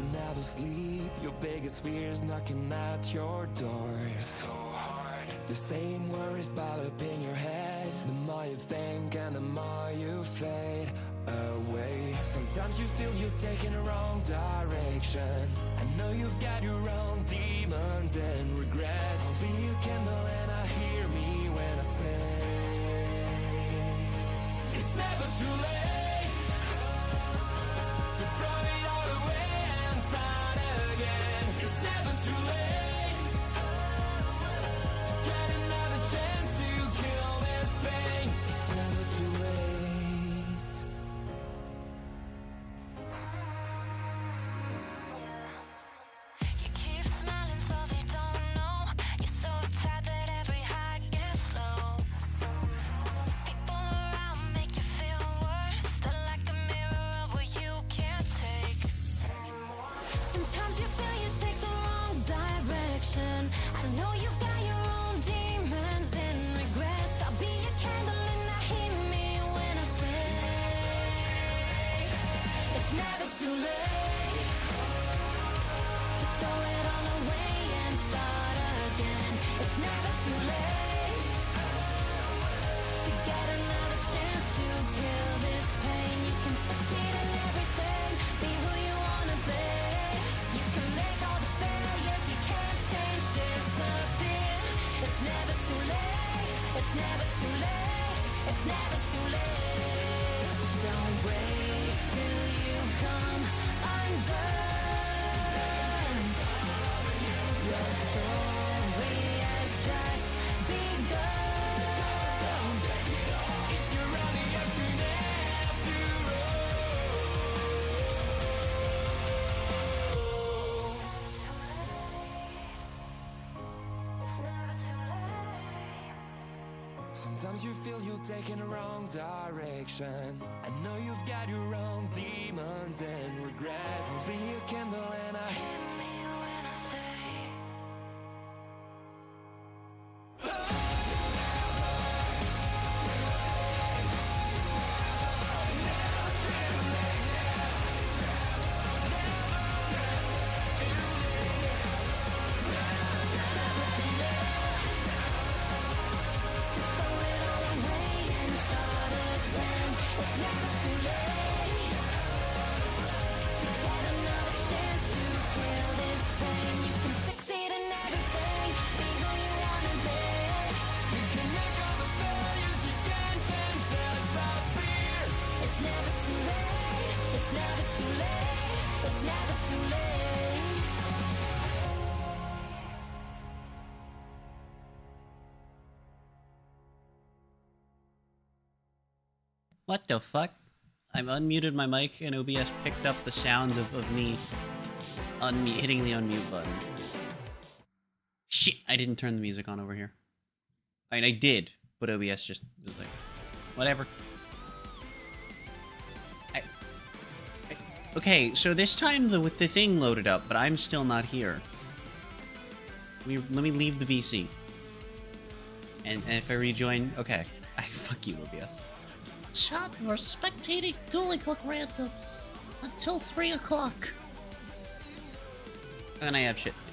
you never sleep. Your biggest fears knocking at your door. So hard. The same worries pile up in your head. The more you think and the more you fade away. Sometimes you feel you're taking the wrong direction. I know you've got your own demons and regrets. I'll be a candle and I hear me when I say it's never too late to throw it all away and start again. It's never too late to get another chance to kill this pain. It's never too late. You keep smiling so they don't know. You're so tired that every high gets low. People around make you feel worse. They're like a mirror of what you can't take anymore. Sometimes you feel you take the wrong direction. I know you've got your own demons and regrets. I'll be your candle and I hear me when I say it's never too late to throw it all away and start again. It's never too late to get another chance to kill this pain. You can succeed in everything, be who you wanna be. You can make all the failures you can't change disappear. It's never too late. It's never too late. It's never too late. Don't wait till you come undone. Your story has just begun. It's your only option after all. Sometimes you feel you're taking the wrong direction. I know you've got your own demons and regrets. I'll be a candle and I Hear me when I say to throw it all away and start again. It's never too late to get another chance to kill this pain. You can succeed in everything, be who you wanna be. you can make all the failures you can change disappear. It's never too late. It's never too late. It's never too late. What the fuck? I've unmuted my mic and OBS picked up the sound of me hitting the unmute button. Shit, I didn't turn the music on over here. I mean, I did, but OBS just was like, whatever. Okay, so this time the thing loaded up, but I'm still not here. Let me leave the VC. And if I rejoin, okay. Fuck you, OBS. Chat, we're spectating Dually Book randoms until 3 o'clock. And then I have shit to do.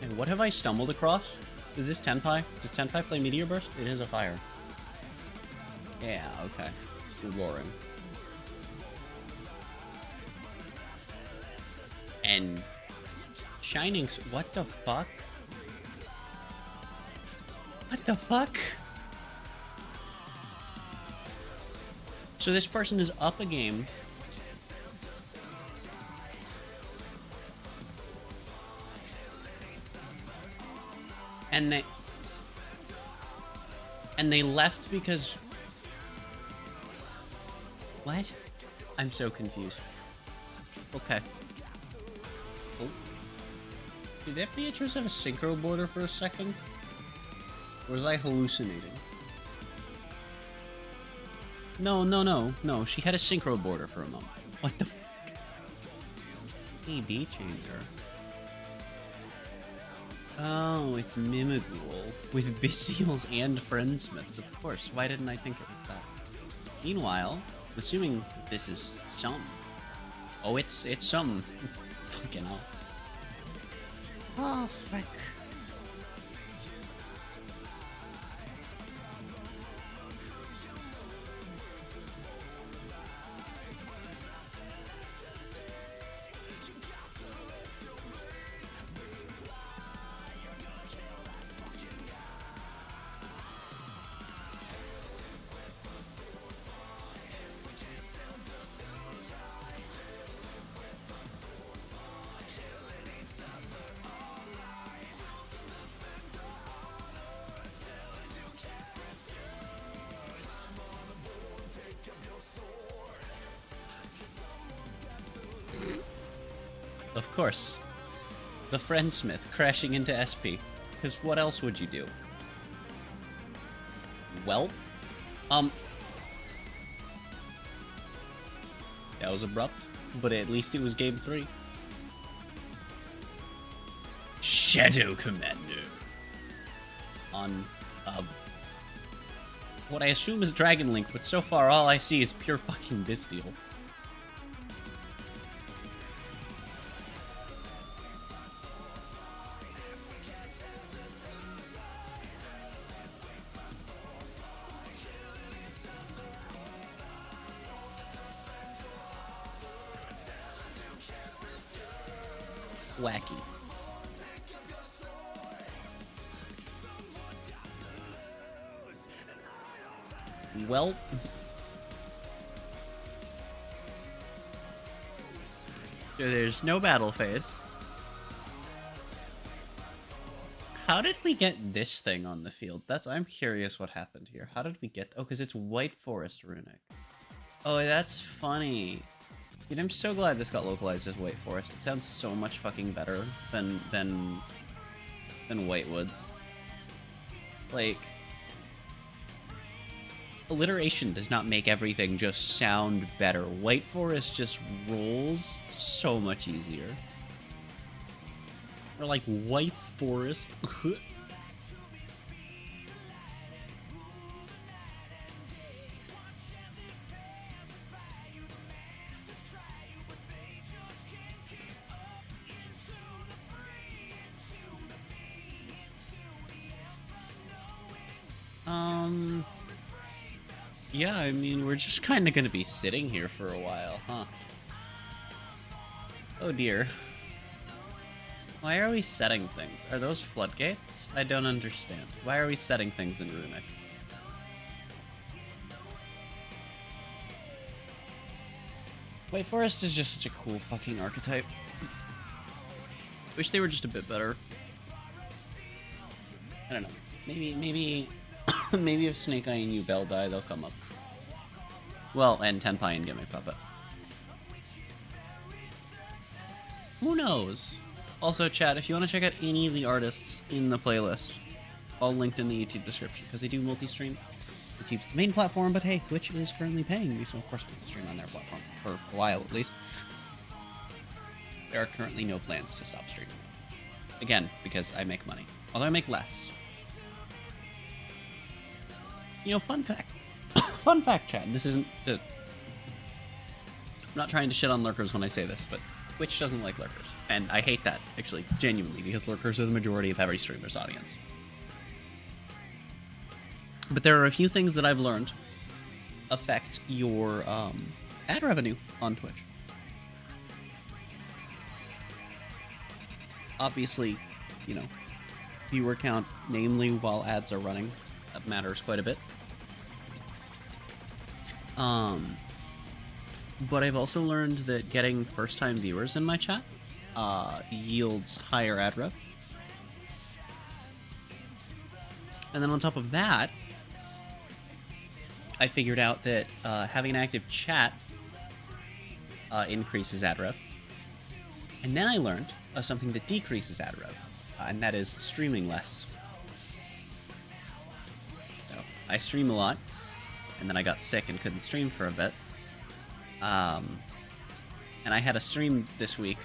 And what have I stumbled across? Is this Tenpai? Does Tenpai play Meteor Burst? It is a fire. Yeah, okay. Roaring. And Shining. What the fuck? What the fuck? So this person is up a game. And they left because... What? I'm so confused. Okay. Oh. Did that Beatrice have a synchro border for a second? Or was I hallucinating? No. She had a synchro border for a moment. What the fuck? CD changer. Oh, it's Mimighoul with Bestials and Friendsmiths, of course. Why didn't I think it was that? Meanwhile, assuming this is some. Oh, it's some. Fucking hell. Oh, frick. Of course. The Friendsmith crashing into SP. Because what else would you do? Well, that was abrupt, but at least it was game 3. Shadow Commander. On, what I assume is Dragon Link, but so far all I see is pure fucking Bestial. Wacky. Well, there's no battle phase. How did we get this thing on the field? I'm curious what happened here. How did we get... Oh, because it's White Forest Runic. Oh, that's funny. Dude, I'm so glad this got localized as White Forest. It sounds so much fucking better than White Woods. Like, alliteration does not make everything just sound better. White Forest just rolls so much easier. Or like White Forest. Yeah, I mean, we're just kind of going to be sitting here for a while, huh? Oh dear. Why are we setting things? Are those floodgates? I don't understand. Why are we setting things in Runic? White Forest is just such a cool fucking archetype. Wish they were just a bit better. I don't know. Maybe maybe if Snake Eye and Yubel die, they'll come up. Well, and Tenpai and Gimmick Puppet. Who knows? Also, chat, if you want to check out any of the artists in the playlist, all linked in the YouTube description, because they do multi-stream. YouTube's the main platform, but hey, Twitch is currently paying me, so of course we'll stream on their platform, for a while at least. There are currently no plans to stop streaming. Again, because I make money. Although I make less. You know, fun fact. Fun fact, chat. This isn't... I'm not trying to shit on lurkers when I say this, but Twitch doesn't like lurkers. And I hate that, actually, genuinely, because lurkers are the majority of every streamer's audience. But there are a few things that I've learned affect your ad revenue on Twitch. Obviously, you know, viewer count, namely while ads are running, that matters quite a bit. But I've also learned that getting first-time viewers in my chat yields higher ad rev. And then on top of that, I figured out that having an active chat increases ad rev. And then I learned something that decreases ad rev, and that is streaming less. So, I stream a lot, and then I got sick and couldn't stream for a bit. And I had a stream this week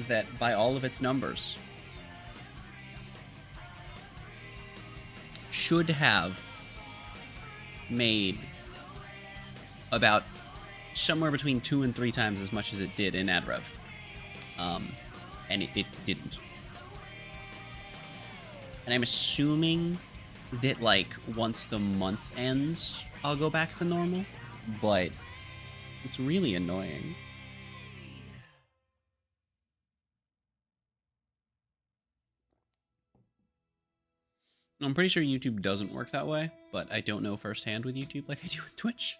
that, by all of its numbers, should have made about somewhere between 2 and 3 times as much as it did in ad rev. And it didn't. And I'm assuming that, like, once the month ends, I'll go back to normal. But it's really annoying. I'm pretty sure YouTube doesn't work that way, but I don't know firsthand with YouTube like I do with Twitch.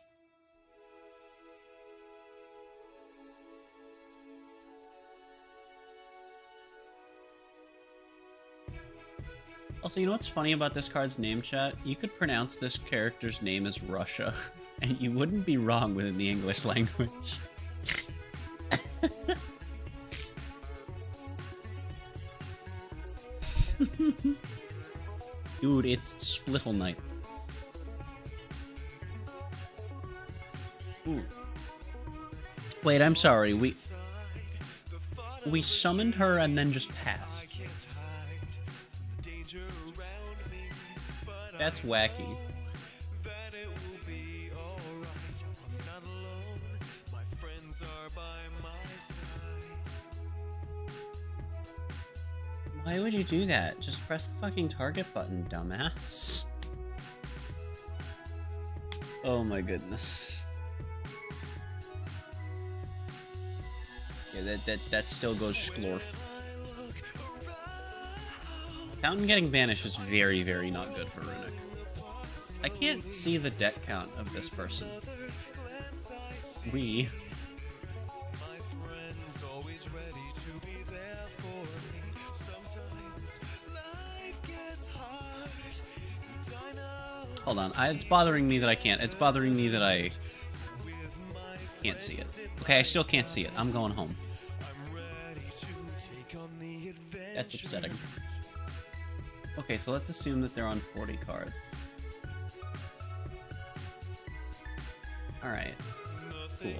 Also, you know what's funny about this card's name, chat? You could pronounce this character's name as Russia, and you wouldn't be wrong within the English language. Dude, it's Splittle Night. Ooh. Wait, I'm sorry. We summoned her and then just passed. That's wacky. Why would you do that? Just press the fucking target button, dumbass. Oh my goodness. Yeah, that still goes sklorf. Fountain getting banished is very, very not good for Runic. I can't see the deck count of this person. Hold on, it's bothering me that I can't. It's bothering me that I can't see it. Okay, I still can't see it. I'm going home. That's upsetting. Okay, so let's assume that they're on 40 cards. Alright. Cool.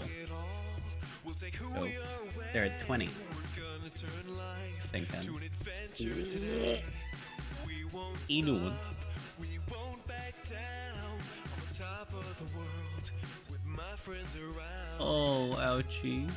So, they're at 20. Think then. You doing? Oh, ouchie.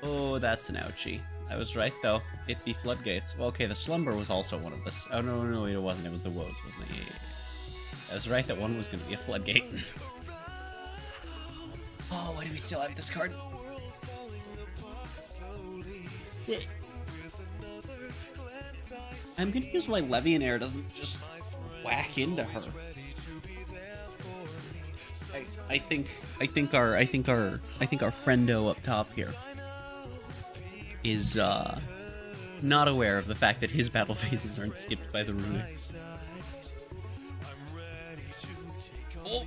Oh, that's an ouchie. I was right, though. It be floodgates. Well, okay, the slumber was also one of this. Oh, no, it wasn't. It was the woes, wasn't it? Yeah. I was right that one was going to be a floodgate. Oh, why do we still have this card? I'm confused why Levianair doesn't just whack into her. I think our friendo up top here is not aware of the fact that his battle phases aren't skipped by the runics. Oh.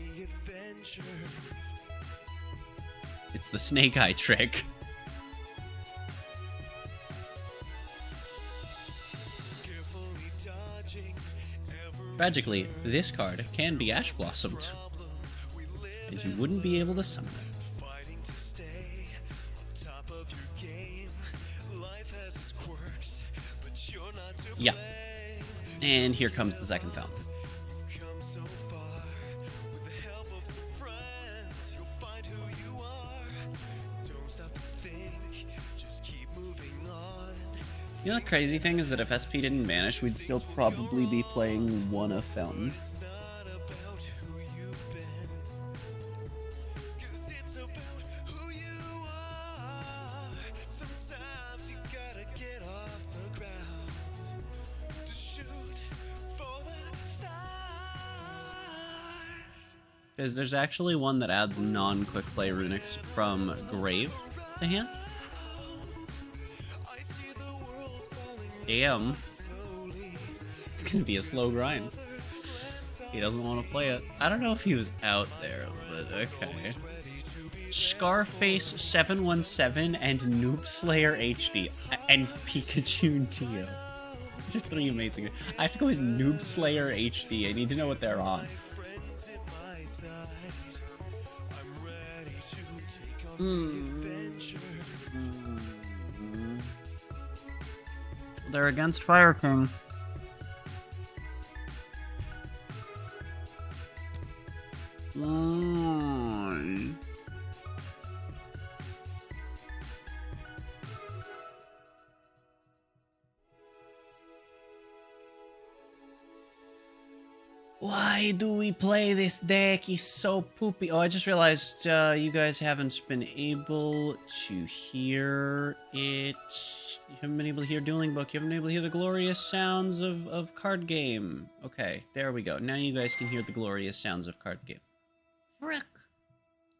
It's the snake eye trick. Tragically, this card can be Ash Blossomed, and you wouldn't be able to summon it. Yeah. And here comes the second fountain. You know, the crazy thing is that if SP didn't vanish, we'd still probably be playing one of Fountain. Because there's actually one that adds non-quick play runics from Grave to hand. Damn. It's gonna be a slow grind. He doesn't want to play it. I don't know if he was out there, but okay. Scarface 717 and Noob Slayer HD and Pikachu Dio. These are three amazing. I have to go with Noob Slayer HD. I need to know what they're on. they're against Fire King. Why? Why do we play this deck? It's so poopy. Oh, I just realized you guys haven't been able to hear it. You haven't been able to hear Dueling Book. You haven't been able to hear the glorious sounds of Card Game. Okay, there we go. Now you guys can hear the glorious sounds of Card Game. Frick.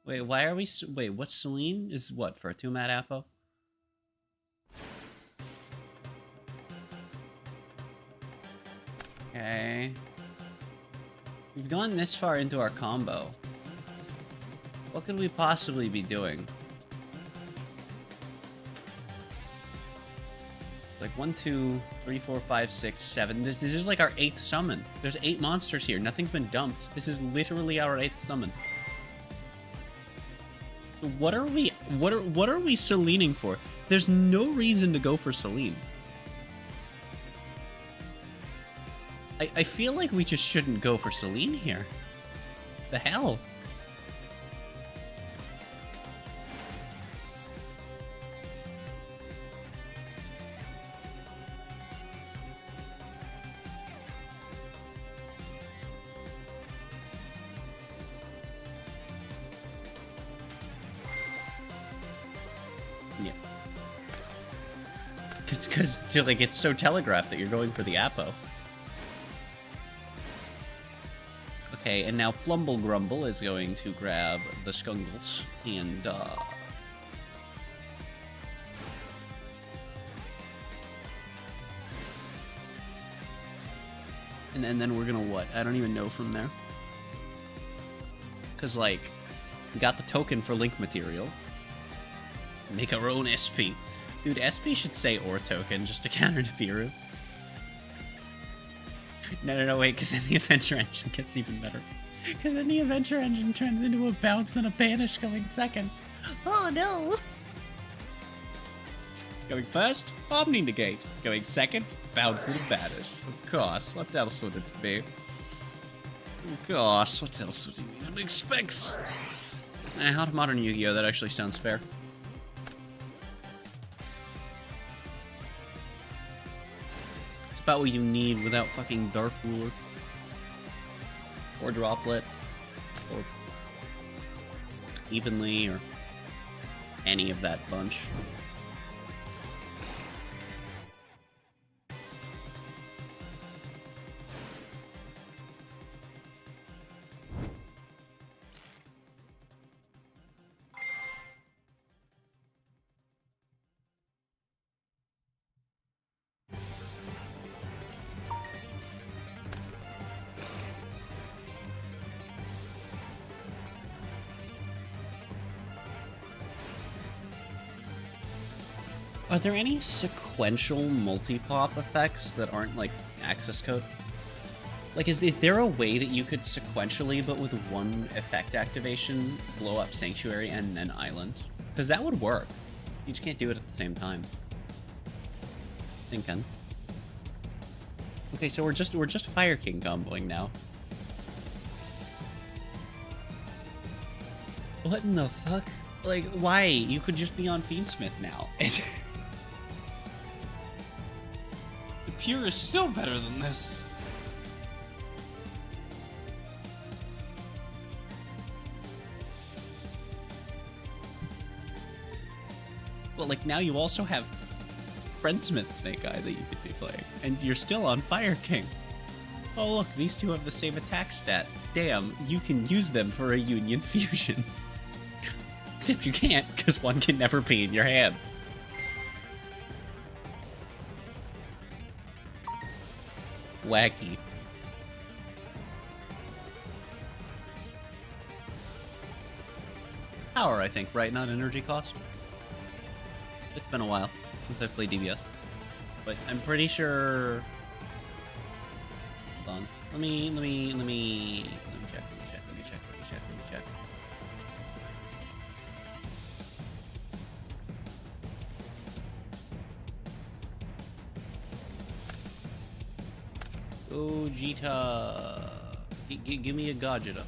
Wait, why are we... Wait, what's Celine? Is what, for a 2-mat Apo? Okay. We've gone this far into our combo. What could we possibly be doing? Like 1, 2, 3, 4, 5, 6, 7. This is like our 8th summon. There's 8 monsters here. Nothing's been dumped. This is literally our 8th summon. What are we Celining for? There's no reason to go for Celine. I feel like we just shouldn't go for Celine here. The hell? Yeah. Because like, it's so telegraphed that you're going for the Apo. Okay, and now Flumble Grumble is going to grab the Skungles, and, and then we're gonna what? I don't even know from there. Because, like, we got the token for Link material. Make our own SP. Dude, SP should say or token just to counter Nibiru. No, wait, because then the Adventure Engine gets even better. Because then the Adventure Engine turns into a Bounce and a Banish going second. Oh no! Going first, Omni Negate. Going second, Bounce and a Banish. Of course, what else would it be? Of course, what else would you even expect? How to Modern Yu-Gi-Oh! That actually sounds fair. About what you need without fucking Dark Ruler or Droplet or Evenly or any of that bunch. Are there any sequential multi-pop effects that aren't, like, access code? Like, is there a way that you could sequentially, but with one effect activation, blow up Sanctuary and then Island? Because that would work. You just can't do it at the same time. Thinking. Okay, so we're just Fire King comboing now. What in the fuck? Like, why? You could just be on Fiendsmith now. Pure is still better than this. But like now you also have Friendsmith Snake Eye that you could be playing, and you're still on Fire King. Oh look, these two have the same attack stat. Damn, you can use them for a Union Fusion. Except you can't, because one can never be in your hand. Wacky. Power, I think, right? Not energy cost. It's been a while since I've played DBS, but I'm pretty sure. Hold on. Let me check. Gogeta. Give me a Gogeta.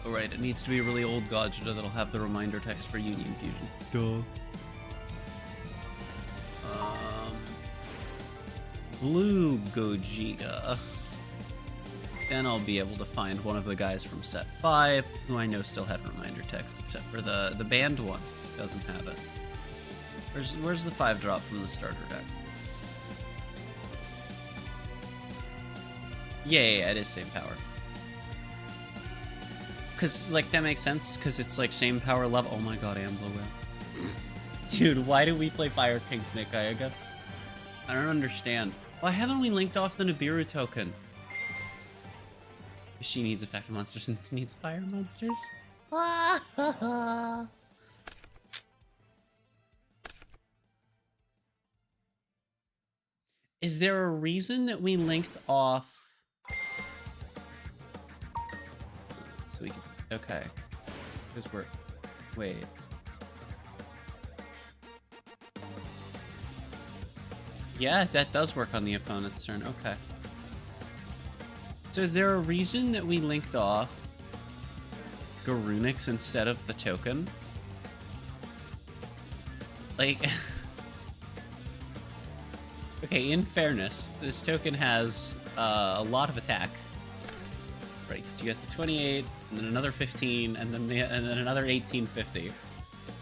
Alright, it needs to be a really old Gogeta that'll have the reminder text for Union Fusion. Duh. Blue Gogeta. Then I'll be able to find one of the guys from set 5, who I know still had reminder text, except for the banned one. Doesn't have it. Where's the 5-drop from the starter deck? Yeah, it is same power. Cause like that makes sense, cause it's like same power level. Oh my god, Amblo will. Dude, why do we play Fire King Snake Ayaga? I don't understand. Why haven't we linked off the Nibiru token? She needs effective monsters and this needs fire monsters. Is there a reason that we linked off? So we can, okay. Because we're, wait. Yeah, that does work on the opponent's turn, okay. So is there a reason that we linked off Garunix instead of the token? Like, okay, in fairness, this token has a lot of attack. Right, so you get the 28, and then another 15, and then another 1850.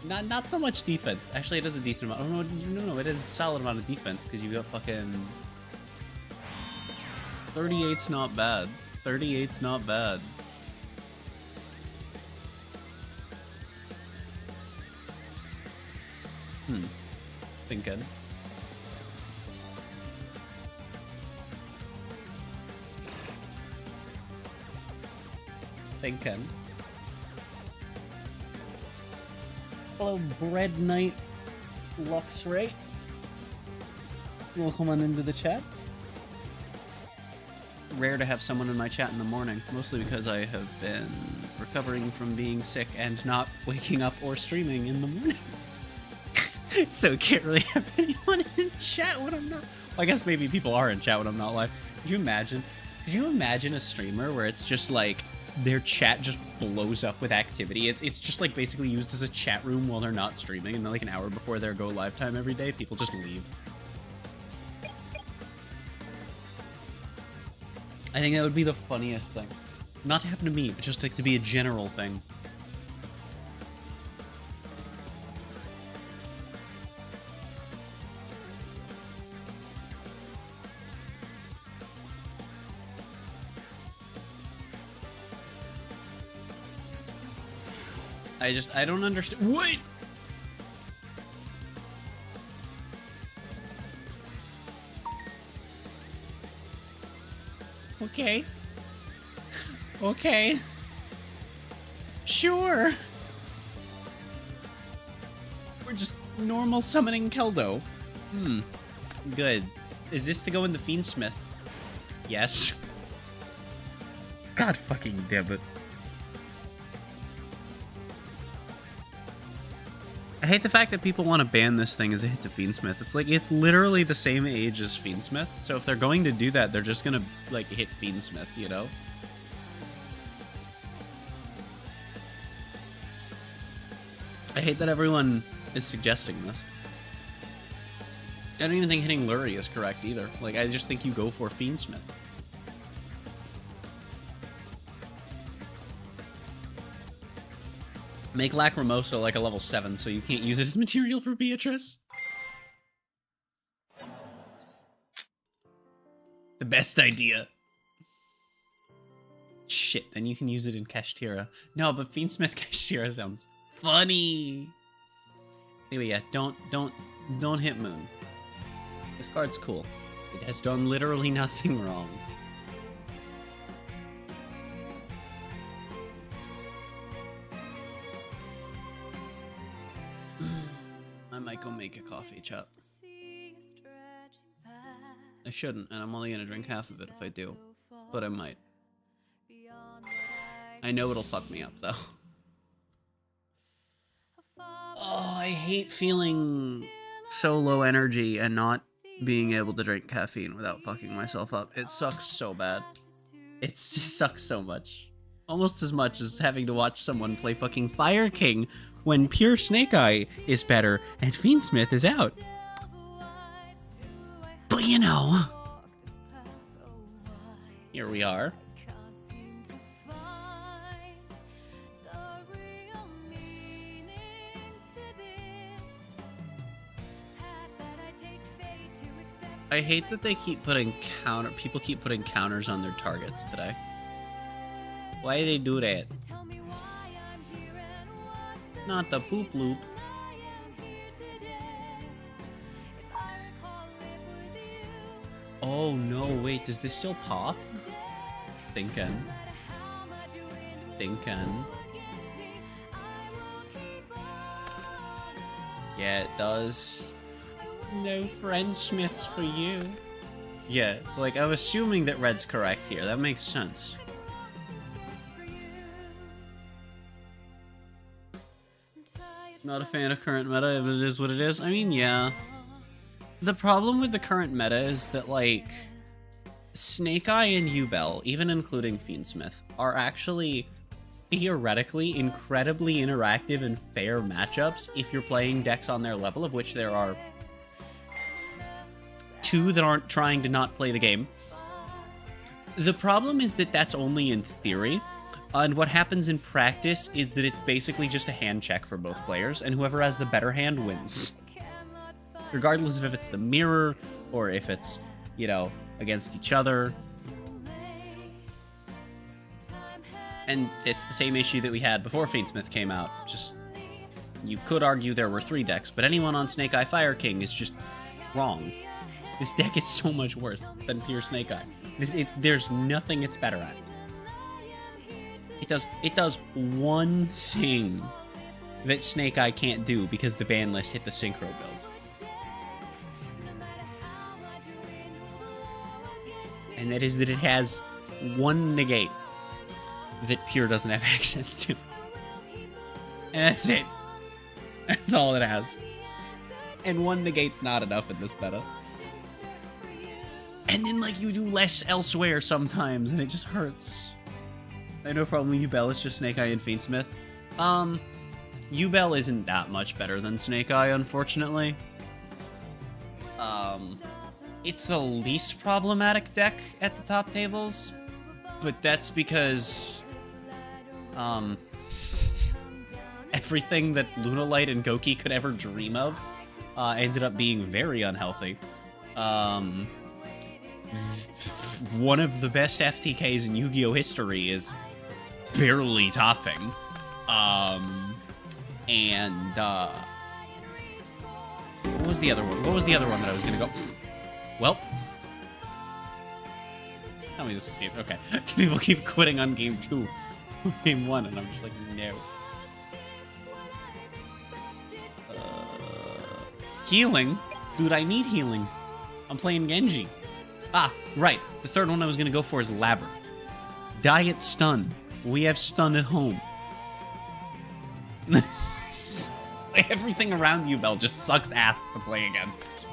Not so much defense. Actually, it is a decent amount. Oh no, it is a solid amount of defense because you got fucking 38's not bad. 38's not bad. Thinking. Hello, Bread Knight Luxray. Welcome on into the chat. Rare to have someone in my chat in the morning, mostly because I have been recovering from being sick and not waking up or streaming in the morning. So can't really have anyone in chat when I'm not. Well, I guess maybe people are in chat when I'm not live. Could you imagine a streamer where it's just like their chat just blows up with activity? It's just like basically used as a chat room while they're not streaming, and then like an hour before their go live time every day, people just leave. I think that would be the funniest thing. Not to happen to me, but just like to be a general thing. I don't understand. Wait! Okay. Okay. Sure. We're just normal summoning Keldo. Good. Is this to go in the Fiendsmith? Yes. God fucking damn it. I hate the fact that people want to ban this thing as a hit to Fiendsmith. It's like, it's literally the same age as Fiendsmith. So if they're going to do that, they're just gonna, like, hit Fiendsmith, you know? I hate that everyone is suggesting this. I don't even think hitting Lurie is correct either. Like, I just think you go for Fiendsmith. Make Lacrimosa like a level 7 so you can't use it as material for Beatrice. The best idea. Shit, then you can use it in Kashtira. No, but Fiendsmith Kashtira sounds funny. Anyway, yeah, don't hit Moon. This card's cool. It has done literally nothing wrong. I might go make a coffee, chat. I shouldn't, and I'm only gonna drink half of it if I do. But I might. I know it'll fuck me up, though. Oh, I hate feeling so low energy and not being able to drink caffeine without fucking myself up. It sucks so bad. It just sucks so much. Almost as much as having to watch someone play fucking Fire King when pure Snake Eye is better and Fiendsmith is out. But you know, here we are. I hate that they keep putting people keep putting counters on their targets today. Why do they do that? Not the poop loop. Oh no, wait, does this still pop? Thinking. Yeah, it does. No Friendsmiths for you. Yeah, like, I'm assuming that red's correct here. That makes sense. Not a fan of current meta, but it is what it is. I mean, yeah. The problem with the current meta is that, like, Snake Eye and Yubel, even including Fiendsmith, are actually theoretically incredibly interactive and fair matchups if you're playing decks on their level, of which there are 2 that aren't trying to not play the game. The problem is that that's only in theory, and what happens in practice is that it's basically just a hand check for both players, and whoever has the better hand wins. Regardless of if it's the mirror, or if it's, you know, against each other. And it's the same issue that we had before Fiendsmith came out. Just, you could argue there were 3 decks, but anyone on Snake Eye Fire King is just wrong. This deck is so much worse than pure Snake Eye. There's nothing it's better at. It does one thing that Snake Eye can't do because the ban list hit the synchro build. And that is that it has one negate that pure doesn't have access to. And that's it. That's all it has. And one negate's not enough in this meta. And then, like, you do less elsewhere sometimes, and it just hurts. I have no problem with Yubel, it's just Snake Eye and Fiendsmith. Yubel isn't that much better than Snake Eye, unfortunately. It's the least problematic deck at the top tables, but that's because, everything that Lunalight and Goki could ever dream of, ended up being very unhealthy. One of the best FTKs in Yu-Gi-Oh! History is barely topping. What was the other one? What was the other one that I was gonna go? Well, tell me this is game. Okay, people keep quitting on game 2, game 1, and I'm just like, no. Healing, dude. I need healing. I'm playing Genji. Ah, right. The third one I was gonna go for is Labyrinth. Diet Stun. We have Stun at home. Everything around you, Bell, just sucks ass to play against.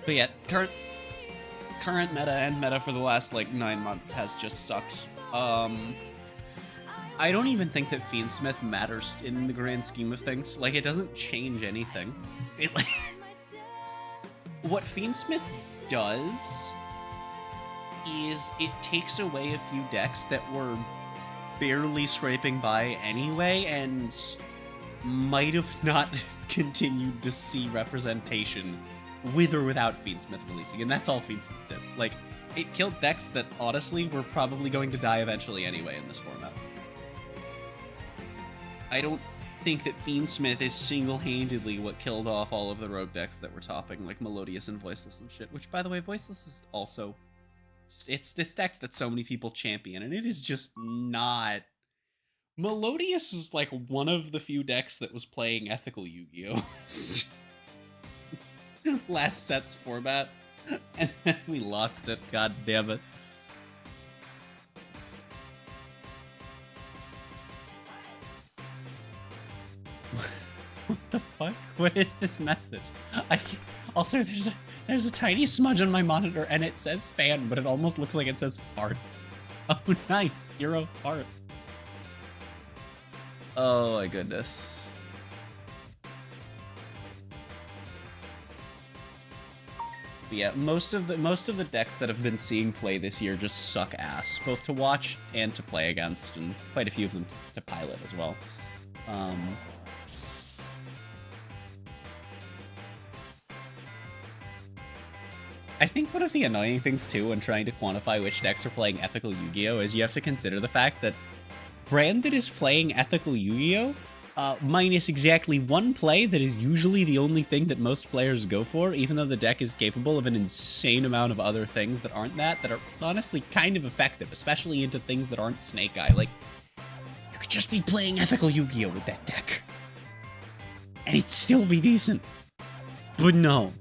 But yeah, current meta and meta for the last, like, 9 months has just sucked. I don't even think that Fiendsmith matters in the grand scheme of things. Like, it doesn't change anything. It, like, what Fiendsmith does is it takes away a few decks that were barely scraping by anyway and might have not continued to see representation with or without Fiendsmith releasing, and that's all Fiendsmith did. Like, it killed decks that, honestly, were probably going to die eventually anyway in this format. I don't think that Fiendsmith is single-handedly what killed off all of the rogue decks that were topping, like Melodious and Voiceless and shit, which, by the way, Voiceless is also... It's this deck that so many people champion, and it is just not... Melodious is, like, one of the few decks that was playing ethical Yu-Gi-Oh! Last set's format. And then we lost it. God damn it. What the fuck? What is this message? Also, there's a tiny smudge on my monitor and it says fan, but it almost looks like it says fart. Oh, nice. You're a fart. Oh my goodness. But yeah, most of the decks that have been seeing play this year just suck ass, both to watch and to play against, and quite a few of them to pilot as well. I think one of the annoying things too when trying to quantify which decks are playing ethical Yu-Gi-Oh! Is you have to consider the fact that brand that is playing ethical Yu-Gi-Oh! Minus exactly one play that is usually the only thing that most players go for, even though the deck is capable of an insane amount of other things that aren't that are honestly kind of effective, especially into things that aren't Snake Eye. Like, you could just be playing ethical Yu-Gi-Oh! With that deck, and it'd still be decent. But no.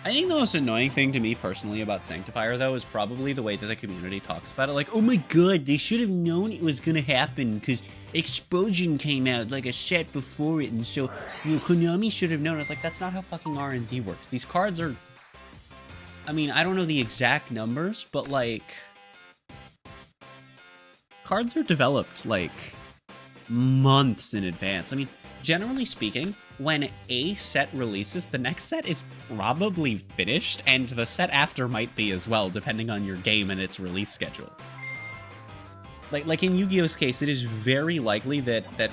I think the most annoying thing to me personally about Sanctifier, though, is probably the way that the community talks about it. Like, oh my god, they should have known it was gonna happen because Explosion came out like a set before it, and so, you know, Konami should have known. It's like, that's not how fucking R&D works. These cards are... I mean, I don't know the exact numbers, but, like... cards are developed, like, months in advance. I mean, generally speaking, when a set releases, the next set is probably finished, and the set after might be as well, depending on your game and its release schedule. Like in Yu-Gi-Oh's case, it is very likely that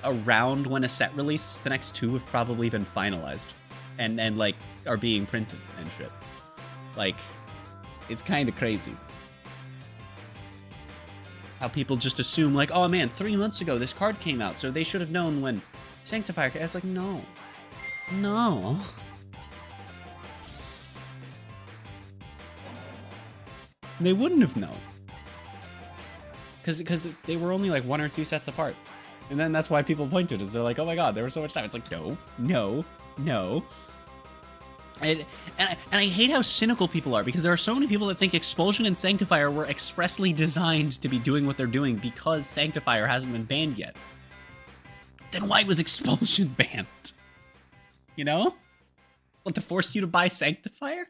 around when a set releases, the next two have probably been finalized, and like, are being printed and shit. Like, it's kind of crazy. How people just assume, like, oh man, 3 months ago this card came out, so they should have known when Sanctifier... It's like, no. No. They wouldn't have known. Because they were only like 1 or 2 sets apart. And then that's why people point to it, is they're like, oh my god, there was so much time. It's like, no, no, no. And I hate how cynical people are, because there are so many people that think Expulsion and Sanctifier were expressly designed to be doing what they're doing because Sanctifier hasn't been banned yet. Then why was Expulsion banned? You know? What, to force you to buy Sanctifier?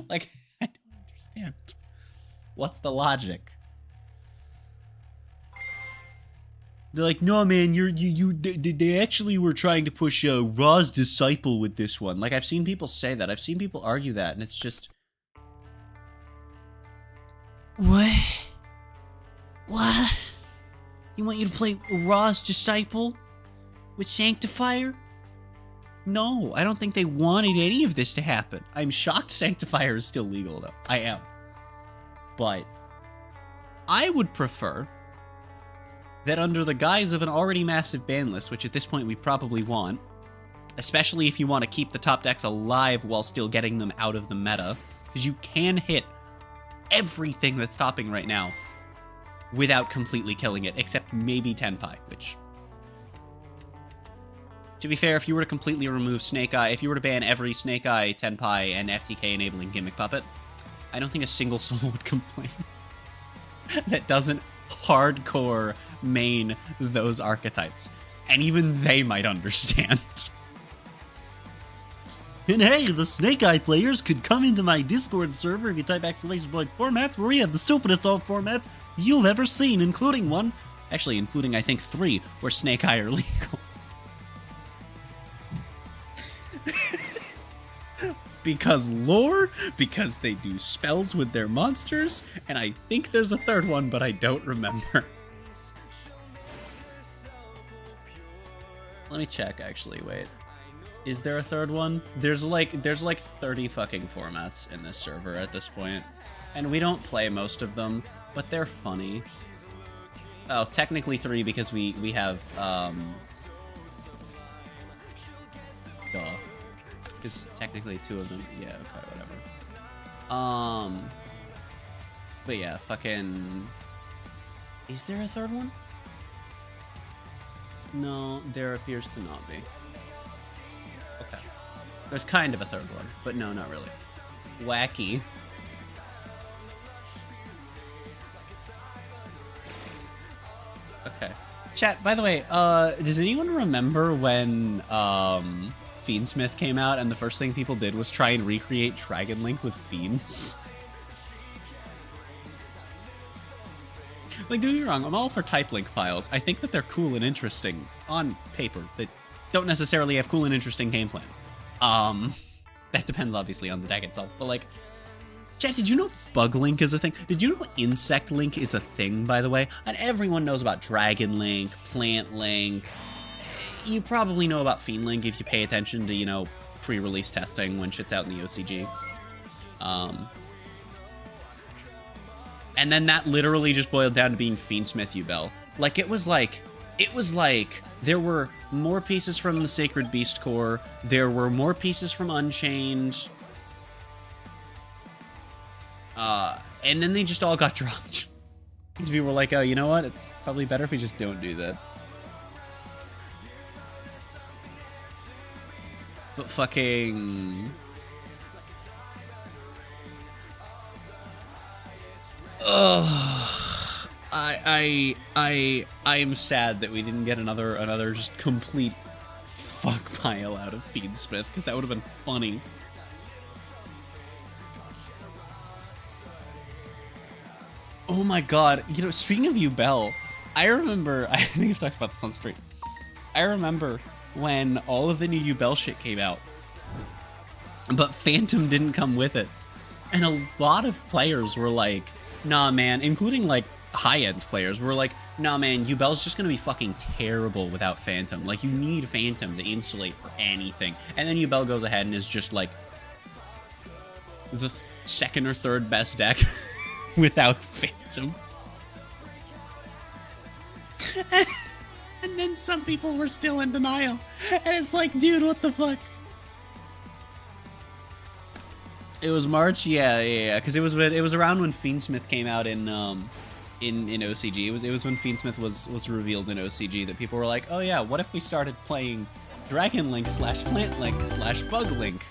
Like, I don't understand. What's the logic? They're like, no, man, they actually were trying to push Ra's Disciple with this one. Like, I've seen people say that. I've seen people argue that, and it's just... What? What? You want you to play Ra's Disciple with Sanctifier? No, I don't think they wanted any of this to happen. I'm shocked Sanctifier is still legal, though. I am. But I would prefer that under the guise of an already massive ban list, which at this point we probably want, especially if you want to keep the top decks alive while still getting them out of the meta, because you can hit everything that's topping right now without completely killing it, except maybe Tenpai, which... To be fair, if you were to completely remove Snake Eye, if you were to ban every Snake Eye, Tenpai, and FTK-enabling Gimmick Puppet, I don't think a single soul would complain that doesn't hardcore main those archetypes. And even they might understand. And hey, the Snake Eye players could come into my Discord server if you type !point formats, where we have the stupidest all formats you've ever seen, including one, actually including I think 3, where Snake Eye are legal. Because lore, because they do spells with their monsters, and I think there's a third one, but I don't remember. Let me check, actually, wait. Is there a third one? There's like 30 fucking formats in this server at this point, and we don't play most of them, but they're funny. Oh, technically 3 because we have, duh. Because technically 2 of them, yeah, okay, whatever. But yeah, fucking... Is there a third one? No, there appears to not be. Okay. There's kind of a third one, but no, not really. Wacky. Okay. Chat, by the way, does anyone remember when Fiendsmith came out and the first thing people did was try and recreate Dragon Link with fiends? Like, don't get me wrong, I'm all for type link files. I think that they're cool and interesting on paper. They don't necessarily have cool and interesting game plans. That depends obviously on the deck itself, but like, chat, did you know Bug Link is a thing? Did you know Insect Link is a thing, by the way? And everyone knows about Dragon Link, Plant Link. You probably know about Fiend Link if you pay attention to, you know, pre-release testing when shit's out in the OCG. And then that literally just boiled down to being Fiendsmith Ubel. Like, it was like, there were more pieces from the Sacred Beast Core, there were more pieces from Unchained, and then they just all got dropped. These people were like, oh, you know what? It's probably better if we just don't do that. But fucking... Ugh. I'm sad that we didn't get another just complete fuck pile out of Fiendsmith, because that would have been funny. Oh my god, you know, speaking of Ubel, I remember, I think I've talked about this on stream. I remember when all of the new Ubel shit came out, but Phantom didn't come with it. And a lot of players were like, nah man, including like high-end players, were like, nah man, Ubel's just gonna be fucking terrible without Phantom. Like, you need Phantom to insulate for anything. And then Ubel goes ahead and is just like the second or third best deck without Phantom. And then some people were still in denial. And it's like, dude, what the fuck? It was March, yeah, because it was around when Fiendsmith came out in OCG. It was when Fiendsmith was revealed in OCG that people were like, oh yeah, what if we started playing Dragon Link / Plant Link / Bug Link,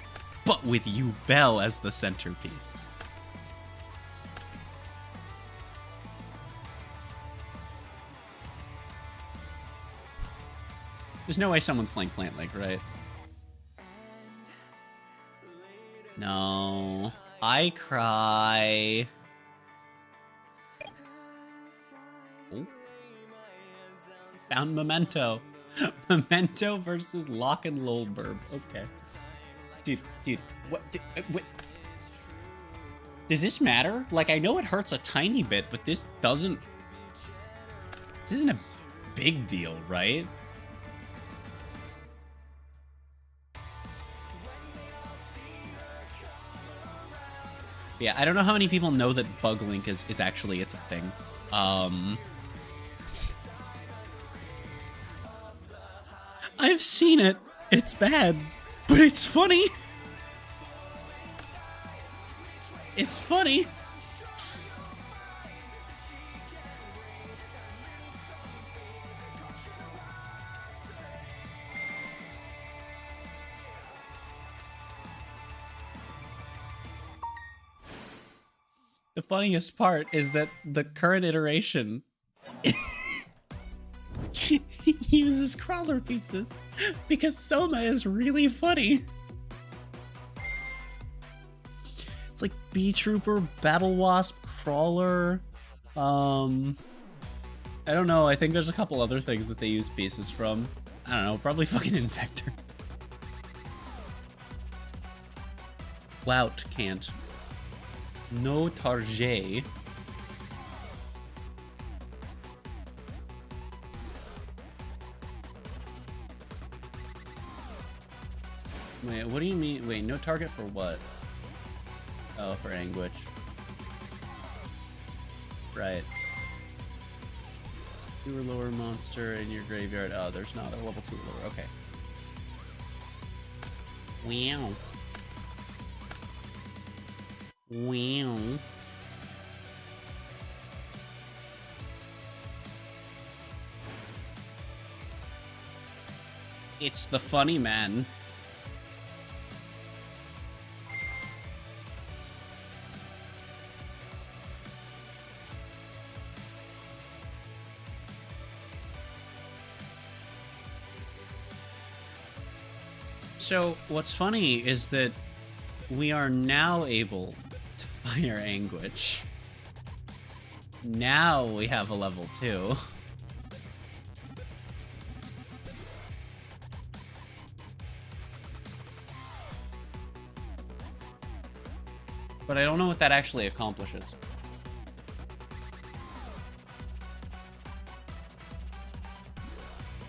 but with Ubel as the centerpiece. There's no way someone's playing Plant Link, right? No, I cry. Oh. Found Memento. Memento versus Locke and Lolberb. Okay. Dude, what? Does this matter? Like, I know it hurts a tiny bit, but this doesn't... This isn't a big deal, right? Yeah, I don't know how many people know that Bug Link is actually, it's a thing. I've seen it. It's bad, but it's funny. It's funny. The funniest part is that the current iteration uses crawler pieces because Soma is really funny. It's like Bee Trooper, Battle Wasp, Crawler. I don't know. I think there's a couple other things that they use pieces from. I don't know. Probably fucking Insector. Wout can't. No Target. Wait, what do you mean? Wait, no target for what? Oh, for Anguish. Right. You were lower monster in your graveyard. Oh, there's not a level 2 lower. Okay. Wow. Wow. It's the funny man. So, what's funny is that we are now able to fire Anguish. Now we have a level 2. But I don't know what that actually accomplishes.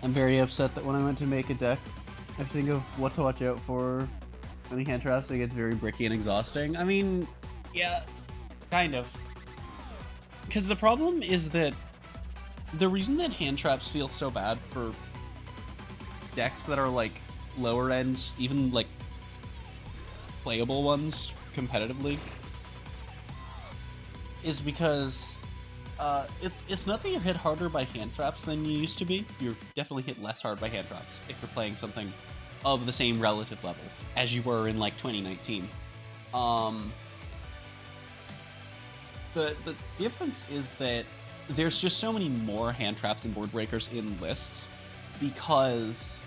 I'm very upset that when I went to make a deck, I have to think of what to watch out for any hand traps. It gets very bricky and exhausting. I mean, yeah, kind of. Because the problem is that the reason that hand traps feel so bad for decks that are like lower ends, even like playable ones competitively, is because it's not that you're hit harder by hand traps than you used to be. You're definitely hit less hard by hand traps if you're playing something of the same relative level as you were in like 2019. The difference is that there's just so many more hand traps and board breakers in lists because...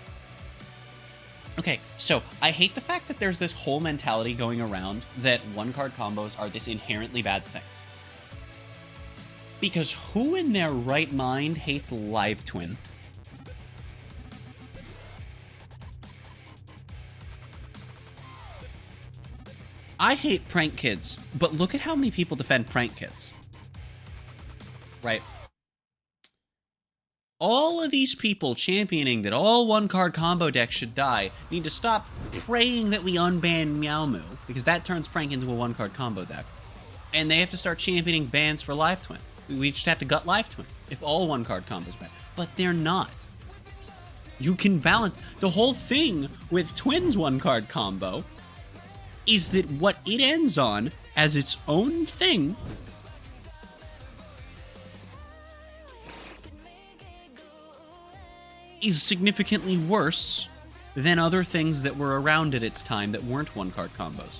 Okay, so I hate the fact that there's this whole mentality going around that one-card combos are this inherently bad thing. Because who in their right mind hates Live Twin? I hate Prank Kids, but look at how many people defend Prank Kids. Right? All of these people championing that all one-card combo decks should die need to stop praying that we unban Meow Moo, because that turns Prank into a one-card combo deck. And they have to start championing bans for Live Twin. We just have to gut Live Twin if all one-card combos ban. But they're not. You can balance. The whole thing with Twin's one-card combo is that what it ends on as its own thing is significantly worse than other things that were around at its time that weren't one-card combos.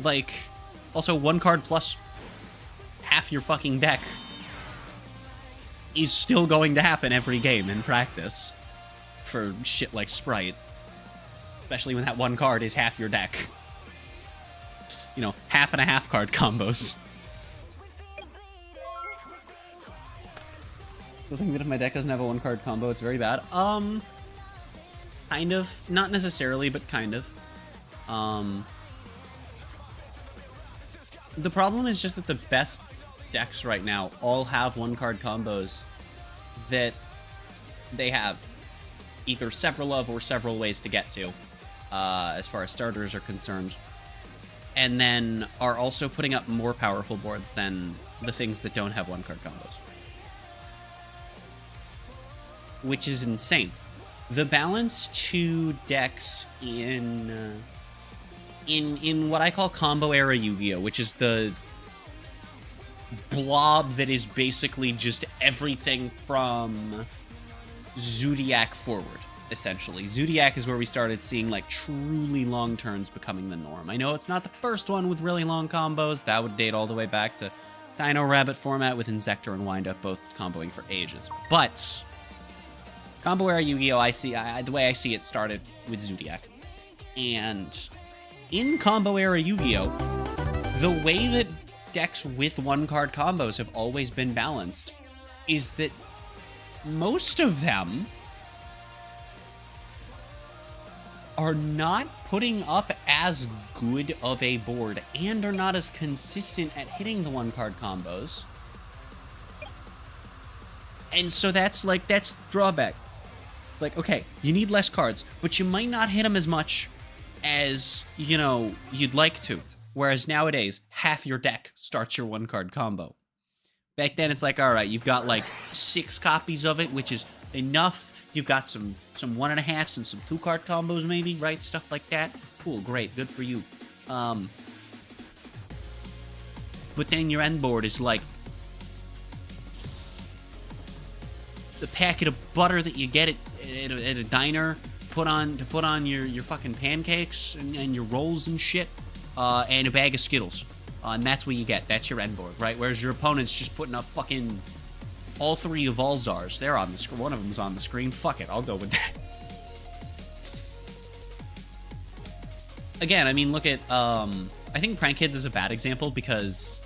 Like, also one card plus half your fucking deck is still going to happen every game in practice for shit like Sprite. Especially when that one card is half your deck. You know, half and a half card combos. The thing that if my deck doesn't have a one card combo, it's very bad. Kind of. Not necessarily, but kind of. The problem is just that the best decks right now all have one card combos that they have either several of or several ways to get to, as far as starters are concerned. And then are also putting up more powerful boards than the things that don't have one card combos. Which is insane. The balance to decks in what I call combo era Yu-Gi-Oh, which is the blob that is basically just everything from Zodiac forward, essentially. Zodiac is where we started seeing like truly long turns becoming the norm. I know it's not the first one with really long combos. That would date all the way back to Dino Rabbit format with Insector and Windup both comboing for ages. But combo era Yu-Gi-Oh, the way I see it started with Zodiac. And in combo era Yu-Gi-Oh, the way that decks with one-card combos have always been balanced is that most of them are not putting up as good of a board and are not as consistent at hitting the one-card combos. And so that's drawback. Like, okay, you need less cards, but you might not hit them as much as, you know, you'd like to. Whereas nowadays, half your deck starts your one-card combo. Back then, it's like, all right, you've got like 6 copies of it, which is enough. You've got some 1.5s and some 2-card combos, maybe, right? Stuff like that. Cool, great, good for you. But then your end board is like the packet of butter that you get at a diner, put on your fucking pancakes and your rolls and shit, and a bag of Skittles. And that's what you get. That's your end board, right? Whereas your opponent's just putting up fucking all 3 of Volzars. They're on the screen. One of them's on the screen. Fuck it. I'll go with that. Again, I mean, look at, I think Prank Kids is a bad example because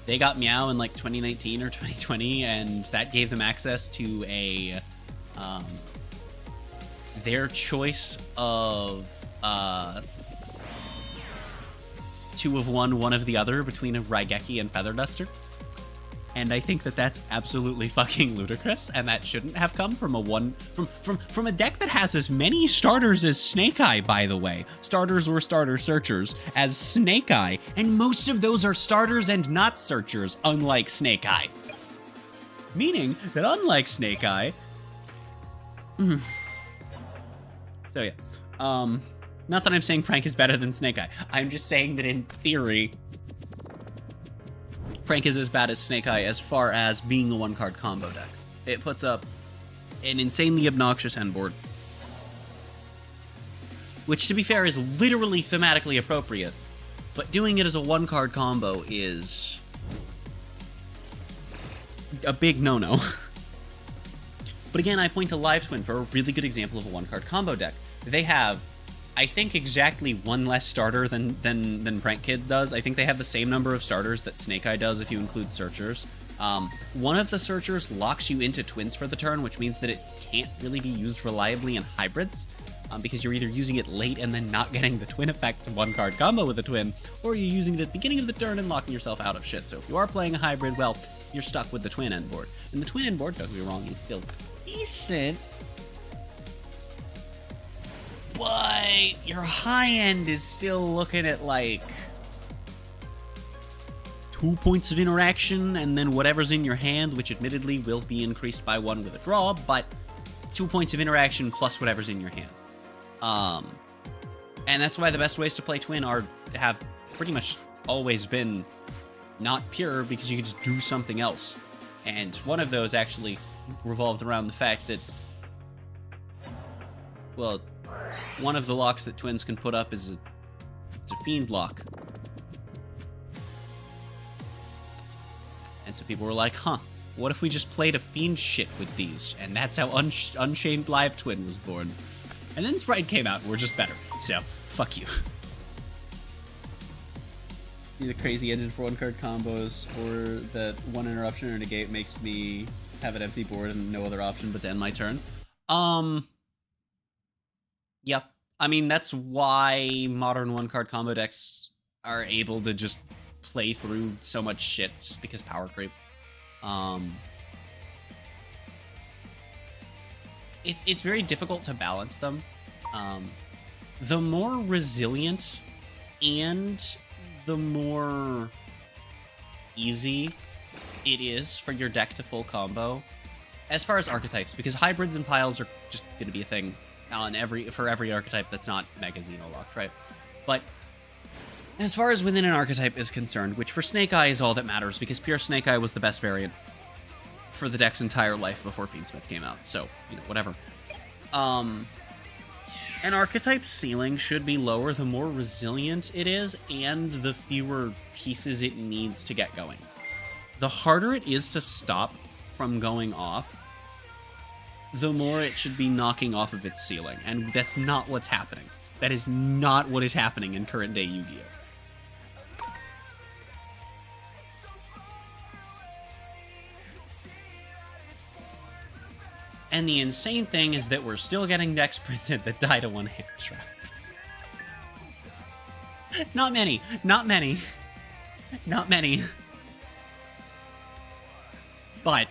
they got Meow in like 2019 or 2020, and that gave them access to a, their choice of, 2 of one of the other between a Raigeki and Feather Duster. And I think that that's absolutely fucking ludicrous, and that shouldn't have come from from a deck that has as many starters as Snake Eye, by the way. Starters or starter searchers as Snake Eye, and most of those are starters and not searchers, unlike Snake Eye. Meaning that unlike Snake Eye... So yeah. Not that I'm saying Prank is better than Snake Eye. I'm just saying that in theory, Prank is as bad as Snake Eye as far as being a 1-card combo deck. It puts up an insanely obnoxious end board, which, to be fair, is literally thematically appropriate, but doing it as a 1-card combo is a big no-no. But again, I point to Live Twin for a really good example of a 1-card combo deck. They have, I think, exactly 1 less starter than Prank Kid does. I think they have the same number of starters that Snake Eye does if you include searchers. One of the searchers locks you into twins for the turn, which means that it can't really be used reliably in hybrids, because you're either using it late and then not getting the twin effect to 1-card combo with a twin, or you're using it at the beginning of the turn and locking yourself out of shit. So if you are playing a hybrid, well, you're stuck with the twin end board. And the twin end board, don't get me wrong, is still decent, but your high end is still looking at like 2 points of interaction and then whatever's in your hand, which admittedly will be increased by 1 with a draw, but 2 points of interaction plus whatever's in your hand. And that's why the best ways to play twin have pretty much always been not pure, because you can just do something else. And one of those actually revolved around the fact that, well, one of the locks that twins can put up is it's a fiend lock. And so people were like, huh, what if we just played a fiend shit with these? And that's how Unchained Live Twin was born. And then Sprite came out and we're just better. So, fuck you. The crazy engine for 1-card combos, or that 1 interruption or negate makes me have an empty board and no other option but to end my turn. Yep. I mean, that's why modern 1-card combo decks are able to just play through so much shit, just because power creep. It's very difficult to balance them. The more resilient and the more easy it is for your deck to full combo, as far as archetypes, because hybrids and piles are just going to be a thing for every archetype that's not Mega Xeno locked, right? But as far as within an archetype is concerned, which for Snake Eye is all that matters, because pure Snake Eye was the best variant for the deck's entire life before Fiendsmith came out, so, you know, whatever. An archetype's ceiling should be lower the more resilient it is and the fewer pieces it needs to get going. The harder it is to stop from going off, the more it should be knocking off of its ceiling, and that's not what's happening. That is not what is happening in current day Yu-Gi-Oh! And the insane thing is that we're still getting decks printed that die to 1-hand trap. Not many. Not many. Not many. But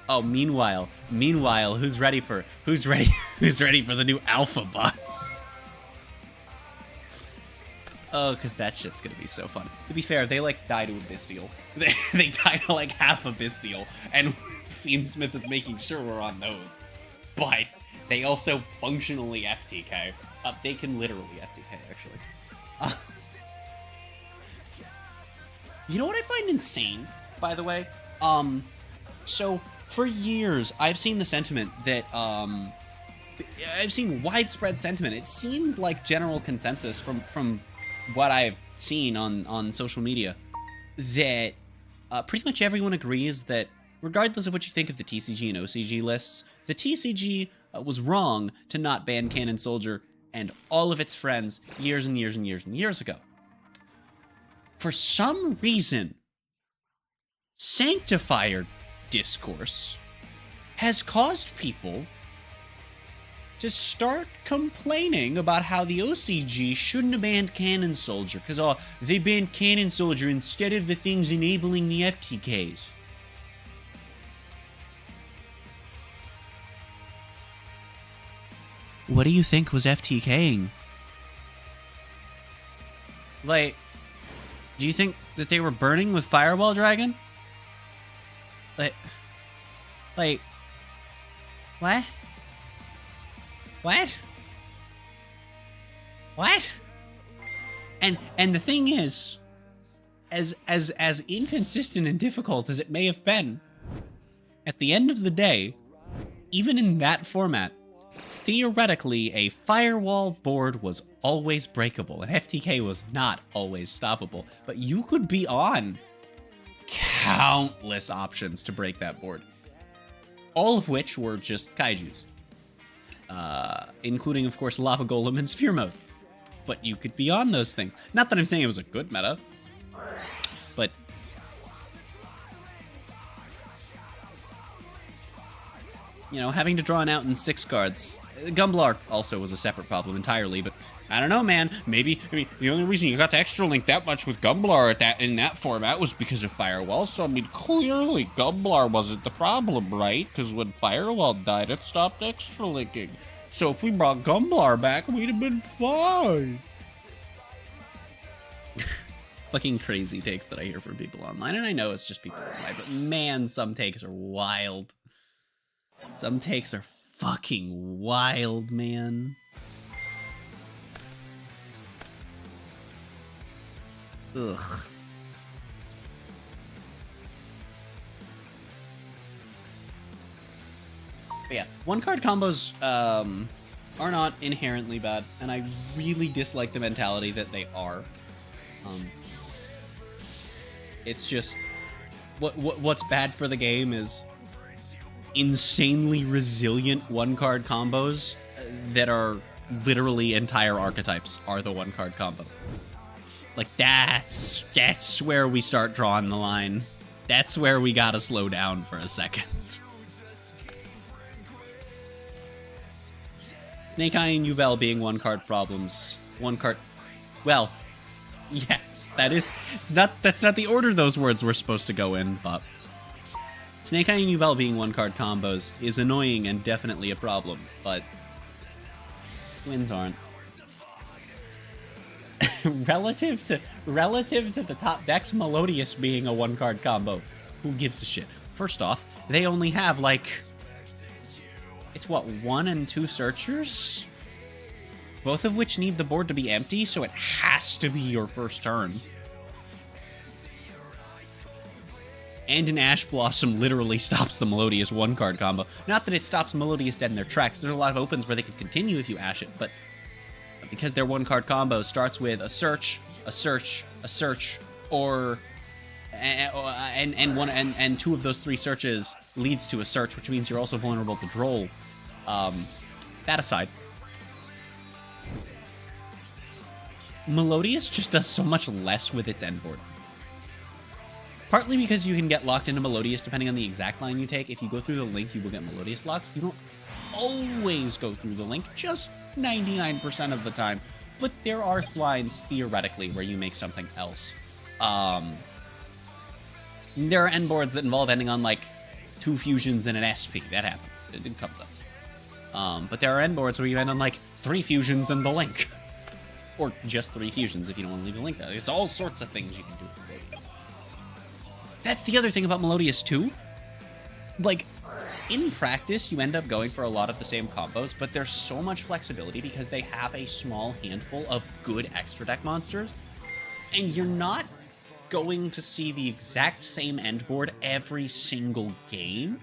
oh, meanwhile, who's ready for the new alpha bots? Oh, because that shit's gonna be so fun. To be fair, they like die to a Bestial. They die to like half a Bestial, and Fiendsmith is making sure we're on those. But they also functionally FTK. They can literally FTK, actually. You know what I find insane, by the way? So for years, I've seen the sentiment that, I've seen widespread sentiment. It seemed like general consensus from what I've seen on social media that pretty much everyone agrees that regardless of what you think of the TCG and OCG lists, the TCG was wrong to not ban Cannon Soldier and all of its friends years and years and years and years ago. For some reason, Sanctifier discourse has caused people to start complaining about how the OCG shouldn't have banned Cannon Soldier, because they banned Cannon Soldier instead of the things enabling the FTKs. What do you think was FTKing? Like, do you think that they were burning with Fireball Dragon? Like, what? What? What? And the thing is, as inconsistent and difficult as it may have been, at the end of the day, even in that format, theoretically, a firewall board was always breakable, and FTK was not always stoppable. But you could be on countless options to break that board, all of which were just kaijus, including, of course, Lava Golem and Sphere Mode. But you could be on those things. Not that I'm saying it was a good meta, but you know, having to draw an out in 6 cards. Gumblar also was a separate problem entirely, but I don't know, man. Maybe, I mean, the only reason you got to extra link that much with Gumblar in that format was because of Firewall. So, I mean, clearly Gumblar wasn't the problem, right? Because when Firewall died, it stopped extra linking. So if we brought Gumblar back, we'd have been fine. Fucking crazy takes that I hear from people online, and I know it's just people online, but man, some takes are wild. Some takes are fucking wild, man. Ugh. But yeah, one-card combos are not inherently bad, and I really dislike the mentality that they are. It's just what's bad for the game is insanely resilient one-card combos that are literally entire archetypes are the one-card combo. Like, that's where we start drawing the line. That's where we gotta slow down for a second. Snake Eye and Yubel being one-card problems. One-card... Well, yes, that's not the order those words were supposed to go in, but... Snake Eye and Yubel being one-card combos is annoying and definitely a problem, but... Twins aren't. Relative to the top decks, Melodious being a one-card combo, who gives a shit? First off, they only have, like... It's what, 1 and 2 searchers? Both of which need the board to be empty, so it has to be your first turn. And an Ash Blossom literally stops the Melodious one-card combo. Not that it stops Melodious dead in their tracks. There's a lot of opens where they can continue if you Ash it, but because their one-card combo starts with a search, a search, a search, or and 2 of those 3 searches leads to a search, which means you're also vulnerable to Droll. That aside, Melodious just does so much less with its end board. Partly because you can get locked into Melodious depending on the exact line you take. If you go through the link, you will get Melodious locked. You don't always go through the link, just 99% of the time. But there are lines, theoretically, where you make something else. There are end boards that involve ending on, like, 2 fusions and an SP. That happens. It comes up. But there are end boards where you end on, like, 3 fusions and the link. Or just 3 fusions if you don't want to leave the link there. There's all sorts of things you can do with Melodious. That's the other thing about Melodious, too. Like, in practice, you end up going for a lot of the same combos, but there's so much flexibility because they have a small handful of good extra deck monsters, and you're not going to see the exact same end board every single game,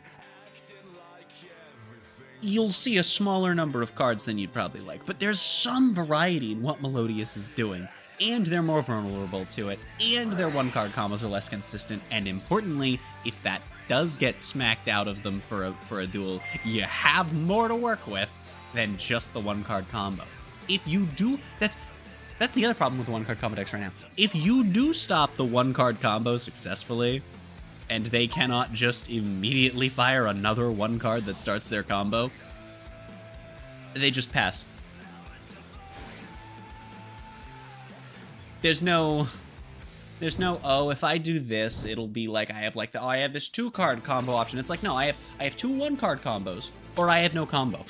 you'll see a smaller number of cards than you'd probably like. But there's some variety in what Melodious is doing, and they're more vulnerable to it, and their one-card combos are less consistent, and importantly, if that does get smacked out of them for a duel, you have more to work with than just the one-card combo. If you do, that's the other problem with the one-card combo decks right now. If you do stop the one-card combo successfully, and they cannot just immediately fire another one card that starts their combo, they just pass. There's no, oh, if I do this, it'll be like I have this 2-card combo option. It's like, no, I have 2 1-card combos, or I have no combo.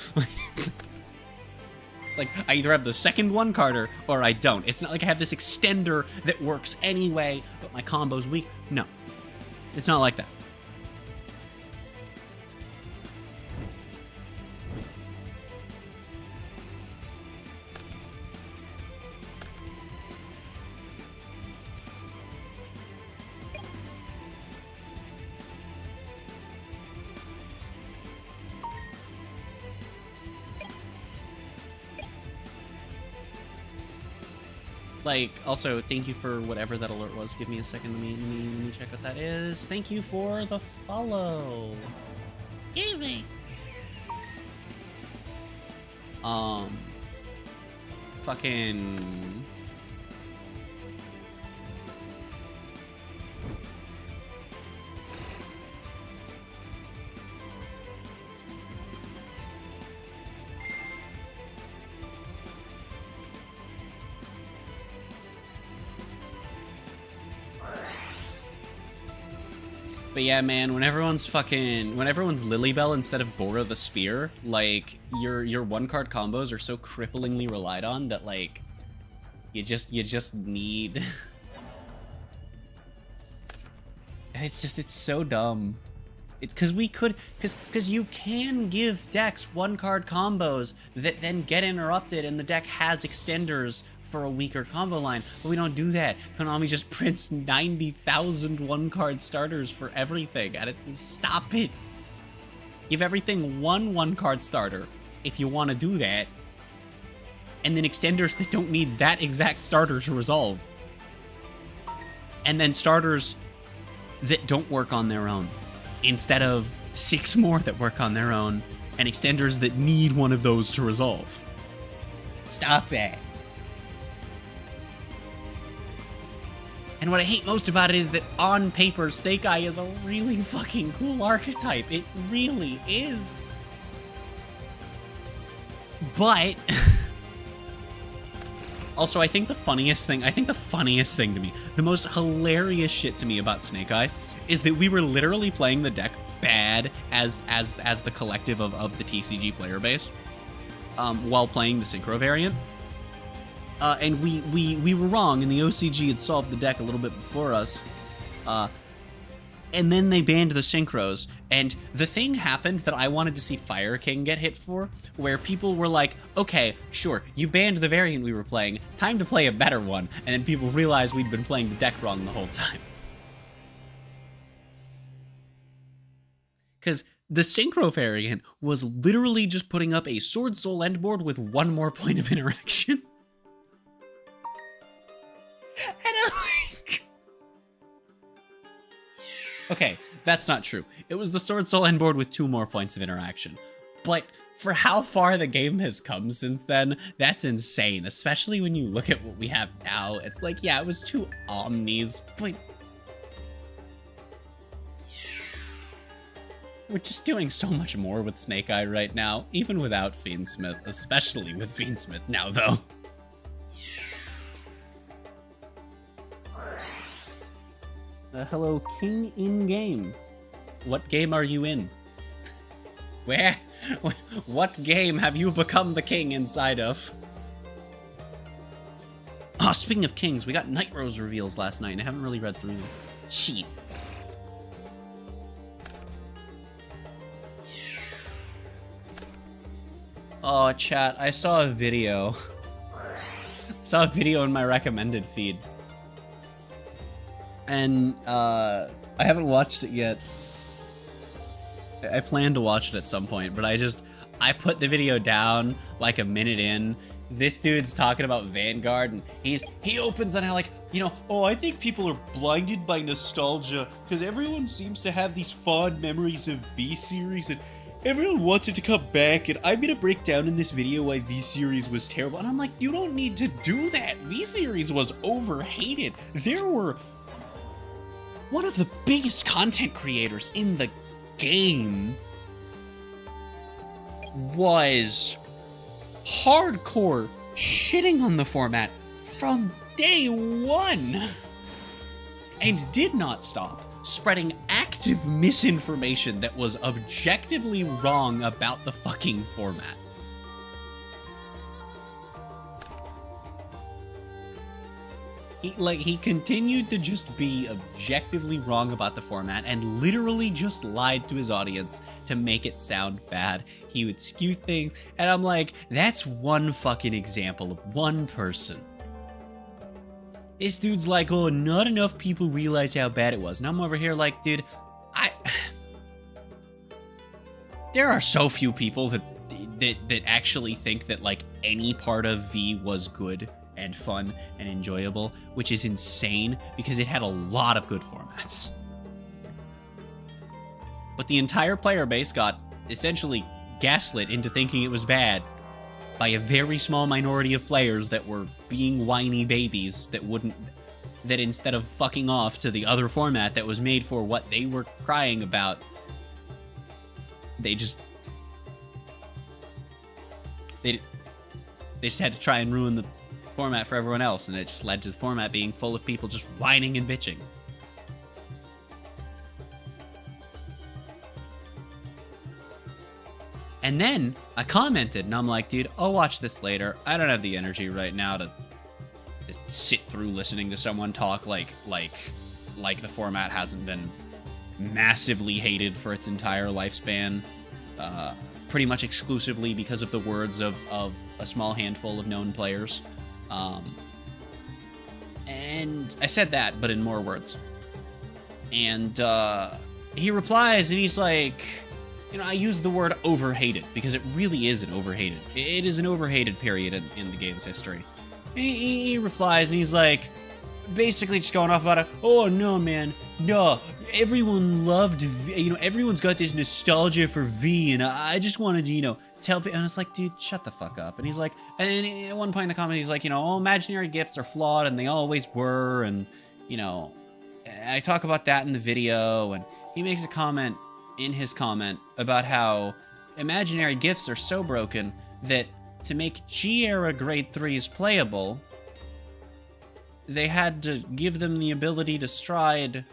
Like, I either have the second 1-carder, or I don't. It's not like I have this extender that works anyway, but my combo's weak. No. It's not like that. Like, also, thank you for whatever that alert was. Give me a second. Let me check what that is. Thank you for the follow. Gaming. Fucking... But yeah, man, when everyone's Lilybell instead of Bora the Spear, like, your one-card combos are so cripplingly relied on that, like, you just need... And it's so dumb. It's because you can give decks one-card combos that then get interrupted and the deck has extenders for a weaker combo line, but we don't do that. Konami just prints 90,000 one-card starters for everything, and stop it. Give everything one card starter if you want to do that, and then extenders that don't need that exact starter to resolve, and then starters that don't work on their own, instead of 6 more that work on their own, and extenders that need one of those to resolve. Stop that. And what I hate most about it is that on paper, Snake Eye is a really fucking cool archetype. It really is. But also, I think the funniest thing to me, the most hilarious shit to me about Snake Eye is that we were literally playing the deck bad as the collective of the TCG player base while playing the Synchro variant. And we were wrong, and the OCG had solved the deck a little bit before us. And then they banned the Synchros, and the thing happened that I wanted to see Fire King get hit for, where people were like, okay, sure, you banned the variant we were playing, time to play a better one, and then people realized we'd been playing the deck wrong the whole time. Because the Synchro variant was literally just putting up a Sword Soul end board with 1 more point of interaction. And I'm like... Okay, that's not true. It was the Sword Soul end board with 2 more points of interaction. But for how far the game has come since then, that's insane. Especially when you look at what we have now. It's like, yeah, it was 2 Omnis, but... We're just doing so much more with Snake Eye right now, even without Fiendsmith, especially with Fiendsmith now, though. Hello, King in-game. What game are you in? Where? What game have you become the king inside of? Oh, speaking of kings, we got Night Rose reveals last night, and I haven't really read through them. Shit. Oh, chat, I saw a video. Saw a video in my recommended feed. and I haven't watched it yet. I plan to watch it at some point, but I put the video down like a minute in. This dude's talking about Vanguard, and he opens on how, like, you know, oh, I think people are blinded by nostalgia because everyone seems to have these fond memories of V-Series, and everyone wants it to come back, and I'm gonna break down in this video why V-Series was terrible. And I'm like, you don't need to do that. V-Series was overhated. There were one of the biggest content creators in the game was hardcore shitting on the format from day one and did not stop spreading active misinformation that was objectively wrong about the fucking format. He continued to just be objectively wrong about the format and literally just lied to his audience to make it sound bad. He would skew things, and I'm like, that's one fucking example of one person. This dude's like, oh, not enough people realize how bad it was. And I'm over here like, dude, there are so few people that actually think that, like, any part of V was good and fun and enjoyable, which is insane because it had a lot of good formats. But the entire player base got essentially gaslit into thinking it was bad by a very small minority of players that were being whiny babies that instead of fucking off to the other format that was made for what they were crying about, they just had to try and ruin the format for everyone else, and it just led to the format being full of people just whining and bitching. And then I commented, and I'm like, dude, I'll watch this later. I don't have the energy right now to just sit through listening to someone talk like the format hasn't been massively hated for its entire lifespan, pretty much exclusively because of the words of a small handful of known players. And I said that, but in more words. And he replies, and he's like, you know, I use the word overhated because it really is an overhated. It is an overhated period in the game's history. And he replies, and he's like, basically just going off about it. Oh no, man, no. Everyone loved V. You know, everyone's got this nostalgia for V, and I just wanted to, you know, tell people. And it's like, dude, shut the fuck up. And he's like, and at one point in the comment, he's like, you know, all imaginary gifts are flawed, and they always were, and you know, I talk about that in the video, and he makes a comment in his comment about how imaginary gifts are so broken that to make G-era grade 3s playable, they had to give them the ability to stride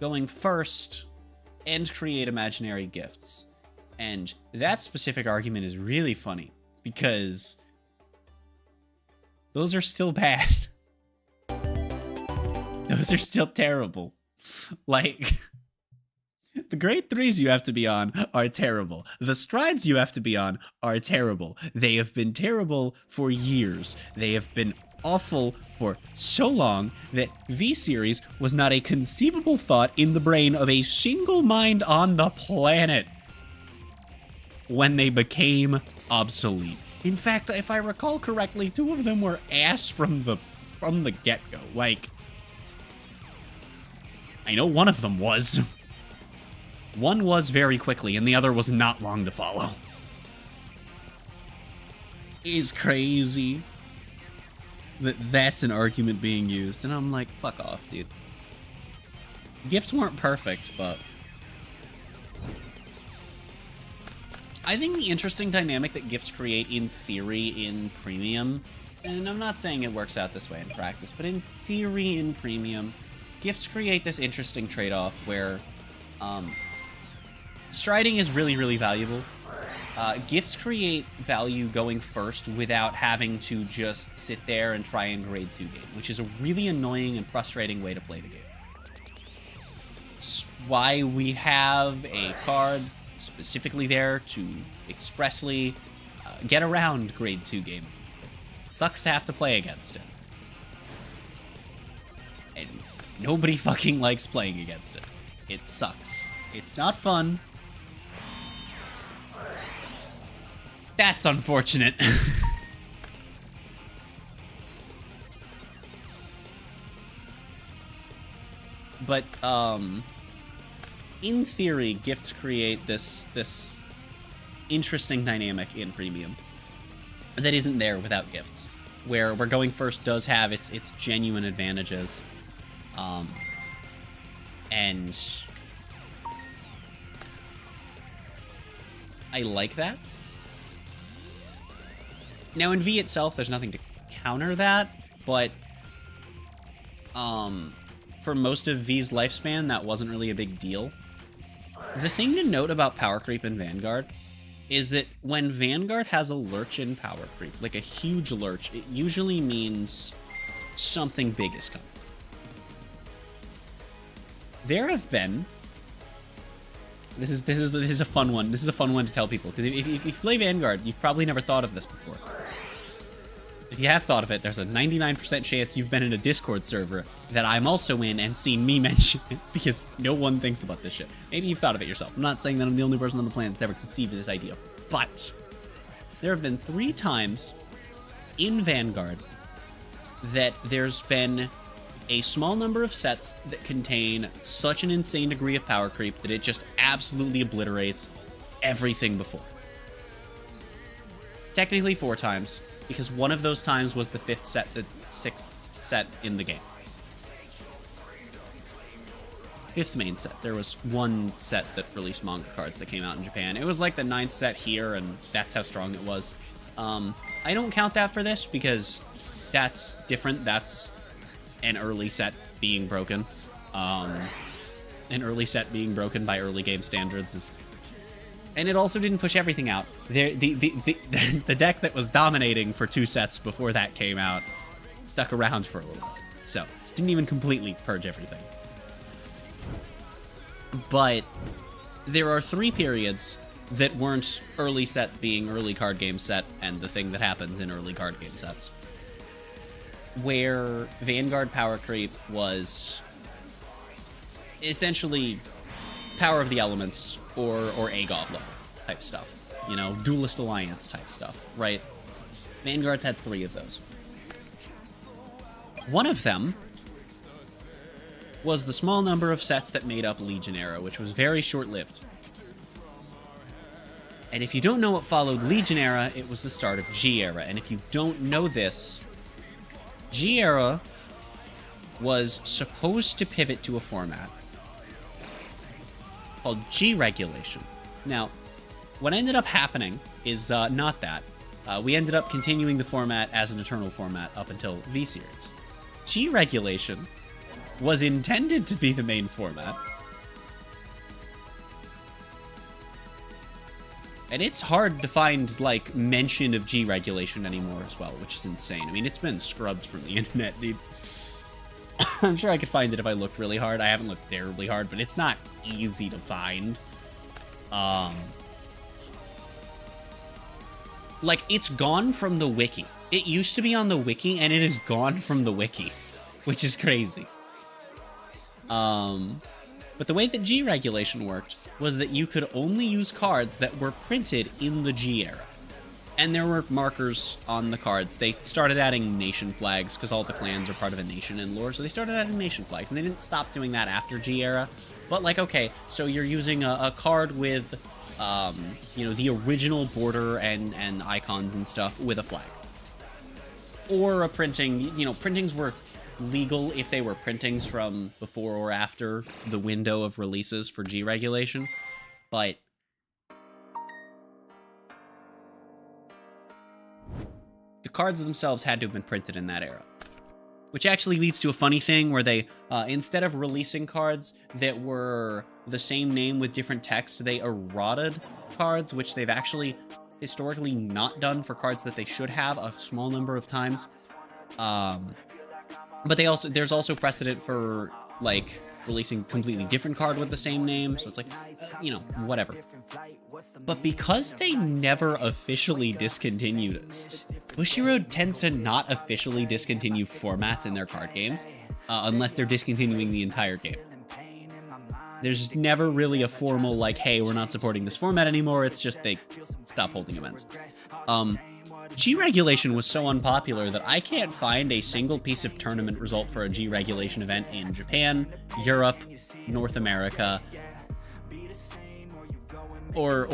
going first and create imaginary gifts. And that specific argument is really funny because those are still bad. Those are still terrible. Like, the grade 3s you have to be on are terrible. The strides you have to be on are terrible. They have been terrible for years. They have been awful for so long that V-Series was not a conceivable thought in the brain of a single mind on the planet when they became obsolete. In fact, if I recall correctly, 2 of them were ass from the get-go. Like, I know one of them was. One was very quickly, and the other was not long to follow. It's crazy that that's an argument being used, and I'm like, fuck off, dude. Gifts weren't perfect, but I think the interesting dynamic that gifts create in theory in Premium, and I'm not saying it works out this way in practice, but in theory in Premium, gifts create this interesting trade-off where striding is really, really valuable. Gifts create value going first without having to just sit there and try and grade 2 game, which is a really annoying and frustrating way to play the game. It's why we have a card specifically there to expressly get around grade 2 gaming. It sucks to have to play against it. And Nobody fucking likes playing against it. It sucks. It's not fun. That's unfortunate. But, in theory, gifts create this interesting dynamic in Premium that isn't there without gifts. Where going first does have its genuine advantages. And I like that. Now in V itself, there's nothing to counter that, but for most of V's lifespan, that wasn't really a big deal. The thing to note about power creep in Vanguard is that when Vanguard has a lurch in power creep, like a huge lurch, it usually means something big is coming. There have been... This is a fun one. This is a fun one to tell people, because if you play Vanguard, you've probably never thought of this before. If you have thought of it, there's a 99% chance you've been in a Discord server that I'm also in and seen me mention it, because no one thinks about this shit. Maybe you've thought of it yourself. I'm not saying that I'm the only person on the planet that's ever conceived of this idea, but there have been 3 times in Vanguard that there's been a small number of sets that contain such an insane degree of power creep that it just absolutely obliterates everything before. Technically 4 times, because one of those times was the 5th set, the 6th set in the game. 5th main set. There was one set that released manga cards that came out in Japan. It was like the 9th set here, and that's how strong it was. I don't count that for this, because that's different. That's an early set being broken. An early set being broken by early game standards is... And it also didn't push everything out. The deck that was dominating for 2 sets before that came out stuck around for a little while. So, didn't even completely purge everything. But there are 3 periods that weren't early set being early card game set and the thing that happens in early card game sets, where Vanguard power creep was essentially Power of the Elements or Agov level type stuff. You know, Duelist Alliance type stuff, right? Vanguard's had 3 of those. One of them was the small number of sets that made up Legion Era, which was very short-lived. And if you don't know what followed Legion Era, it was the start of G Era. And if you don't know this, G Era was supposed to pivot to a format called G Regulation. Now, what ended up happening is not that. We ended up continuing the format as an eternal format up until V-Series. G Regulation was intended to be the main format. And it's hard to find, like, mention of G Regulation anymore as well, which is insane. I mean, it's been scrubbed from the internet, dude. I'm sure I could find it if I looked really hard. I haven't looked terribly hard, but it's not easy to find. Like, it's gone from the wiki. It used to be on the wiki, and it is gone from the wiki, which is crazy. But the way that G Regulation worked was that you could only use cards that were printed in the G era. And there were markers on the cards. They started adding nation flags, because all the clans are part of a nation in lore, so they started adding nation flags, and they didn't stop doing that after G era. But, like, okay, so you're using a card with, you know, the original border and icons and stuff with a flag. Or a printing, you know, printings were legal if they were printings from before or after the window of releases for G Regulation, but the cards themselves had to have been printed in that era. Which actually leads to a funny thing where they, instead of releasing cards that were the same name with different text, they eroded cards, which they've actually historically not done for cards that they should have a small number of times. But there's also precedent for, like, releasing a completely different card with the same name, so it's like, you know, whatever. But because they never officially discontinued us, Bushiroad tends to not officially discontinue formats in their card games. unless they're discontinuing the entire game. There's never really a formal, like, hey, we're not supporting this format anymore. It's just they stop holding events. G regulation was so unpopular that I can't find a single piece of tournament result for a G regulation event in Japan, Europe, North America, or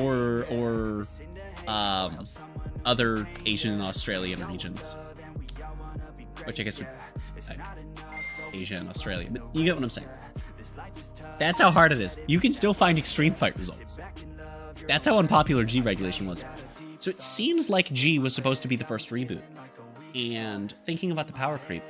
other Asian and Australian regions. Which I guess would Asia and Australia, but you get what I'm saying. That's how hard it is. You can still find extreme fight results. That's how unpopular G regulation was. So it seems like G was supposed to be the first reboot. And thinking about the power creep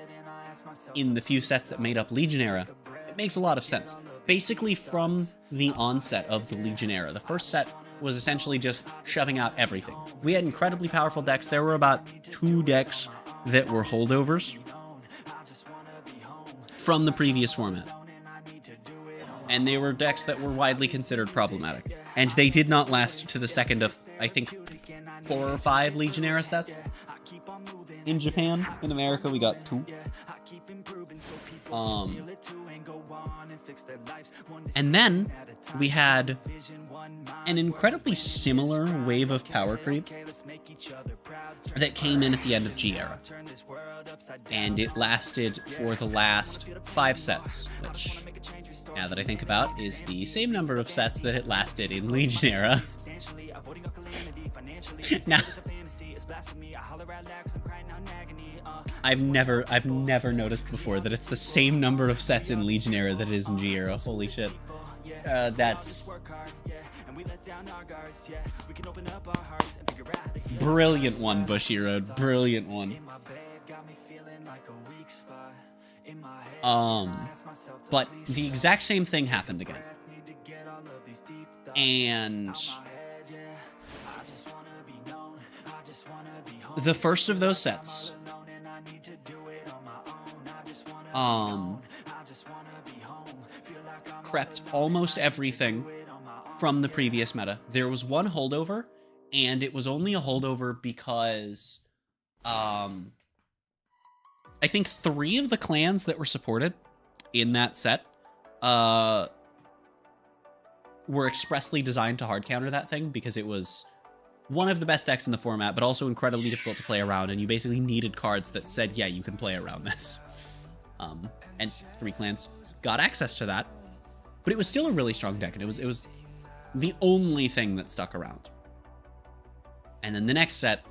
in the few sets that made up Legion era, it makes a lot of sense. Basically, from the onset of the Legion era, the first set was essentially just shoving out everything. We had incredibly powerful decks. There were about 2 decks that were holdovers from the previous format. And they were decks that were widely considered problematic. And they did not last to the second of, I think, 4 or 5 Legion era sets. In Japan, in America, we got 2. And then we had an incredibly similar wave of power creep that came in at the end of G era. And it lasted for the last 5 sets, which, now that I think about, is the same number of sets that it lasted in Legion era. Now, I've never noticed before that it's the same number of sets in Legion era that it is in G era. Holy shit. That's brilliant one, Bushy Road. Brilliant one. But the exact same thing happened again. And the first of those sets crept almost everything from the previous meta. There was one holdover, and it was only a holdover because I think 3 of the clans that were supported in that set were expressly designed to hard counter that thing because it was one of the best decks in the format, but also incredibly difficult to play around, and you basically needed cards that said, yeah, you can play around this. And 3 clans got access to that, but it was still a really strong deck, and it was the only thing that stuck around. And then the next set,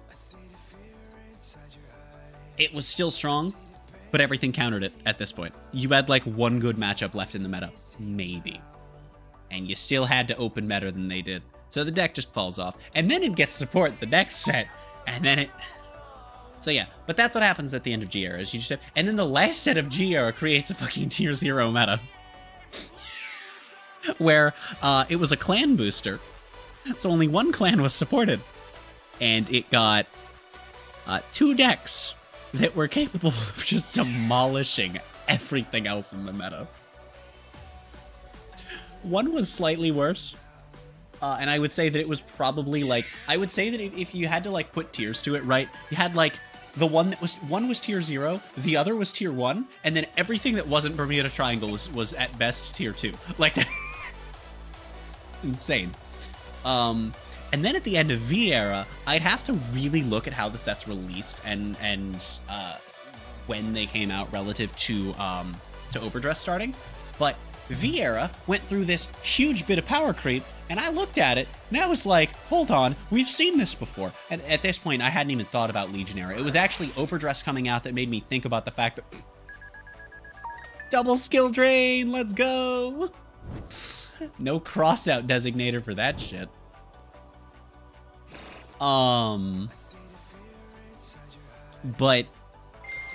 it was still strong, but everything countered it at this point. You had like 1 good matchup left in the meta, maybe. And you still had to open better than they did. So the deck just falls off. And then it gets support the next set. And then it... So yeah, but that's what happens at the end of G era. Is you just have... And then the last set of G era creates a fucking tier 0 meta. Where it was a clan booster. So only 1 clan was supported. And it got 2 decks that were capable of just demolishing everything else in the meta. One was slightly worse. And I would say that it was probably like, I would say that if you had to like put tiers to it, right? You had like the one was tier 0, the other was tier 1, and then everything that wasn't Bermuda Triangle was at best tier 2. Like, insane. And then at the end of V era, I'd have to really look at how the sets released and when they came out relative to Overdress starting. But V era went through this huge bit of power creep, and I looked at it, and I was like, hold on, we've seen this before. And at this point, I hadn't even thought about Legion era. It was actually Overdress coming out that made me think about the fact that... Double skill drain, let's go! No crossout designator for that shit. But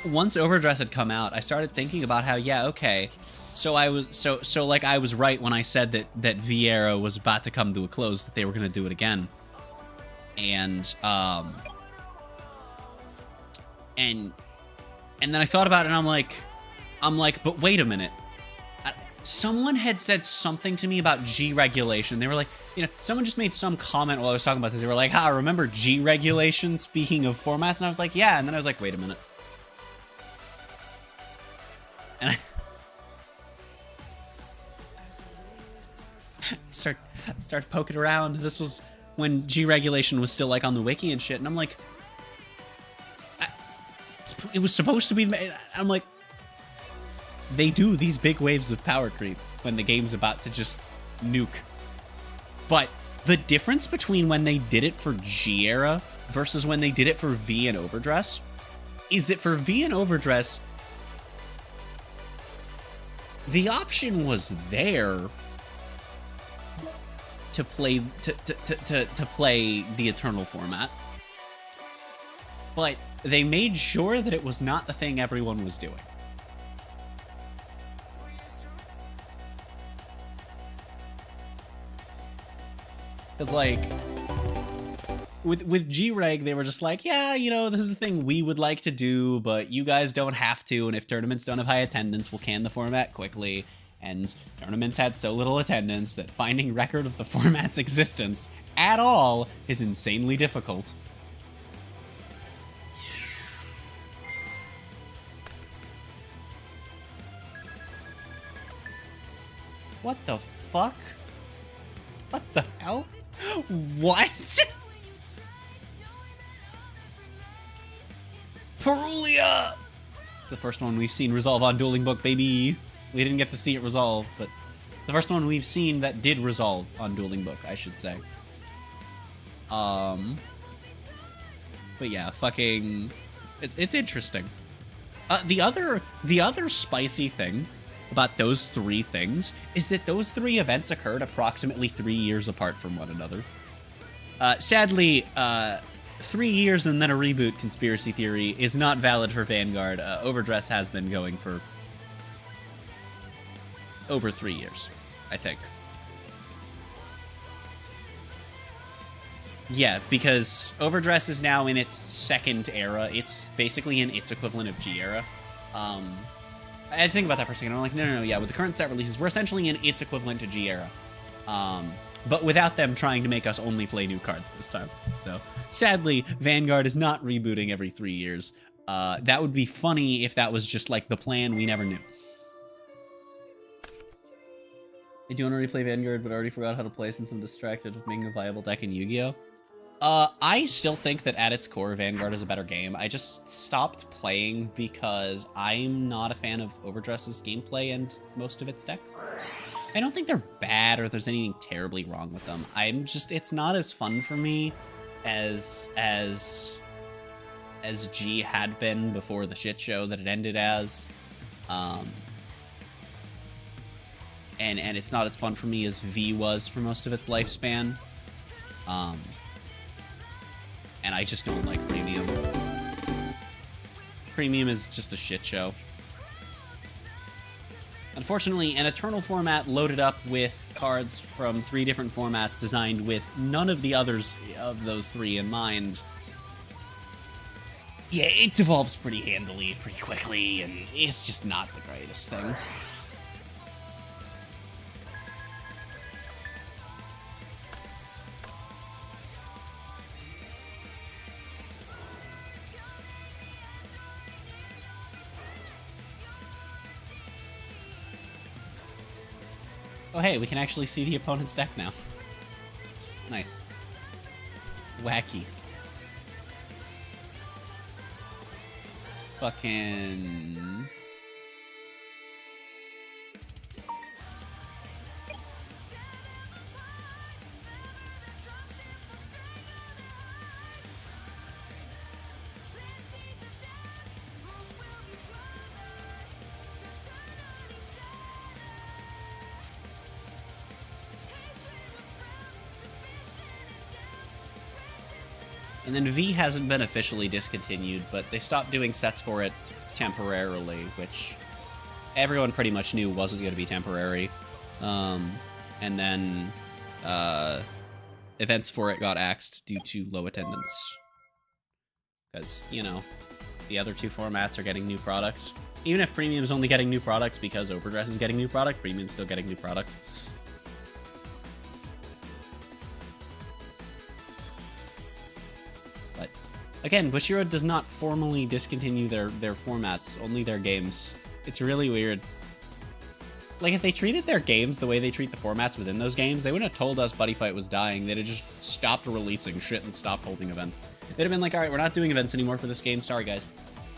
once Overdress had come out, I started thinking about how, yeah, okay... So I was like I was right when I said that V era was about to come to a close, that they were going to do it again. And then I thought about it, and I'm like, but wait a minute. Someone had said something to me about G regulation. They were like, someone just made some comment while I was talking about this. They were like, remember G regulation, speaking of formats? And I was like, yeah. And then I was like, wait a minute. And start poking around. This was when G regulation was still like on the wiki and shit, and I'm like, it was supposed to be. I'm like, they do these big waves of power creep when the game's about to just nuke. But the difference between when they did it for G era versus when they did it for V and Overdress is that for V and Overdress, the option was there to play to play the Eternal format, but they made sure that it was not the thing everyone was doing. Because, like, with G-Reg, they were just like, yeah, you know, this is the thing we would like to do, but you guys don't have to, and if tournaments don't have high attendance, we'll can the format quickly. And tournaments had so little attendance that finding record of the format's existence at all is insanely difficult. What the fuck? What the hell? What? Perulia! It's the first one we've seen resolve on Dueling Book, baby. We didn't get to see it resolve, but the first one we've seen that did resolve on Dueling Book, I should say. But yeah, fucking, it's interesting. The other spicy thing about those three things is that those three events occurred approximately 3 years apart from one another. Sadly, 3 years and then a reboot conspiracy theory is not valid for Vanguard. Overdress has been going for over 3 years, I think. Yeah, because Overdress is now in its second era. It's basically in its equivalent of G era. I had to think about that for a second. I'm like, no, yeah, with the current set releases, we're essentially in its equivalent to G era. But without them trying to make us only play new cards this time. So, sadly, Vanguard is not rebooting every 3 years. That would be funny if that was just like the plan we never knew. I do want to replay Vanguard, but already forgot how to play since I'm distracted with making a viable deck in Yu-Gi-Oh! I still think that at its core, Vanguard is a better game. I just stopped playing because I'm not a fan of Overdress's gameplay and most of its decks. I don't think they're bad or there's anything terribly wrong with them. It's not as fun for me as G had been before the shit show that it ended as. And it's not as fun for me as V was for most of its lifespan. And I just don't like Premium. Premium is just a shit show. Unfortunately, an Eternal format loaded up with cards from 3 different formats designed with none of the others of those 3 in mind. Yeah, it devolves pretty handily, pretty quickly, and it's just not the greatest thing. Oh hey, we can actually see the opponent's deck now. Nice. Wacky. Fucking... And then V hasn't been officially discontinued, but they stopped doing sets for it temporarily, which everyone pretty much knew wasn't going to be temporary. And then events for it got axed due to low attendance. Because, you know, the other 2 formats are getting new products. Even if Premium's only getting new products because Overdress is getting new product, Premium's still getting new product. Again, Bushiroad does not formally discontinue their formats, only their games. It's really weird. Like, if they treated their games the way they treat the formats within those games, they wouldn't have told us Buddy Fight was dying. They'd have just stopped releasing shit and stopped holding events. They'd have been like, all right, we're not doing events anymore for this game. Sorry, guys.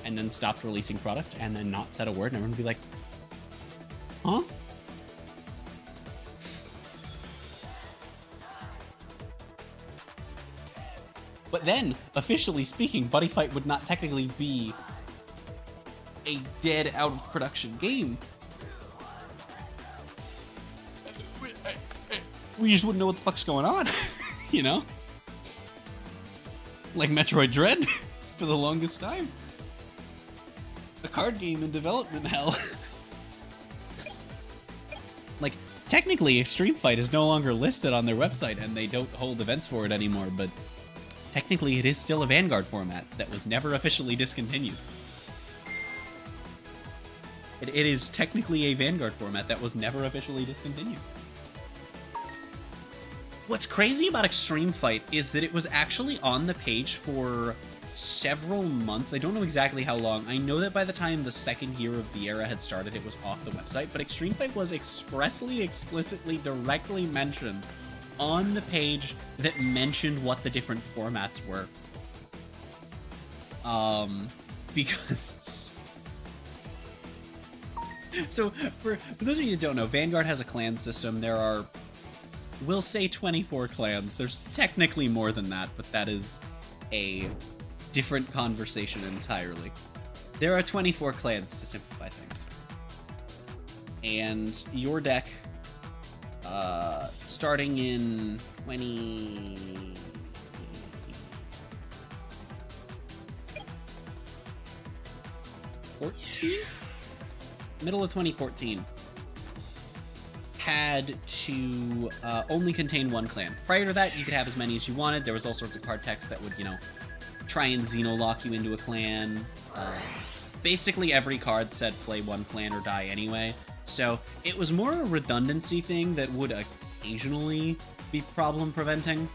And then stopped releasing product and then not said a word. And everyone would be like, huh? But then, officially speaking, Buddy Fight would not technically be a dead, out-of-production game. We just wouldn't know what the fuck's going on, you know? Like Metroid Dread for the longest time. A card game in development hell. Like, technically, Extreme Fight is no longer listed on their website and they don't hold events for it anymore, but technically it is still a Vanguard format that was never officially discontinued. It is technically a Vanguard format that was never officially discontinued. What's crazy about Extreme Fight is that it was actually on the page for several months. I don't know exactly how long. I know that by the time the second year of the era had started, it was off the website, but Extreme Fight was expressly, explicitly, directly mentioned on the page that mentioned what the different formats were. Because... So, for those of you that don't know, Vanguard has a clan system. There are, we'll say 24 clans. There's technically more than that, but that is a different conversation entirely. There are 24 clans, to simplify things. And your deck, starting in 2014? Middle of 2014, had to only contain one clan. Prior to that, you could have as many as you wanted. There was all sorts of card text that would, you know, try and Xeno-lock you into a clan. Basically, every card said play one clan or die anyway. So it was more a redundancy thing that would occasionally be problem preventing.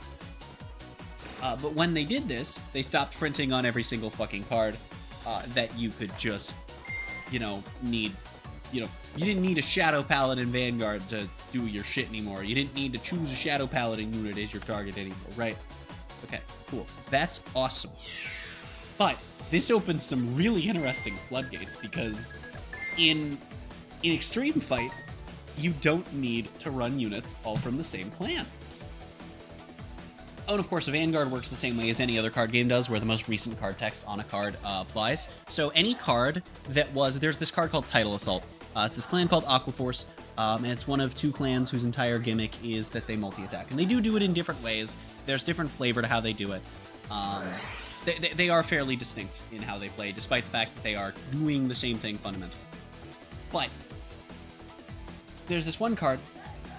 But when they did this, they stopped printing on every single fucking card that you could just, you know, need. You know, you didn't need a Shadow Paladin Vanguard to do your shit anymore. You didn't need to choose a Shadow Paladin unit as your target anymore, right? Okay, cool. That's awesome. But this opens some really interesting floodgates because in Extreme Fight, you don't need to run units all from the same clan. Oh, and of course, Vanguard works the same way as any other card game does, where the most recent card text on a card applies. So any card that was... There's this card called Title Assault. It's this clan called Aquaforce, and it's one of two clans whose entire gimmick is that they multi-attack. And they do it in different ways. There's different flavor to how they do it. They are fairly distinct in how they play, despite the fact that they are doing the same thing fundamentally. But there's this one card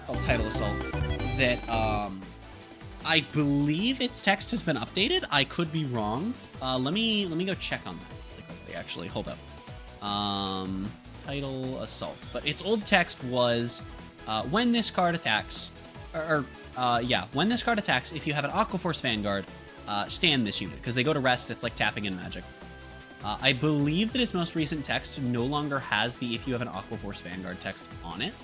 called Title Assault that... I believe its text has been updated. I could be wrong. Let me go check on that really quickly, actually. Hold up. Title Assault. But its old text was, when this card attacks, when this card attacks, if you have an Aquaforce Vanguard, stand this unit. Because they go to rest, it's like tapping in Magic. I believe that its most recent text no longer has the if you have an Aquaforce Vanguard text on it.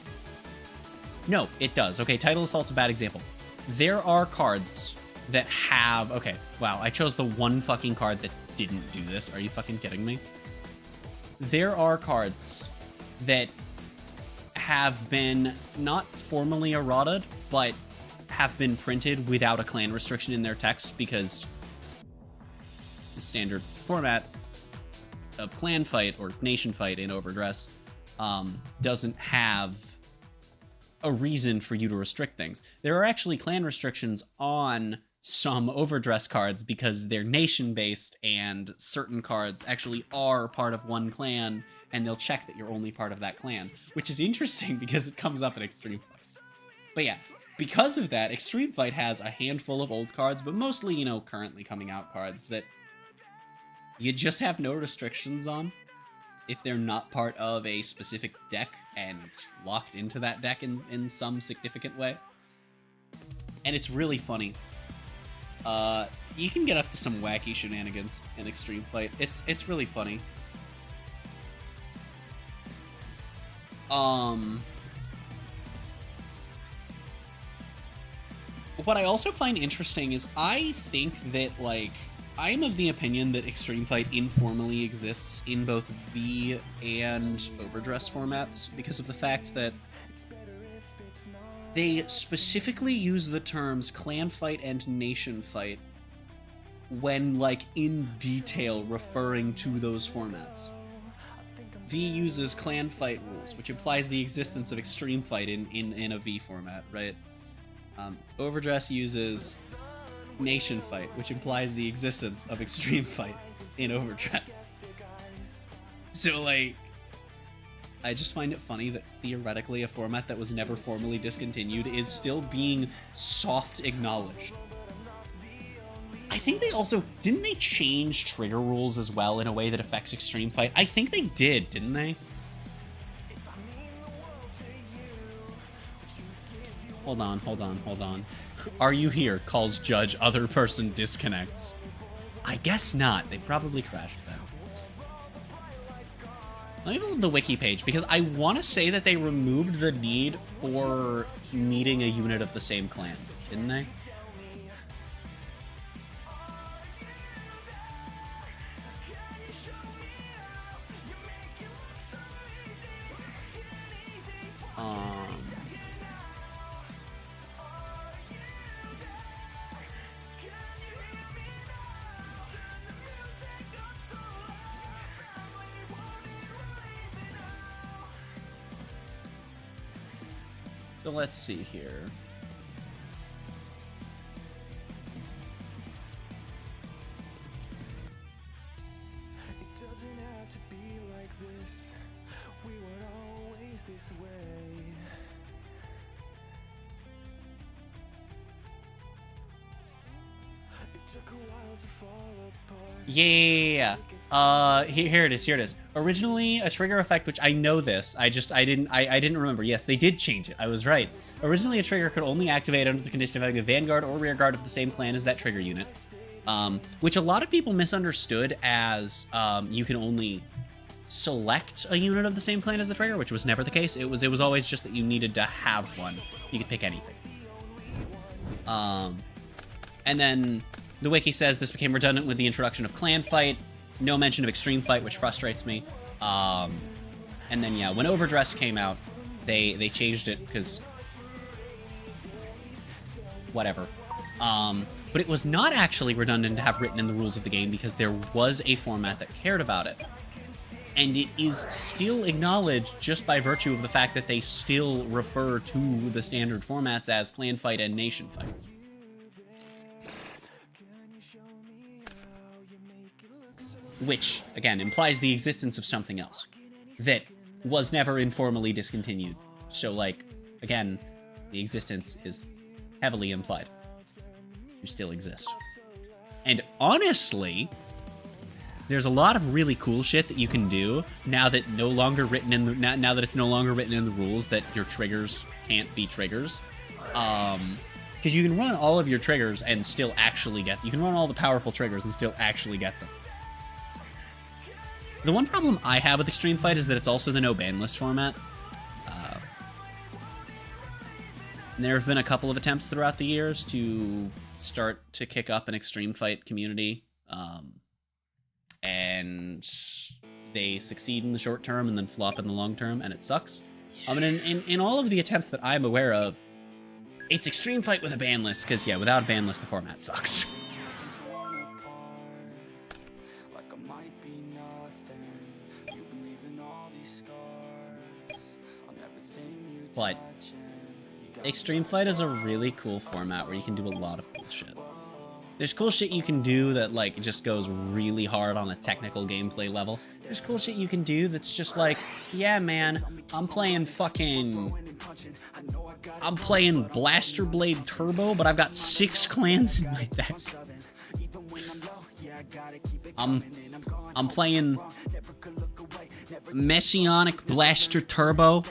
No, it does. Okay, Title Assault's a bad example. There are cards that have... Okay, wow, I chose the one fucking card that didn't do this. Are you fucking kidding me? There are cards that have been not formally errataed, but have been printed without a clan restriction in their text because the standard format of clan fight or nation fight in Overdress doesn't have a reason for you to restrict things. There are actually clan restrictions on some Overdress cards because they're nation-based and certain cards actually are part of one clan and they'll check that you're only part of that clan, which is interesting because it comes up in Extreme Fight. But yeah, because of that, Extreme Fight has a handful of old cards, but mostly, you know, currently coming out cards that you just have no restrictions on if they're not part of a specific deck and locked into that deck in some significant way. And it's really funny. You can get up to some wacky shenanigans in Extreme Fight. It's really funny. what I also find interesting is I think that, like, I'm of the opinion that Extreme Fight informally exists in both V and Overdress formats because of the fact that they specifically use the terms Clan Fight and Nation Fight when, like, in detail referring to those formats. V uses Clan Fight rules, which implies the existence of Extreme Fight in a V format, right? Overdress uses Nation Fight, which implies the existence of Extreme Fight in Overdress. So, like, I just find it funny that theoretically a format that was never formally discontinued is still being soft acknowledged. I think they also... Didn't they change trigger rules as well in a way that affects Extreme Fight? I think they did, didn't they? Hold on. Are you here? Calls judge, other person disconnects. I guess not. They probably crashed then. Let me look at the wiki page, because I want to say that they removed the need for needing a unit of the same clan, didn't they? So let's see here. It doesn't have to be like this. We weren't always this way. It took a while to fall apart. Yeah. Here it is. Originally, a trigger effect, which I know this. I didn't remember. Yes, they did change it. I was right. Originally, a trigger could only activate under the condition of having a vanguard or rearguard of the same clan as that trigger unit, which a lot of people misunderstood as you can only select a unit of the same clan as the trigger, which was never the case. It was always just that you needed to have one. You could pick anything. And then the wiki says this became redundant with the introduction of Clan Fight. No mention of Extreme Fight, which frustrates me. And then, yeah, when Overdress came out, they changed it because... whatever. But it was not actually redundant to have written in the rules of the game because there was a format that cared about it. And it is still acknowledged just by virtue of the fact that they still refer to the standard formats as Clan Fight and Nation Fight. Which, again, implies the existence of something else that was never informally discontinued. So, like, again, the existence is heavily implied. You still exist. And honestly, there's a lot of really cool shit that you can do now that now that it's no longer written in the rules that your triggers can't be triggers. Because you can run all of your triggers and still actually you can run all the powerful triggers and still actually get them. The one problem I have with Extreme Fight is that it's also the no ban list format. There have been a couple of attempts throughout the years to start to kick up an Extreme Fight community. And they succeed in the short term and then flop in the long term, and it sucks. And in all of the attempts that I'm aware of, it's Extreme Fight with a ban list, because, yeah, without a ban list, the format sucks. But Extreme Fight is a really cool format where you can do a lot of cool shit. There's cool shit you can do that, like, just goes really hard on a technical gameplay level. There's cool shit you can do that's just like, yeah, man, I'm playing Blaster Blade Turbo, but I've got 6 clans in my deck. I'm playing Messianic Blaster Turbo.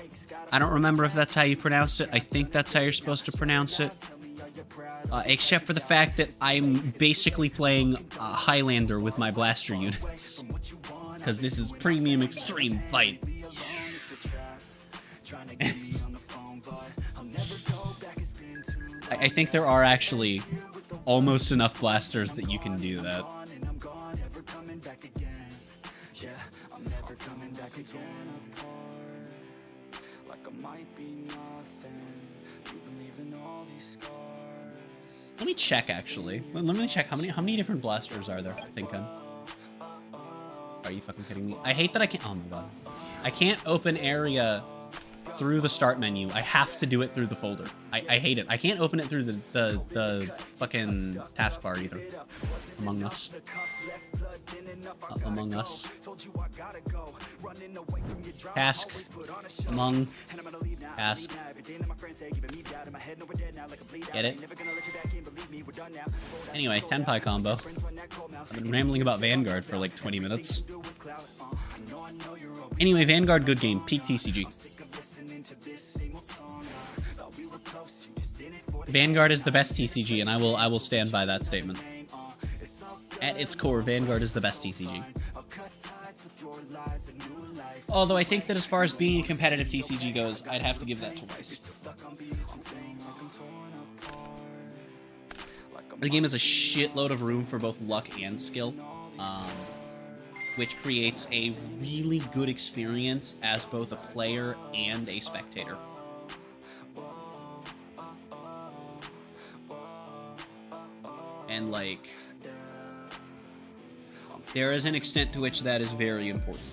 I don't remember if that's how you pronounce it. I think that's how you're supposed to pronounce it. Except for the fact that I'm basically playing Highlander with my blaster units. Because this is premium Extreme Fight. I think there are actually almost enough blasters that you can do that. Let me check, actually. Let me check how many different blasters are there. I think I'm. Are you fucking kidding me? I hate that I can't. Oh my god, I can't open area through the start menu. I have to do it through the folder. I hate it. I can't open it through the fucking taskbar either. Among Us. Among Us. Task. Among. Task. Get it? Anyway, Tenpai combo. I've been rambling about Vanguard for like 20 minutes. Anyway, Vanguard, good game. Peak TCG. Vanguard is the best TCG, and I will stand by that statement. At its core, Vanguard is the best TCG. Although I think that as far as being a competitive TCG goes, I'd have to give that to Weiss. The game has a shitload of room for both luck and skill, which creates a really good experience as both a player and a spectator. And, like, there is an extent to which that is very important.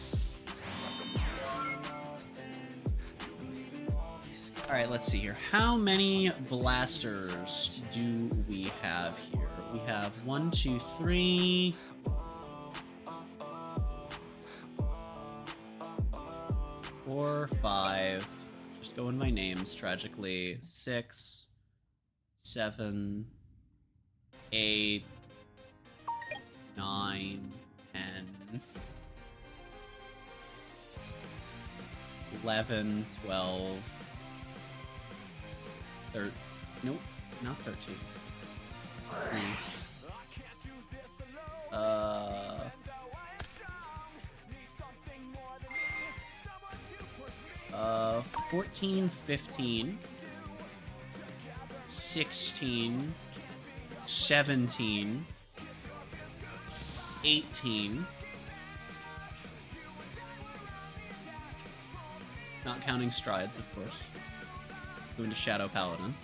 Alright, let's see here. How many blasters do we have here? We have 1, 2, 3... 4, 5. Just go in my names, tragically. 6, 7... 8, 9, 10, 11, 12, 13, nope, not 13. 14, 15, 16, 17, 18, not counting strides, of course. Going to Shadow Paladin.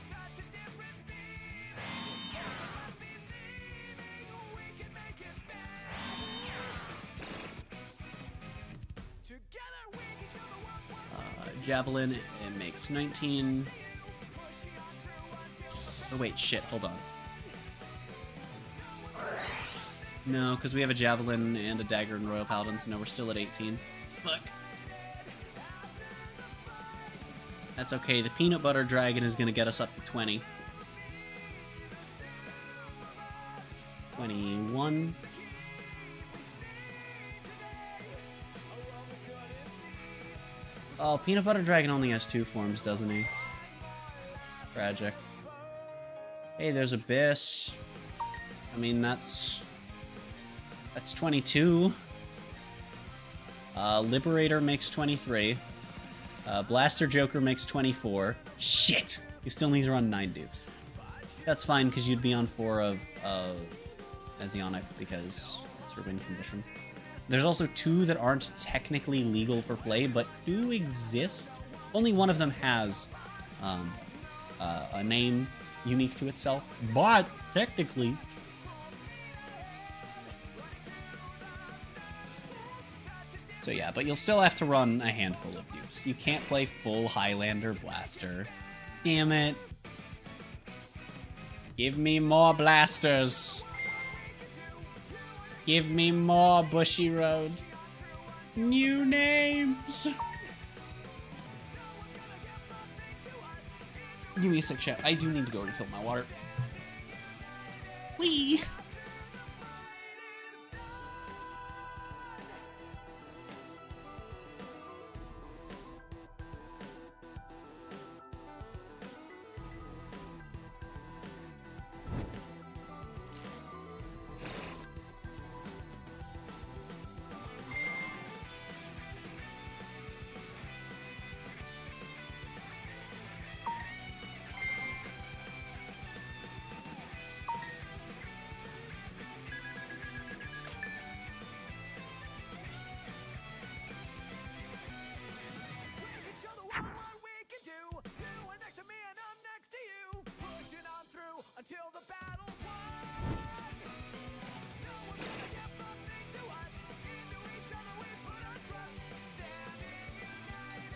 Javelin, it makes 19. Oh wait, shit, hold on. No, because we have a Javelin and a Dagger in Royal Paladin, so no, we're still at 18. Fuck. That's okay, the Peanut Butter Dragon is going to get us up to 20. 21. Oh, Peanut Butter Dragon only has 2 forms, doesn't he? Tragic. Hey, there's Abyss. I mean, that's 22. Liberator makes 23. Blaster Joker makes 24. Shit! You still need to run 9 dupes. That's fine, because you'd be on 4 of Asionic, because it's your win condition. There's also 2 that aren't technically legal for play, but do exist. Only one of them has a name unique to itself, but technically... So yeah, but you'll still have to run a handful of dupes. You can't play full Highlander Blaster. Damn it. Give me more blasters. Give me more Bushy Road. New names. Give me a sec, chat. I do need to go refill my water. Whee! until the battle's won. No one's gonna get something to us. Into each other we put our trust. Standing united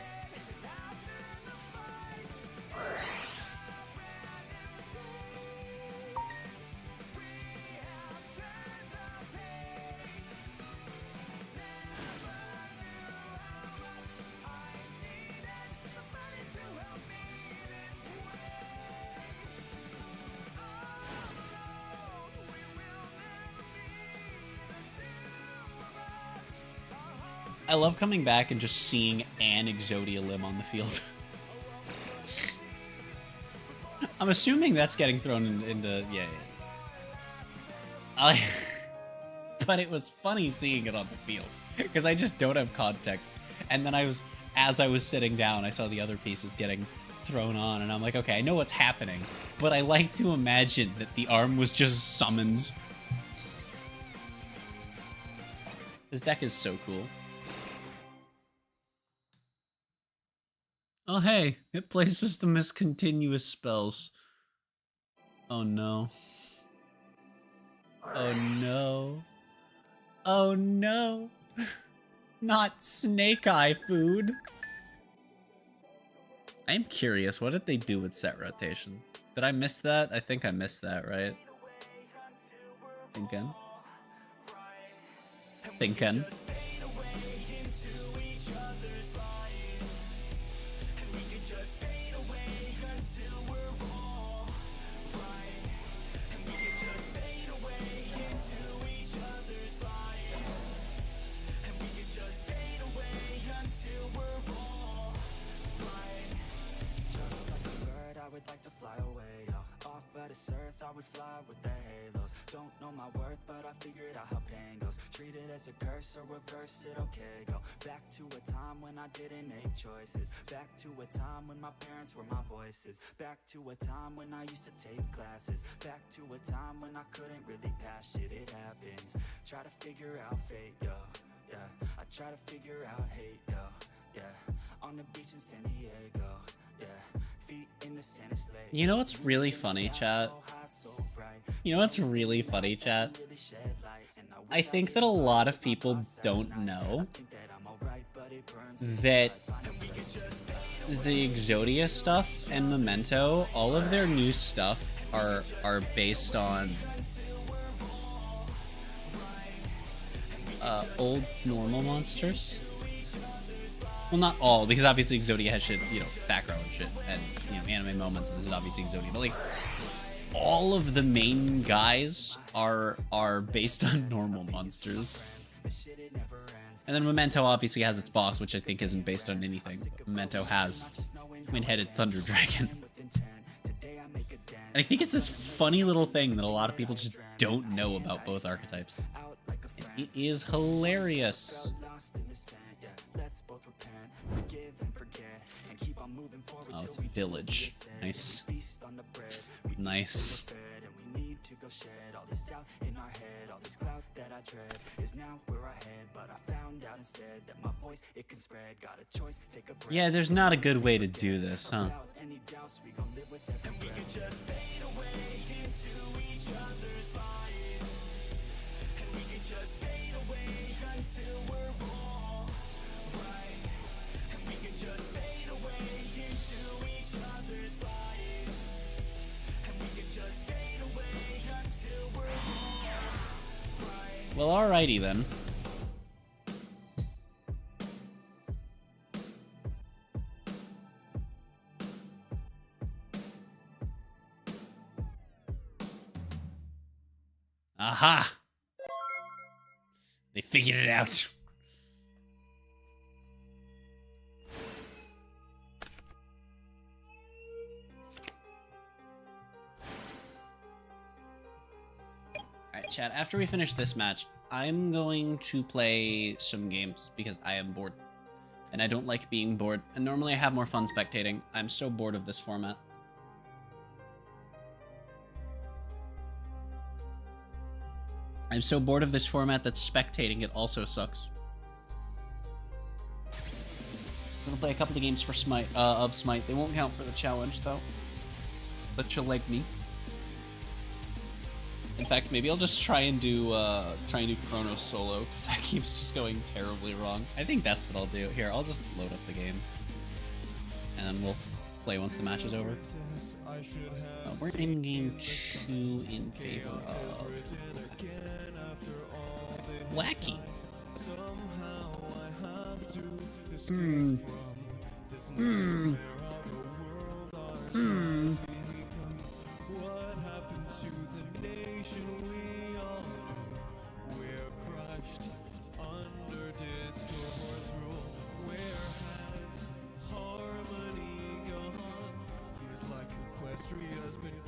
after the fight. It's a brand new team. We have turned the page. Never knew how much I needed somebody to help me this way. Alone, we will never be the two of us. I love coming back and just seeing an Exodia limb on the field. I'm assuming that's getting thrown into yeah. But it was funny seeing it on the field because I just don't have context. And then as I was sitting down, I saw the other pieces getting thrown on, and I'm like, okay, I know what's happening, but I like to imagine that the arm was just summoned. This deck is so cool. Oh hey, it places the miscontinuous spells. Oh no. Oh no. Oh no. Not Snake Eye food. I am curious, what did they do with set rotation? Did I miss that? I think I missed that, right? Thinking. Thinking. I would like to fly away, off of this earth I would fly with the halos. Don't know my worth, but I figured out how pain goes. Treat it as a curse or reverse it, okay, go back to a time when I didn't make choices. Back to a time when my parents were my voices. Back to a time when I used to take classes. Back to a time when I couldn't really pass shit, it happens. Try to figure out fate, yo, yeah. I try to figure out hate, yo, yeah. On the beach in San Diego, yeah. You know what's really funny, chat? You know what's really funny, chat? I think that a lot of people don't know that the Exodia stuff and Memento, all of their new stuff are based on old normal monsters. Well, not all, because obviously Exodia has shit, you know, background shit, and, you know, anime moments, and this is obviously Exodia, but, like, all of the main guys are based on normal monsters. And then Memento obviously has its boss, which I think isn't based on anything. Memento has Twin-Headed Thunder Dragon. And I think it's this funny little thing that a lot of people just don't know about both archetypes. And it is hilarious. Oh, it's a village. Nice. Nice. Yeah, there's not a good way to do this, huh? Well, alrighty then. Aha! They figured it out. Alright, chat, after we finish this match, I'm going to play some games because I am bored. And I don't like being bored. And normally I have more fun spectating. I'm so bored of this format. I'm so bored of this format that spectating it also sucks. I'm gonna play a couple of games for Smite, of Smite. They won't count for the challenge though. But you'll like me. In fact, maybe I'll just try and do Chronos solo, because that keeps just going terribly wrong. I think that's what I'll do. Here, I'll just load up the game. And then we'll play once the match is over. We're in game 2 in favor of... Wacky.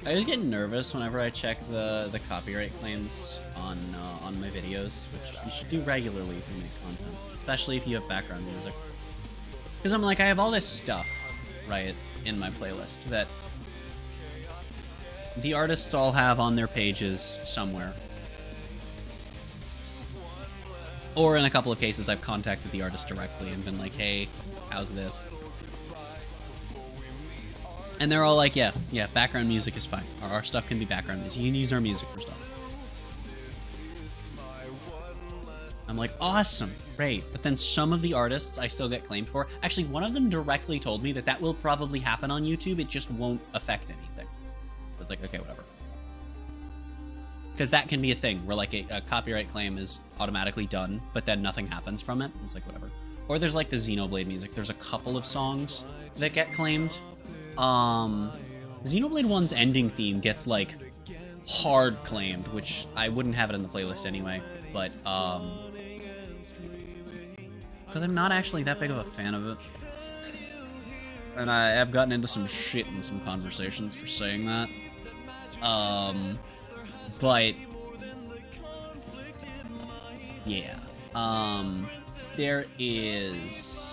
I always get nervous whenever I check the copyright claims on my videos, which you should do regularly if you make content, especially if you have background music. Because I'm like, I have all this stuff, right, in my playlist that the artists all have on their pages somewhere. Or in a couple of cases, I've contacted the artist directly and been like, hey, how's this? And they're all like, yeah, background music is fine. Our stuff can be background music. You can use our music for stuff. I'm like, awesome, great. But then some of the artists I still get claimed for. Actually, one of them directly told me that will probably happen on YouTube. It just won't affect anything. So it's like, okay, whatever. Because that can be a thing where like a copyright claim is automatically done, but then nothing happens from it. It's like, whatever. Or there's like the Xenoblade music. There's a couple of songs that get claimed. Xenoblade 1's ending theme gets like hard claimed, which I wouldn't have it in the playlist anyway, but because I'm not actually that big of a fan of it, and I have gotten into some shit in some conversations for saying that, but yeah, there is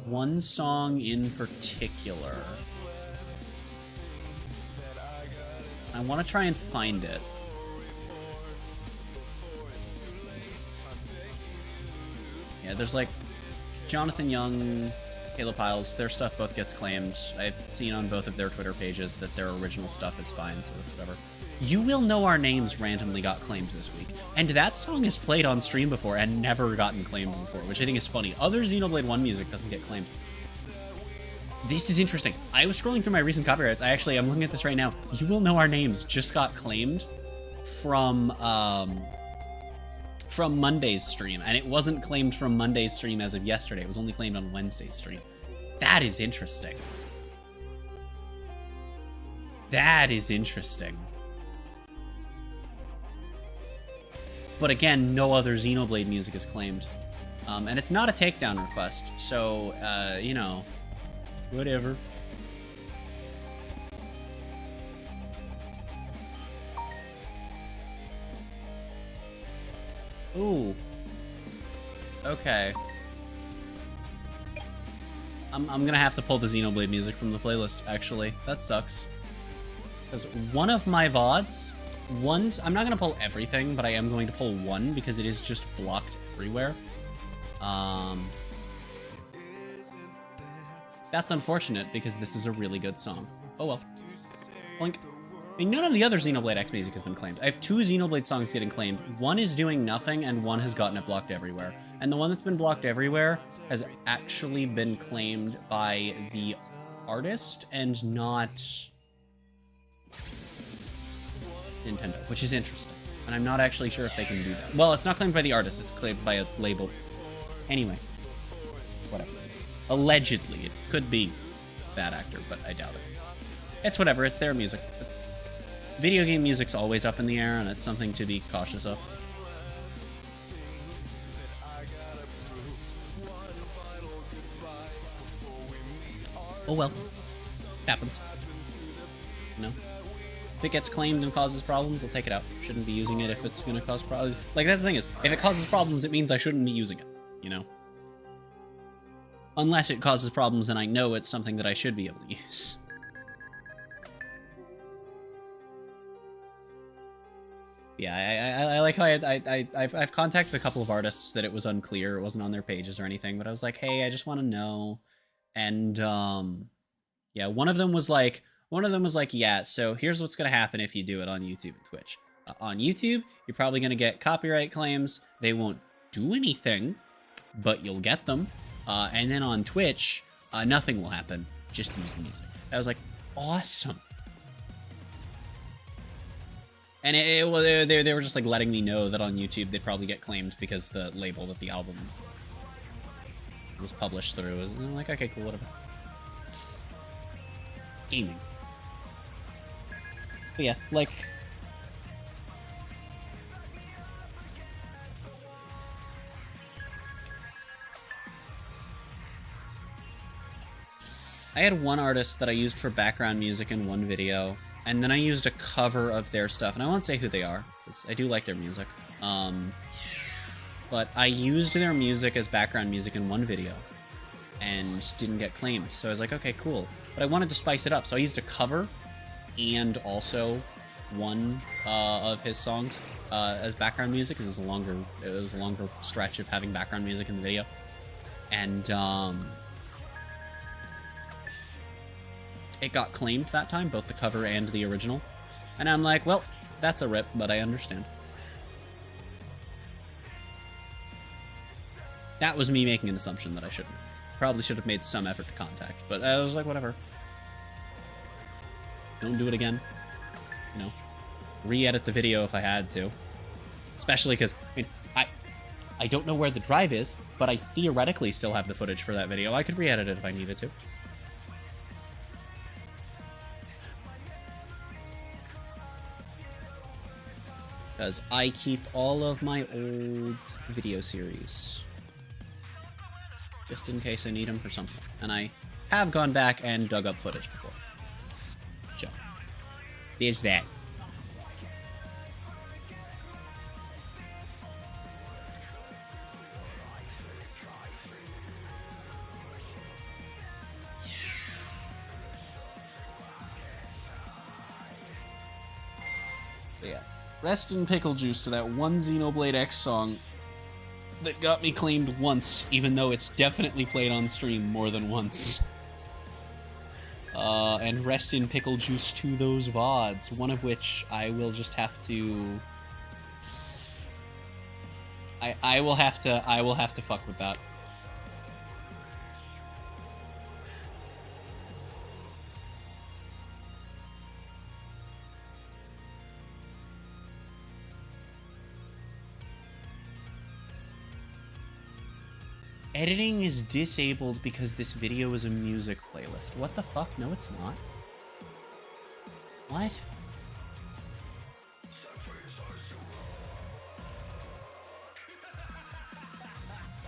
one song in particular. I want to try and find it. Yeah, there's like Jonathan Young, Caleb Piles, their stuff both gets claimed. I've seen on both of their Twitter pages that their original stuff is fine, so that's whatever. You Will Know Our Names randomly got claimed this week, and that song is played on stream before and never gotten claimed before, which I think is funny. Other Xenoblade 1 music doesn't get claimed. This is interesting. I was scrolling through my recent copyrights. I'm looking at this right now. You Will Know Our Names just got claimed from Monday's stream, and it wasn't claimed from Monday's stream as of yesterday. It was only claimed on Wednesday's stream. That is interesting. That is interesting. But again, no other Xenoblade music is claimed. And it's not a takedown request, so, you know, whatever. Ooh. Okay. I'm gonna have to pull the Xenoblade music from the playlist, actually. That sucks. Because one of my VODs... I'm not going to pull everything, but I am going to pull one because it is just blocked everywhere. That's unfortunate because this is a really good song. Oh well. Blink. I mean, none of the other Xenoblade X music has been claimed. I have 2 Xenoblade songs getting claimed. One is doing nothing and one has gotten it blocked everywhere. And the one that's been blocked everywhere has actually been claimed by the artist and not Nintendo, which is interesting. And I'm not actually sure if they can do that. Well, it's not claimed by the artist, it's claimed by a label. Anyway, whatever. Allegedly, it could be bad actor, but I doubt it. It's whatever, it's their music. But video game music's always up in the air, and it's something to be cautious of. Oh well. Happens. You know? If it gets claimed and causes problems, I'll take it out. Shouldn't be using it if it's going to cause problems. Like, that's the thing is, if it causes problems, it means I shouldn't be using it, you know? Unless it causes problems and I know it's something that I should be able to use. Yeah, I like how I've contacted a couple of artists that it was unclear, it wasn't on their pages or anything, but I was like, hey, I just want to know. And, yeah, one of them was like, One of them was like, yeah, so here's what's going to happen if you do it on YouTube and Twitch. On YouTube, you're probably going to get copyright claims. They won't do anything, but you'll get them. And then on Twitch, nothing will happen. Just use the music. I was like, awesome. And they were just like letting me know that on YouTube they'd probably get claimed because the label that the album was published through is like, okay, cool, whatever. Gaming. But yeah, like, I had one artist that I used for background music in one video, and then I used a cover of their stuff, and I won't say who they are, because I do like their music. But I used their music as background music in one video, and didn't get claimed. So I was like, okay, cool. But I wanted to spice it up, so I used a cover, and also one of his songs as background music, because it was a longer stretch of having background music in the video. And it got claimed that time, both the cover and the original. And I'm like, well, that's a rip, but I understand. That was me making an assumption that I shouldn't. Probably should have made some effort to contact, but I was like, whatever. Don't do it again. You know, re-edit the video if I had to. Especially because, I mean, I don't know where the drive is, but I theoretically still have the footage for that video. I could re-edit it if I needed to. Because I keep all of my old video series. Just in case I need them for something. And I have gone back and dug up footage before. So, there's that. But yeah. Rest in pickle juice to that one Xenoblade X song that got me claimed once, even though it's definitely played on stream more than once. And rest in pickle juice to those VODs, one of which I will just have to... I will have to fuck with that. Editing is disabled because this video is a music playlist. What the fuck? No, it's not. What?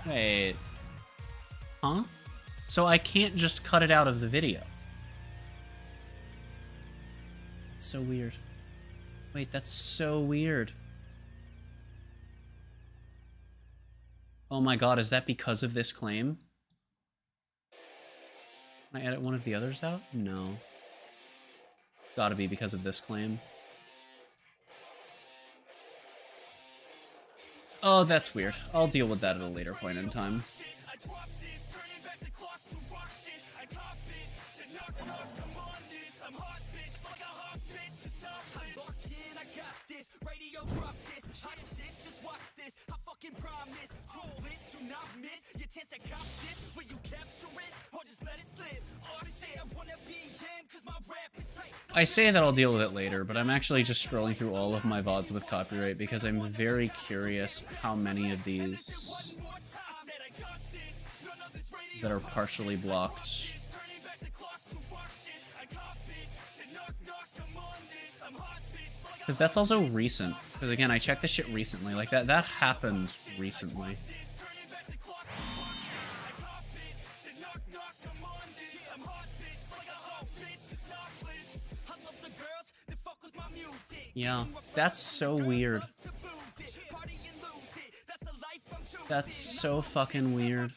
Wait. Huh? So I can't just cut it out of the video. That's so weird. Wait, that's so weird. Oh my god, is that because of this claim? Can I edit one of the others out? No. Gotta be because of this claim. Oh, that's weird. I'll deal with that at a later point in time. I say that I'll deal with it later, but I'm actually just scrolling through all of my VODs with copyright because I'm very curious how many of these that are partially blocked. Because that's also recent. Because again, I checked this shit recently. Like that happened recently. Yeah, that's so weird. That's so fucking weird.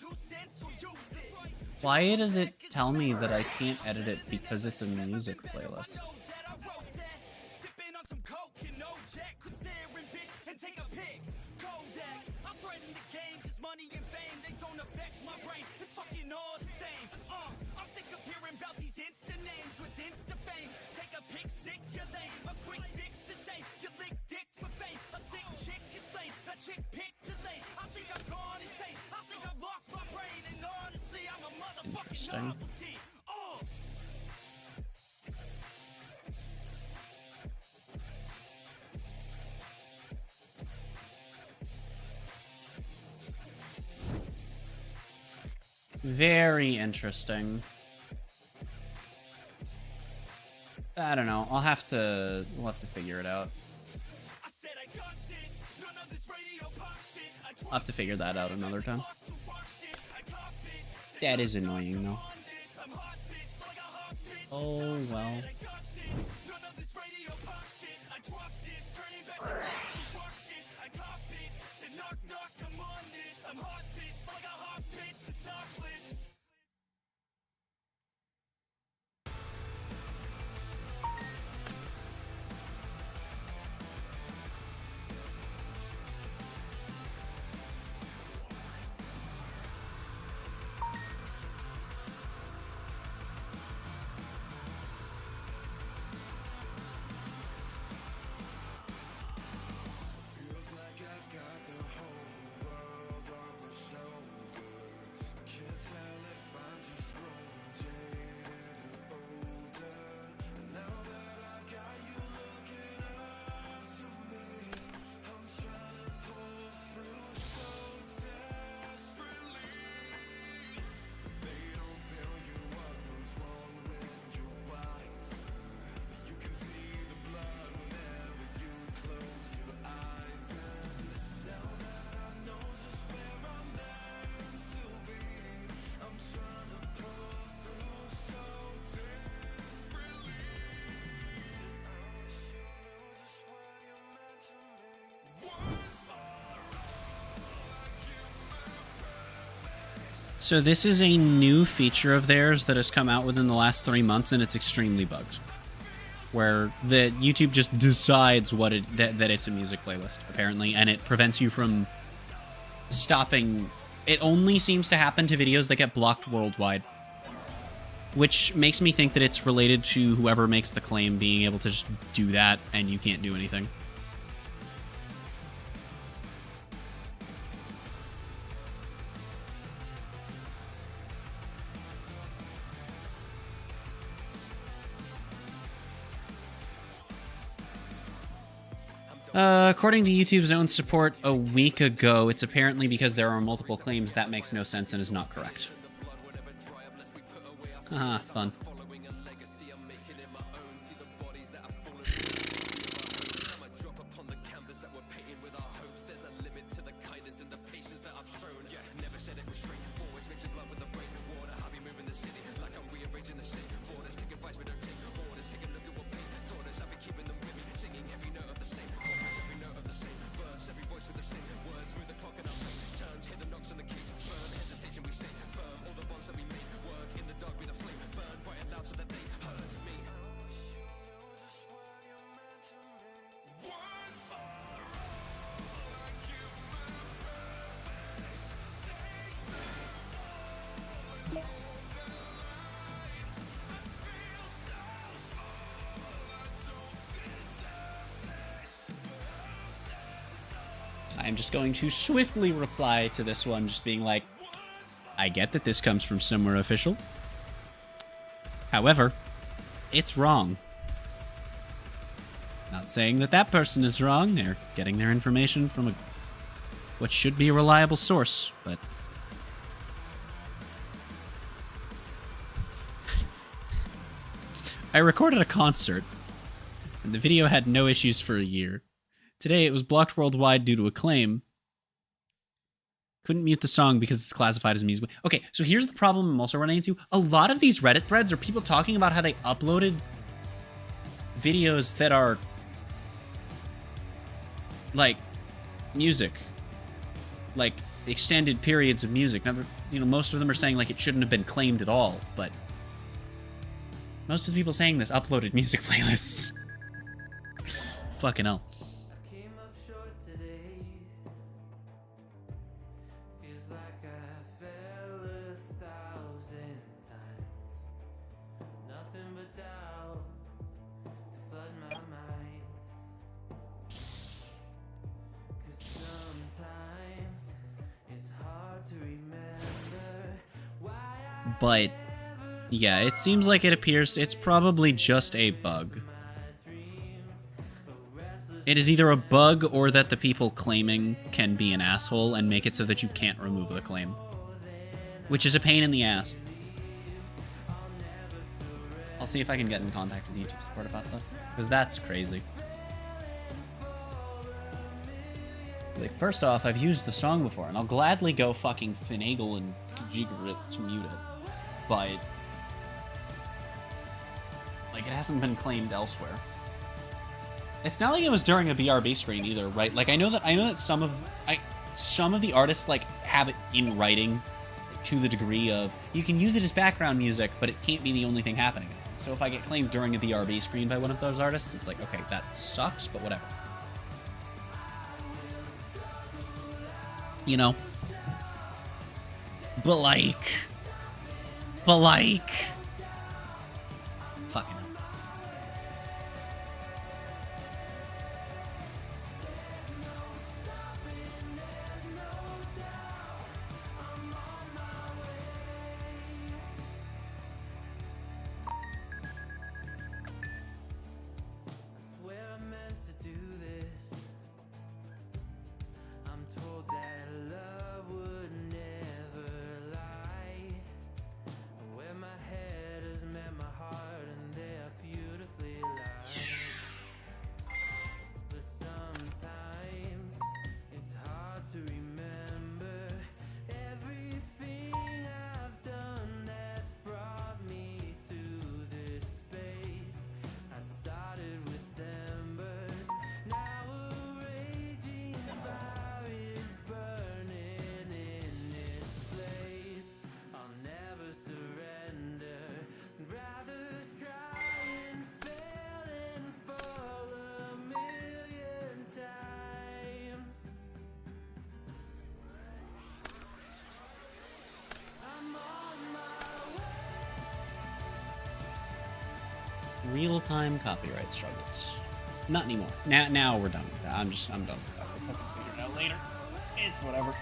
Why does it tell me that I can't edit it because it's a music playlist? Interesting. Very interesting. I don't know. We'll have to figure it out. I'll have to figure that out another time. That is annoying though. Oh well. So this is a new feature of theirs that has come out within the last 3 months, and it's extremely bugged. Where the YouTube just decides that it's a music playlist, apparently, and it prevents you from stopping. It only seems to happen to videos that get blocked worldwide, which makes me think that it's related to whoever makes the claim being able to just do that, and you can't do anything. According to YouTube's own support a week ago, it's apparently because there are multiple claims. That makes no sense and is not correct. Haha, fun. I'm just going to swiftly reply to this one, just being like, I get that this comes from somewhere official. However, it's wrong. Not saying that that person is wrong. They're getting their information from what should be a reliable source, but... I recorded a concert, and the video had no issues for a year. Today, it was blocked worldwide due to a claim. Couldn't mute the song because it's classified as music. Okay, so here's the problem I'm also running into. A lot of these Reddit threads are people talking about how they uploaded videos that are, like, music. Like, extended periods of music. Now, you know, most of them are saying, like, it shouldn't have been claimed at all, but most of the people saying this uploaded music playlists. Fucking hell. But yeah, it seems like it's probably just a bug. It is either a bug or that the people claiming can be an asshole and make it so that you can't remove the claim. Which is a pain in the ass. I'll see if I can get in contact with YouTube support about this, because that's crazy. Like, first off, I've used the song before, and I'll gladly go fucking finagle and jigger it to mute it. But like, it hasn't been claimed elsewhere. It's not like it was during a BRB screen either, right? Like, I know that some of the artists like have it in writing to the degree of you can use it as background music, but it can't be the only thing happening. So if I get claimed during a BRB screen by one of those artists, it's like, okay, that sucks, but whatever. You know? But like... Fucking hell. Real-time copyright struggles. Not anymore. Now we're done with that. I'm done with that. We'll fucking figure it out later. It's whatever.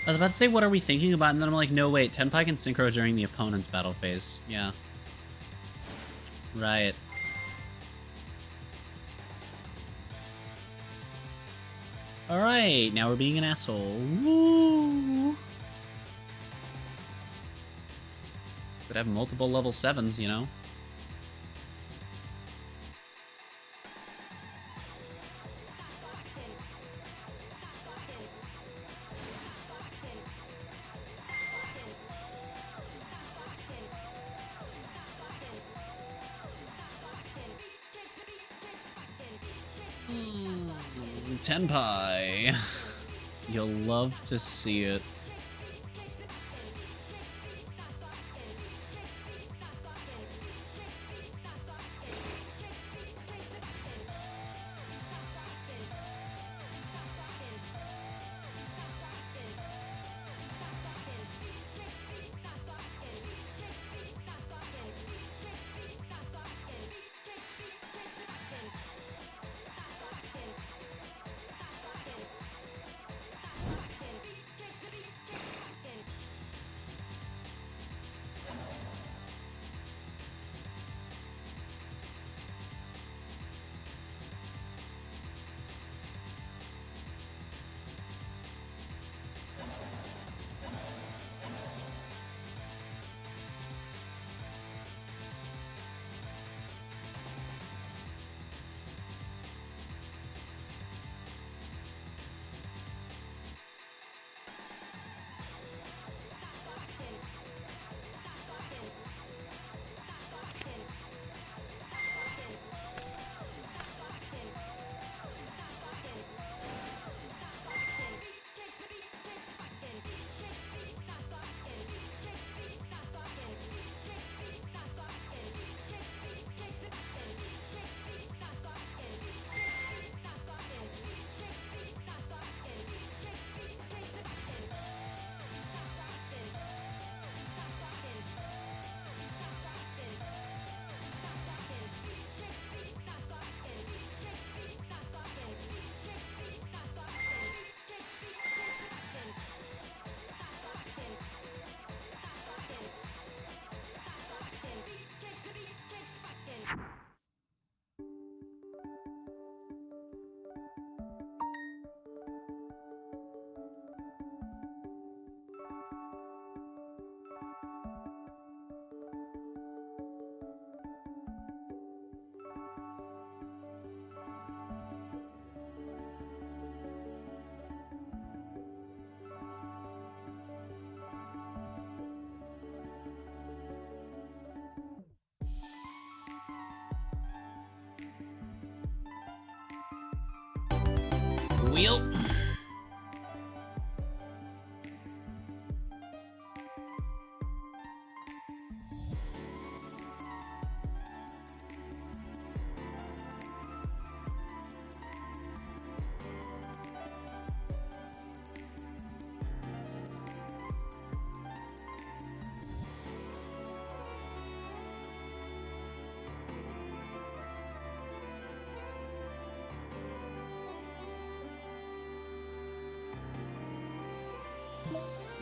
I was about to say, what are we thinking about? And then I'm like, no, wait, Tenpai can synchro during the opponent's battle phase. Yeah. Right. Alright, now we're being an asshole. Woo! Could have multiple level 7s, you know? Tenpai. You'll love to see it. deal.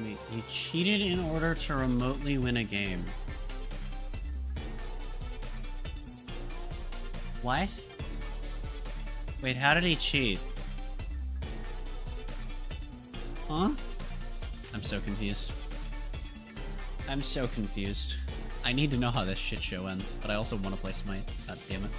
Wait, you cheated in order to remotely win a game. What? Wait, how did he cheat? Huh? I'm so confused. I'm so confused. I need to know how this shit show ends, but I also want to play Smite. God damn it.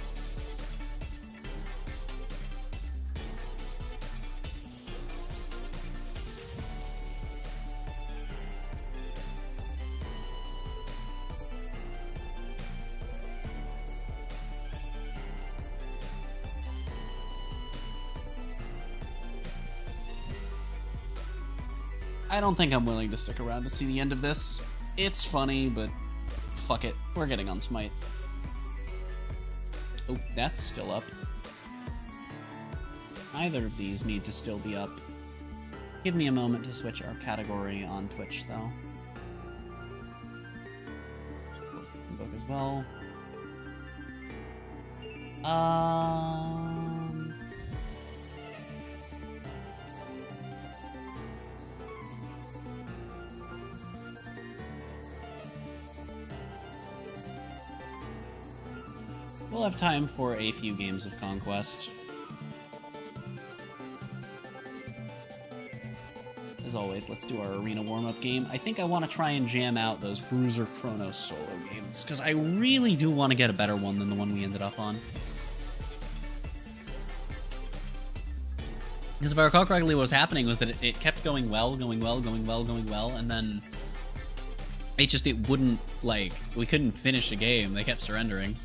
I don't think I'm willing to stick around to see the end of this. It's funny, but fuck it. We're getting on Smite. Oh, that's still up. Neither of these need to still be up. Give me a moment to switch our category on Twitch, though. Close the book as well. We'll have time for a few games of Conquest. As always, let's do our arena warm-up game. I think I want to try and jam out those Bruiser Chronos solo games, because I really do want to get a better one than the one we ended up on. Because if I recall correctly, what was happening was that it kept going well, and then it wouldn't, like, we couldn't finish a game. They kept surrendering.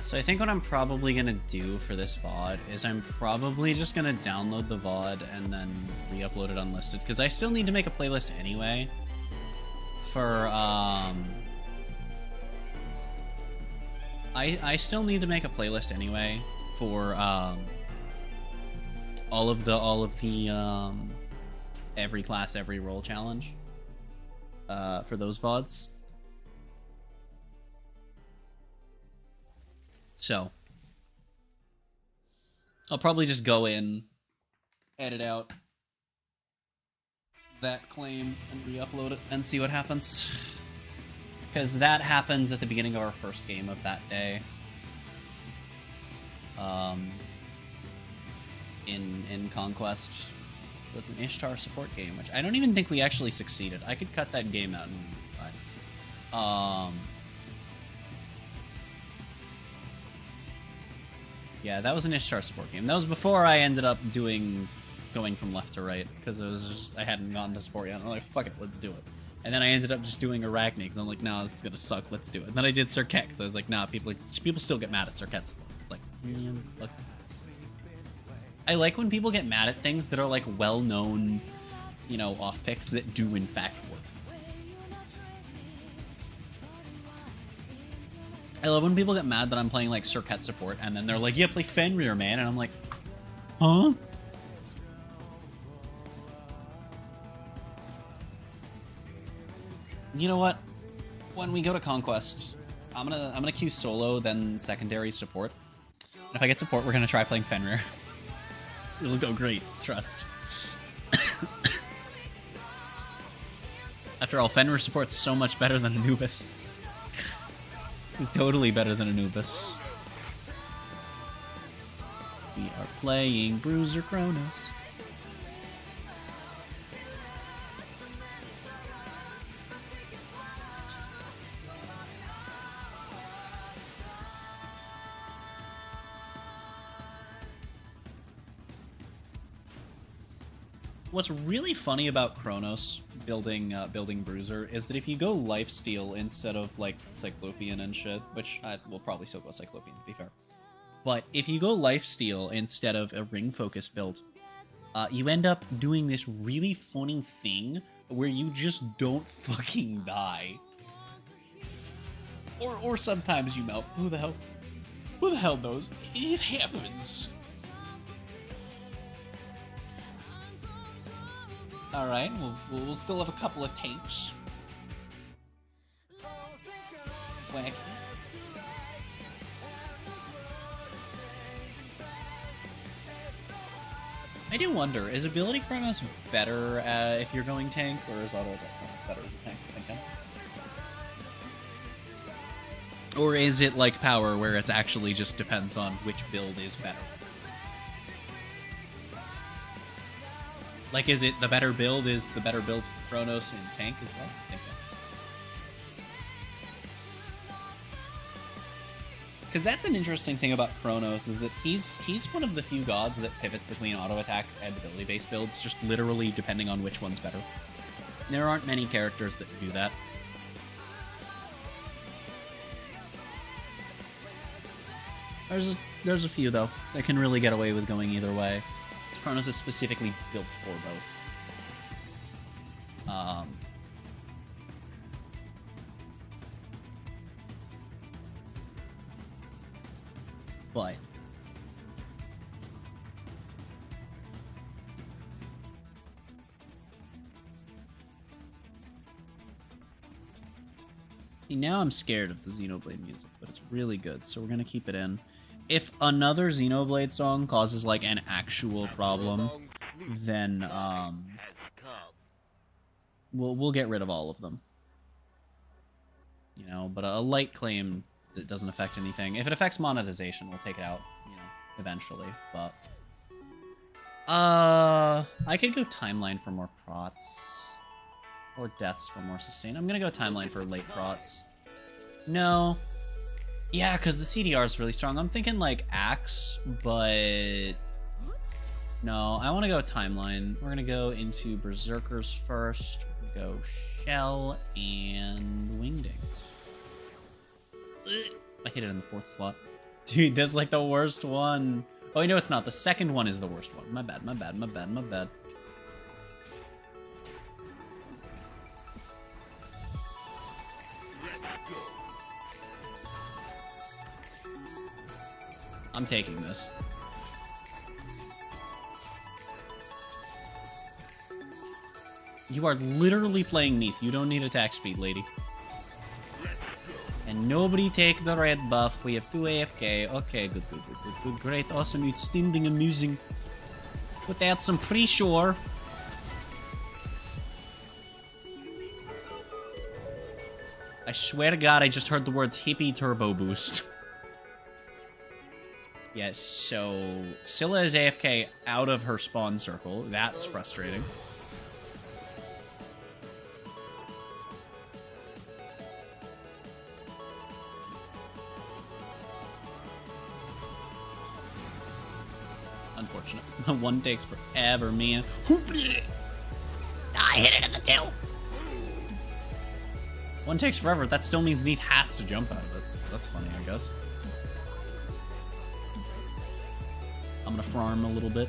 So I think what I'm probably going to do for this VOD is I'm probably just going to download the VOD and then re-upload it unlisted, because I still need to make a playlist anyway for, I still need to make a playlist anyway for, all of the, every class, every role challenge, for those VODs. So, I'll probably just go in, edit out that claim, and re-upload it, and see what happens. Because that happens at the beginning of our first game of that day. In Conquest. It was an Ishtar support game, which I don't even think we actually succeeded. I could cut that game out and we'd be fine. Yeah, that was an Ishtar support game. That was before I ended up going from left to right, because it was just, I hadn't gone to support yet. I'm like, fuck it, let's do it. And then I ended up just doing Arachne, because I'm like, no, this is gonna suck, let's do it. And then I did Circuit, because I was like, nah, people still get mad at Circuit support. It's like, man, fuck. I like when people get mad at things that are like well-known, you know, off picks that do in fact work. I love when people get mad that I'm playing, like, Circuit support, and then they're like, yeah, play Fenrir, man, and I'm like, huh? You know what? When we go to Conquest, I'm gonna queue solo, then secondary support. And if I get support, we're gonna try playing Fenrir. It'll go great, trust. After all, Fenrir support's so much better than Anubis. He's totally better than Anubis. playing Bruiser Kronos. What's really funny about Kronos building Bruiser is that if you go lifesteal instead of like Cyclopean and shit, which I will probably still go Cyclopean to be fair, but if you go lifesteal instead of a ring focus build, you end up doing this really funny thing where you just don't fucking die, or sometimes you melt. Who the hell knows? It happens. Alright, we'll still have a couple of tanks. Wacky. I do wonder, is Ability Kronos better if you're going tank, or is Auto Attack Kronos better as a tank? Thinking? Or is it like Power, where it actually just depends on which build is better? Like, is it the better build is the better build for Kronos and tank as well? Because that's an interesting thing about Kronos, is that he's one of the few gods that pivots between auto attack and ability based builds, just literally depending on which one's better. There aren't many characters that do that. There's a few though that can really get away with going either way. Kronos is specifically built for both. But see, now I'm scared of the Xenoblade music, but it's really good, so we're gonna keep it in. If another Xenoblade song causes, like, an actual problem, then, we'll get rid of all of them. You know, but a light claim that doesn't affect anything. If it affects monetization, we'll take it out, you know, eventually, but... I could go Timeline for more prots. Or Deaths for more sustain. I'm gonna go Timeline for late prots. No. Yeah, because the CDR is really strong. I'm thinking, like, Axe, but... No, I want to go Timeline. We're going to go into Berserkers first. We're going to go Shell and Wingdings. I hit it in the 4th slot. Dude, that's, like, the worst one. Oh, you know it's not. The second one is the worst one. My bad, my bad, my bad, my bad. I'm taking this. You are literally playing Neath. You don't need attack speed, lady. And nobody take the red buff. We have 2 AFK. Okay, good, good, good, good, good. Great, awesome, outstanding, amusing. Put that some pre-shore. I swear to God, I just heard the words hippie turbo boost. Yes, so Scylla is AFK out of her spawn circle. That's frustrating. Unfortunate. One takes forever, man. I hit it in the 2. One takes forever. That still means Neath has to jump out of it. That's funny, I guess. I'm gonna farm a little bit.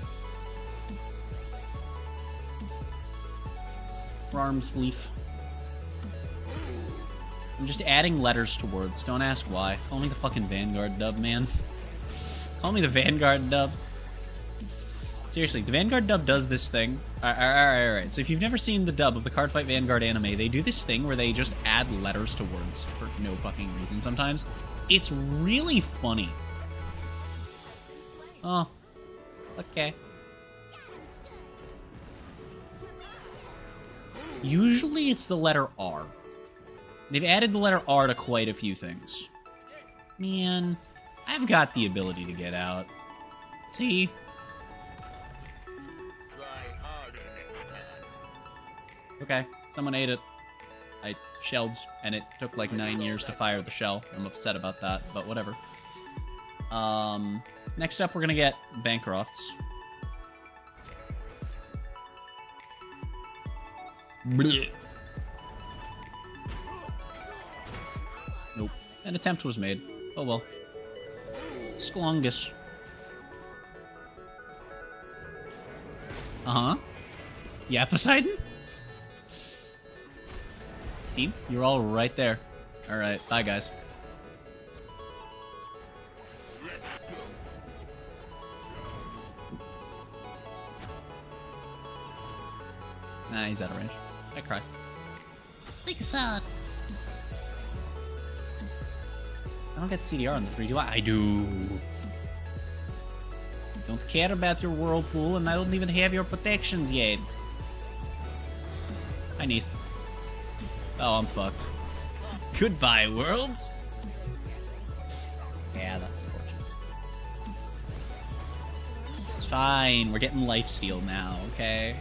Farms leaf. I'm just adding letters to words. Don't ask why. Call me the fucking Vanguard dub, man. Call me the Vanguard dub. Seriously, the Vanguard dub does this thing. Alright. So if you've never seen the dub of the Cardfight Vanguard anime, they do this thing where they just add letters to words for no fucking reason sometimes. It's really funny. Oh. Okay. Usually it's the letter R. They've added the letter R to quite a few things. Man, I've got the ability to get out. See? Okay, someone ate it. I shelled, and it took like 9 years to fire the shell. I'm upset about that, but whatever. Next up, we're gonna get Bancrofts. Blech. Nope. An attempt was made. Oh well. Sklongus. Uh-huh. Yeah, Poseidon? Team, you're all right there. Alright, bye guys. Nah, he's out of range. I cry. Like sad. I don't get CDR on the 3, do I? I do. Don't care about your whirlpool, and I don't even have your protections yet. Hi, Neith. Oh, I'm fucked. Goodbye, worlds. Yeah, that's unfortunate. It's fine. We're getting lifesteal now, okay?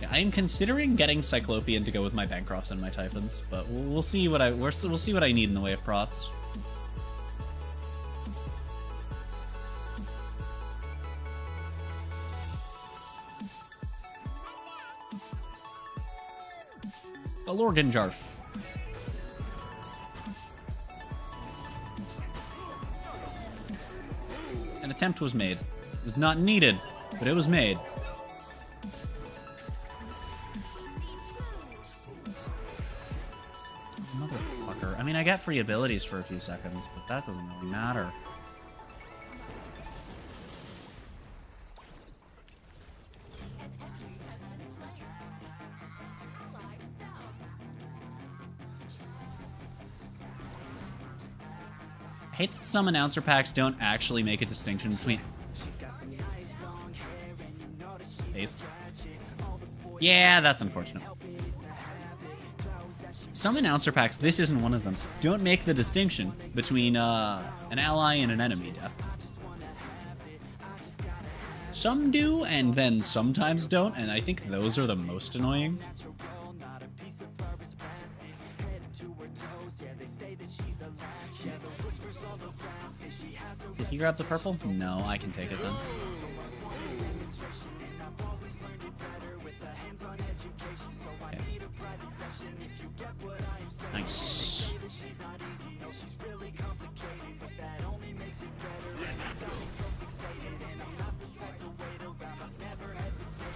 Yeah, I am considering getting Cyclopean to go with my Bancrofts and my Typhons, but we'll see what we'll see what I need in the way of prots. A Lorgan Jarf. An attempt was made. It was not needed, but it was made. Motherfucker. I mean, I got free abilities for a few seconds, but that doesn't really matter. I hate that some announcer packs don't actually make a distinction between... Paste. Yeah, that's unfortunate. Some announcer packs, this isn't one of them, don't make the distinction between an ally and an enemy death. Some do, and then sometimes don't, and I think those are the most annoying. Did he grab the purple? No, I can take it then. Okay. Nice.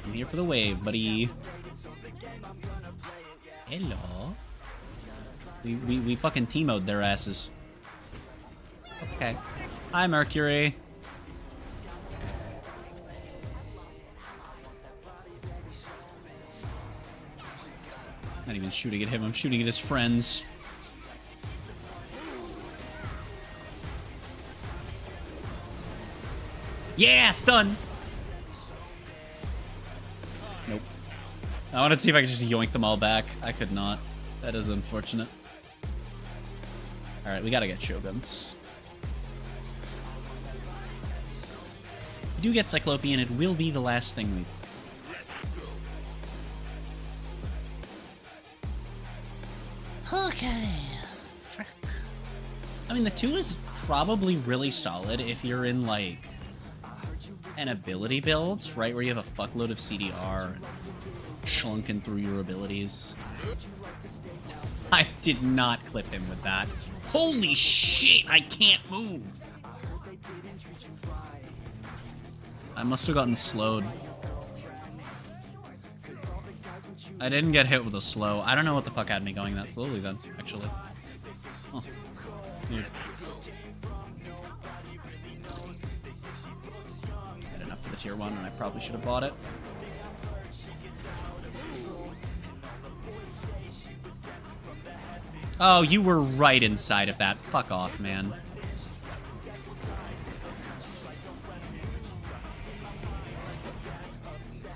I'm here for the wave, buddy. Hello. We fucking T-mode their asses. Okay. Hi, Mercury. Not even shooting at him, I'm shooting at his friends. Yeah, stun! Nope. I wanted to see if I could just yoink them all back. I could not. That is unfortunate. Alright, we gotta get Shoguns. If we do get Cyclopean, it will be the last thing we... Okay. Frick. I mean, the 2 is probably really solid if you're in, like, an ability build, right? Where you have a fuckload of CDR and schlunking through your abilities. I did not clip him with that. Holy shit, I can't move! I must have gotten slowed. I didn't get hit with a slow. I don't know what the fuck had me going that slowly then, actually. Huh. Weird. I had enough for the tier 1 and I probably should have bought it. Oh, you were right inside of that. Fuck off, man.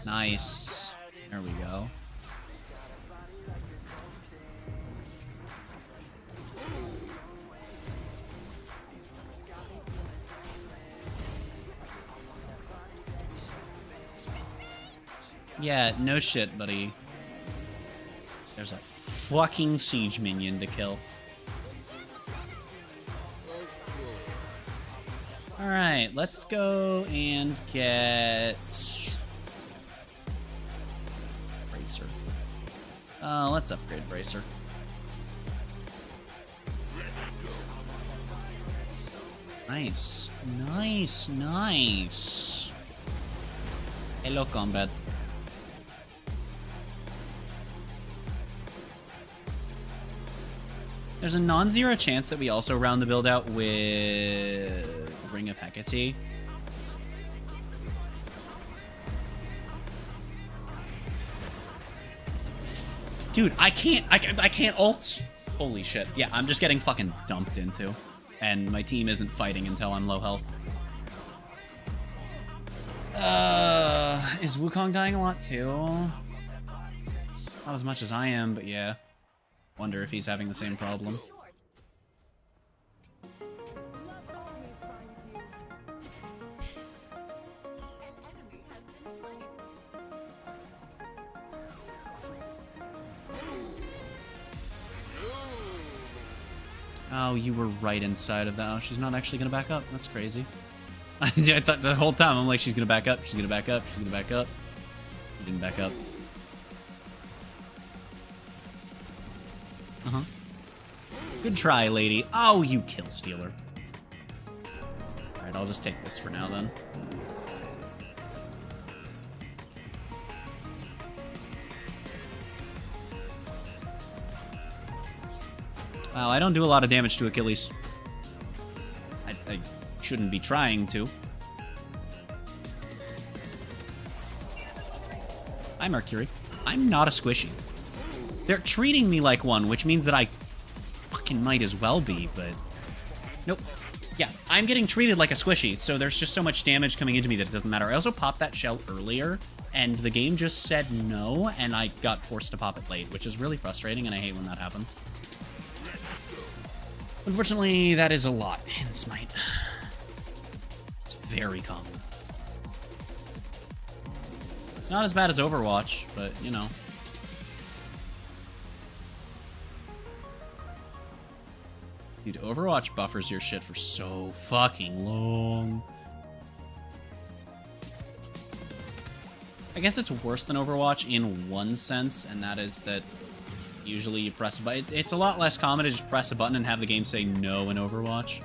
Nice. There we go. Yeah, no shit, buddy. There's a fucking siege minion to kill. Alright, let's go and get... Bracer. Let's upgrade Bracer. Nice. Nice, nice. Hello, combat. There's a non-zero chance that we also round the build out with Ring of Hecate. Dude, I can't ult. Holy shit. Yeah, I'm just getting fucking dumped into. And my team isn't fighting until I'm low health. Is Wukong dying a lot too? Not as much as I am, but yeah. Wonder if he's having the same problem. Oh, you were right inside of that. Oh, she's not actually gonna back up. That's crazy. I thought the whole time, I'm like, she's gonna back up, she's gonna back up, she's gonna back up. She didn't back up. Uh-huh. Good try, lady. Oh, you kill stealer. Alright, I'll just take this for now, then. Wow, I don't do a lot of damage to Achilles. I shouldn't be trying to. Hi, Mercury. I'm not a squishy. They're treating me like one, which means that I fucking might as well be, but... Nope. Yeah, I'm getting treated like a squishy, so there's just so much damage coming into me that it doesn't matter. I also popped that shell earlier, and the game just said no, and I got forced to pop it late, which is really frustrating, and I hate when that happens. Unfortunately, that is a lot in Smite. It's very common. It's not as bad as Overwatch, but, you know. Dude, Overwatch buffers your shit for so fucking long. I guess it's worse than Overwatch in one sense, and that is that usually you press a button. It's a lot less common to just press a button and have the game say no in Overwatch.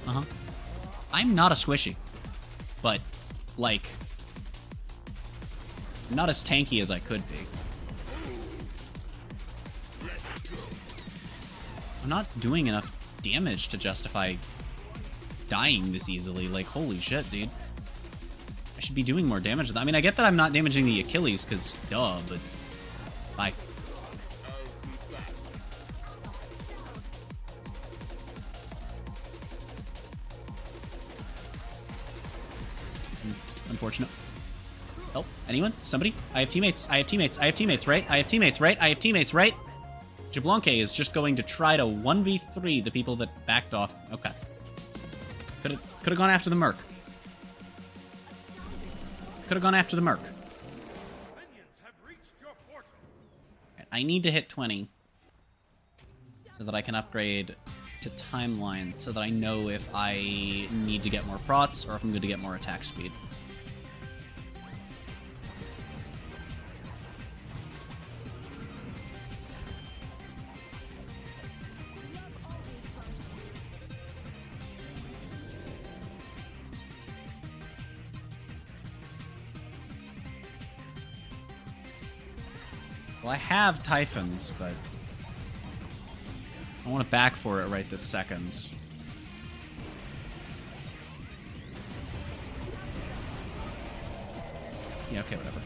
Uh-huh. I'm not a squishy, but, like, not as tanky as I could be. I'm not doing enough damage to justify dying this easily. Like, holy shit, dude. I should be doing more damage. I mean, I get that I'm not damaging the Achilles, because, duh, but... Bye. Unfortunate. Help? Anyone? Somebody? I have teammates. I have teammates. I have teammates, right? I have teammates, right? I have teammates, right? Jablanque is just going to try to 1v3 the people that backed off. Okay. Could have gone after the Merc. Could have gone after the Merc. I need to hit 20 so that I can upgrade to timeline so that I know if I need to get more prots or if I'm going to get more attack speed. Well, I have Typhons, but I want to back for it right this second. Yeah, okay, whatever.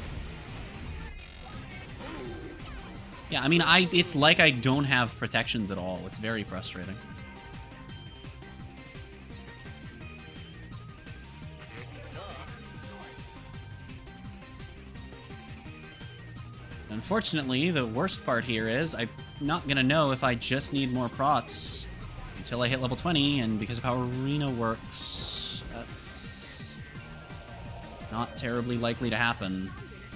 Yeah, I mean, it's like I don't have protections at all. It's very frustrating. Unfortunately, the worst part here is I'm not gonna know if I just need more prots until I hit level 20, and because of how Arena works, that's not terribly likely to happen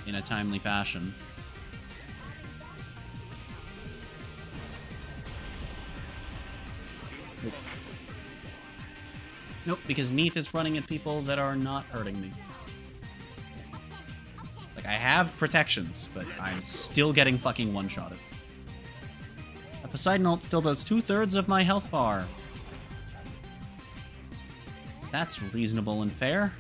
in a timely fashion. Nope. Nope, because Neath is running at people that are not hurting me. Like, I have protections, but I'm still getting fucking one-shotted. A Poseidon ult still does 2/3 of my health bar. That's reasonable and fair.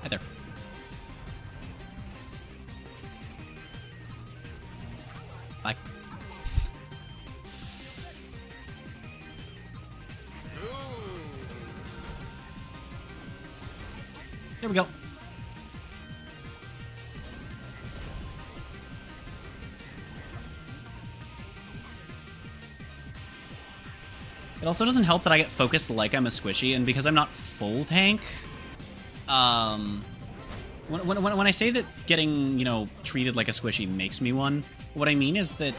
Hi there. Bye. There we go. It also doesn't help that I get focused like I'm a squishy, and because I'm not full tank, when I say that getting, you know, treated like a squishy makes me one, what I mean is that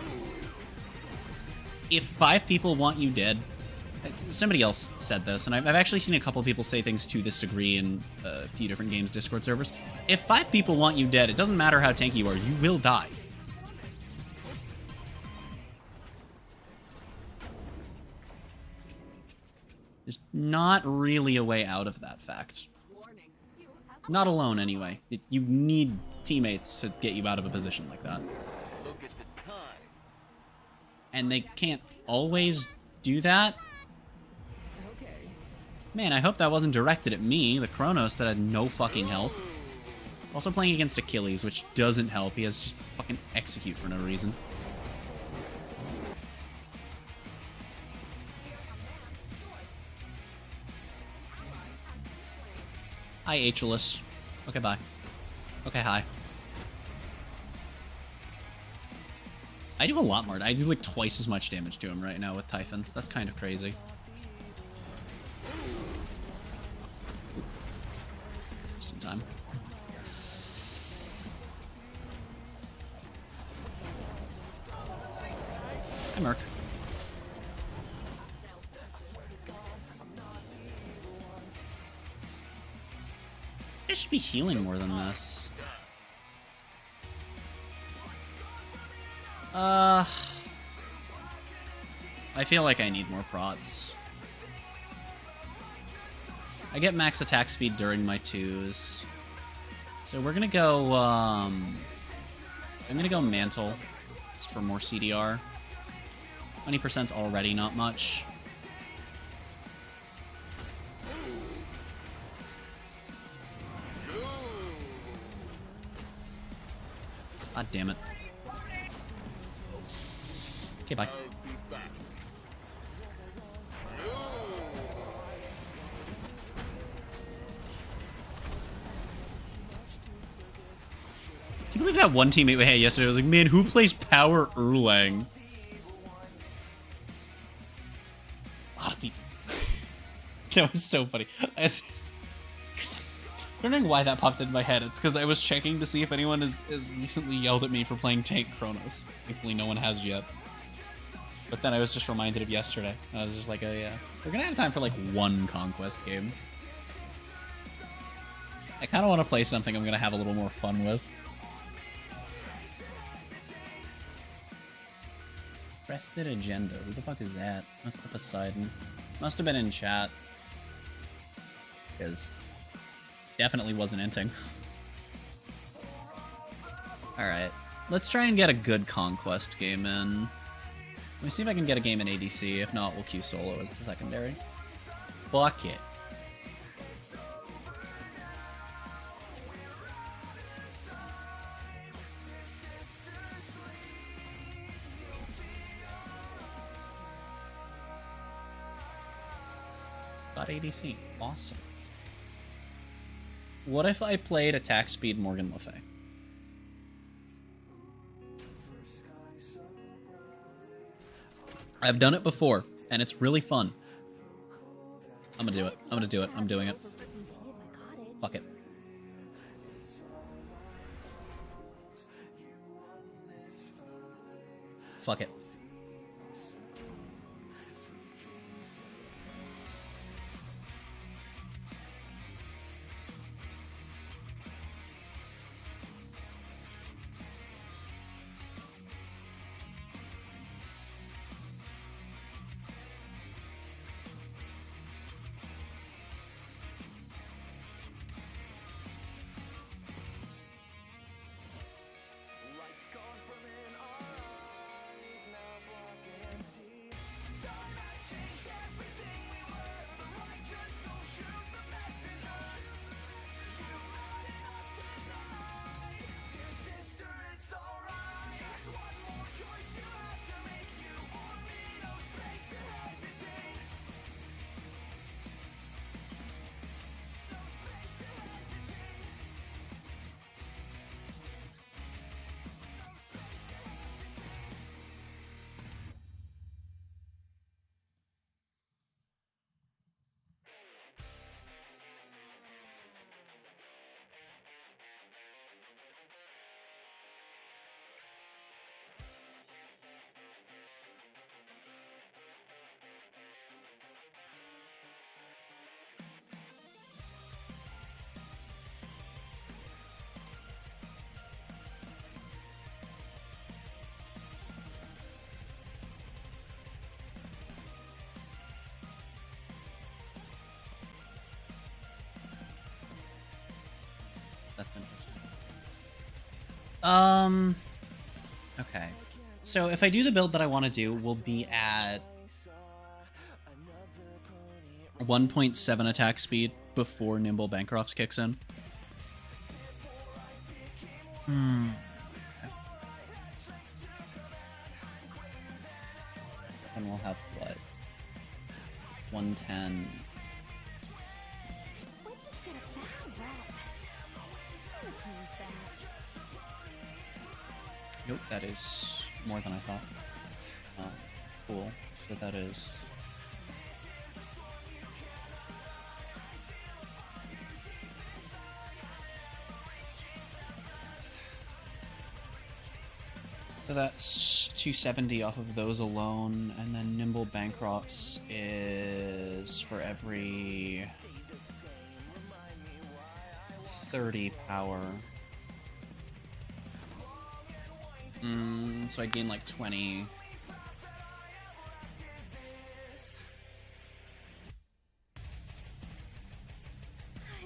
if 5 people want you dead, somebody else said this, and I've actually seen a couple people say things to this degree in a few different games Discord servers. If 5 people want you dead, it doesn't matter how tanky you are, you will die. There's not really a way out of that fact. Not alone, anyway. You need teammates to get you out of a position like that. And they can't always do that. Man, I hope that wasn't directed at me, the Kronos that had no fucking health. Also playing against Achilles, which doesn't help. He has just fucking execute for no reason. Hi, Ageless. Okay, bye. Okay, hi. I do a lot more. I do like twice as much damage to him right now with Typhons. That's kind of crazy. Just in time. Hi, Merc. I should be healing more than this. I feel like I need more prots. I get max attack speed during my 2s. So we're gonna go, I'm gonna go Mantle, just for more CDR. 20%'s already not much. God damn it. Okay, bye. Can you believe that one teammate we had yesterday was like, man, who plays Power Erlang? That was so funny. I was wondering why that popped into my head. It's because I was checking to see if anyone has recently yelled at me for playing Tank Chronos. Thankfully, no one has yet. But then I was just reminded of yesterday. I was just like, oh yeah, we're gonna have time for like one Conquest game. I kind of want to play something I'm gonna have a little more fun with. Crested Agenda. Who the fuck is that? That's the Poseidon. Must have been in chat. Because definitely wasn't inting. Alright. Let's try and get a good Conquest game in. Let me see if I can get a game in ADC. If not, we'll queue solo as the secondary. Fuck it. bot ADC. Awesome. What if I played attack speed Morgan Le Fay? I've done it before, and it's really fun. I'm gonna do it. I'm gonna do it. I'm doing it. Fuck it. Fuck it. That's interesting. Okay. So if I do the build that I want to do, we'll be at 1.7 attack speed before Nimble Bancrofts kicks in. And we'll have, what? 110. Nope, that is more than I thought. Cool. So that is... So that's 270 off of those alone, and then Nimble Bancrofts is for every 30 power. So I gain like 20.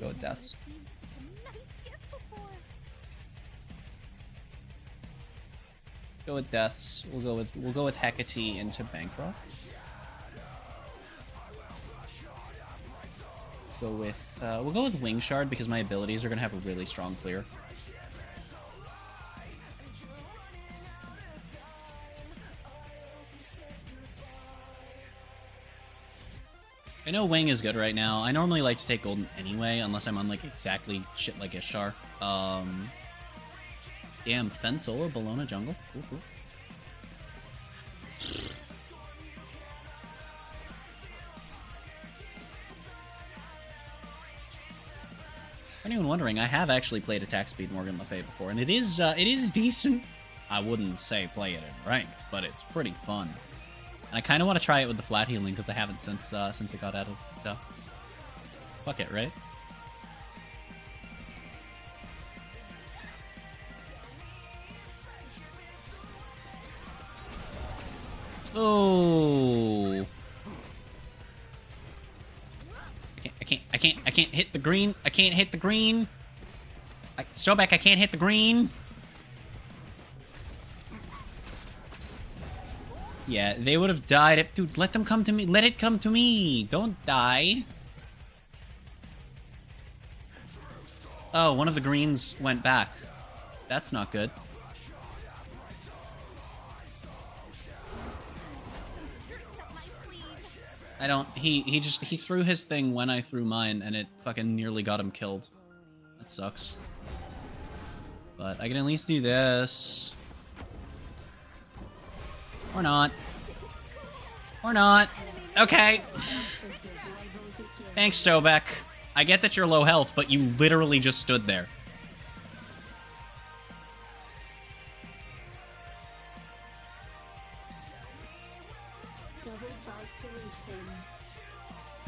Go with deaths. Go with deaths. We'll go with Hecate into Bancroft. We'll go with Wing Shard because my abilities are gonna have a really strong clear. I know Wing is good right now. I normally like to take Golden anyway, unless I'm on like exactly shit like Ishtar. Damn, Fen Solo, Bologna Jungle. Cool, cool. For anyone wondering, I have actually played attack speed Morgan Le Fay before, and it is decent. I wouldn't say play it in ranked, but it's pretty fun. And I kind of want to try it with the flat healing because I haven't since it got added. So, fuck it, right? Oh! I can't hit the green. I can't hit the green. Sobek, I can't hit the green. Yeah, they would have died if... Dude, let them come to me. Let it come to me. Don't die. Oh, one of the greens went back. That's not good. I don't... He threw his thing when I threw mine, and it fucking nearly got him killed. That sucks. But I can at least do this. Or not. Or not. Okay. Thanks, Sobek. I get that you're low health, but you literally just stood there.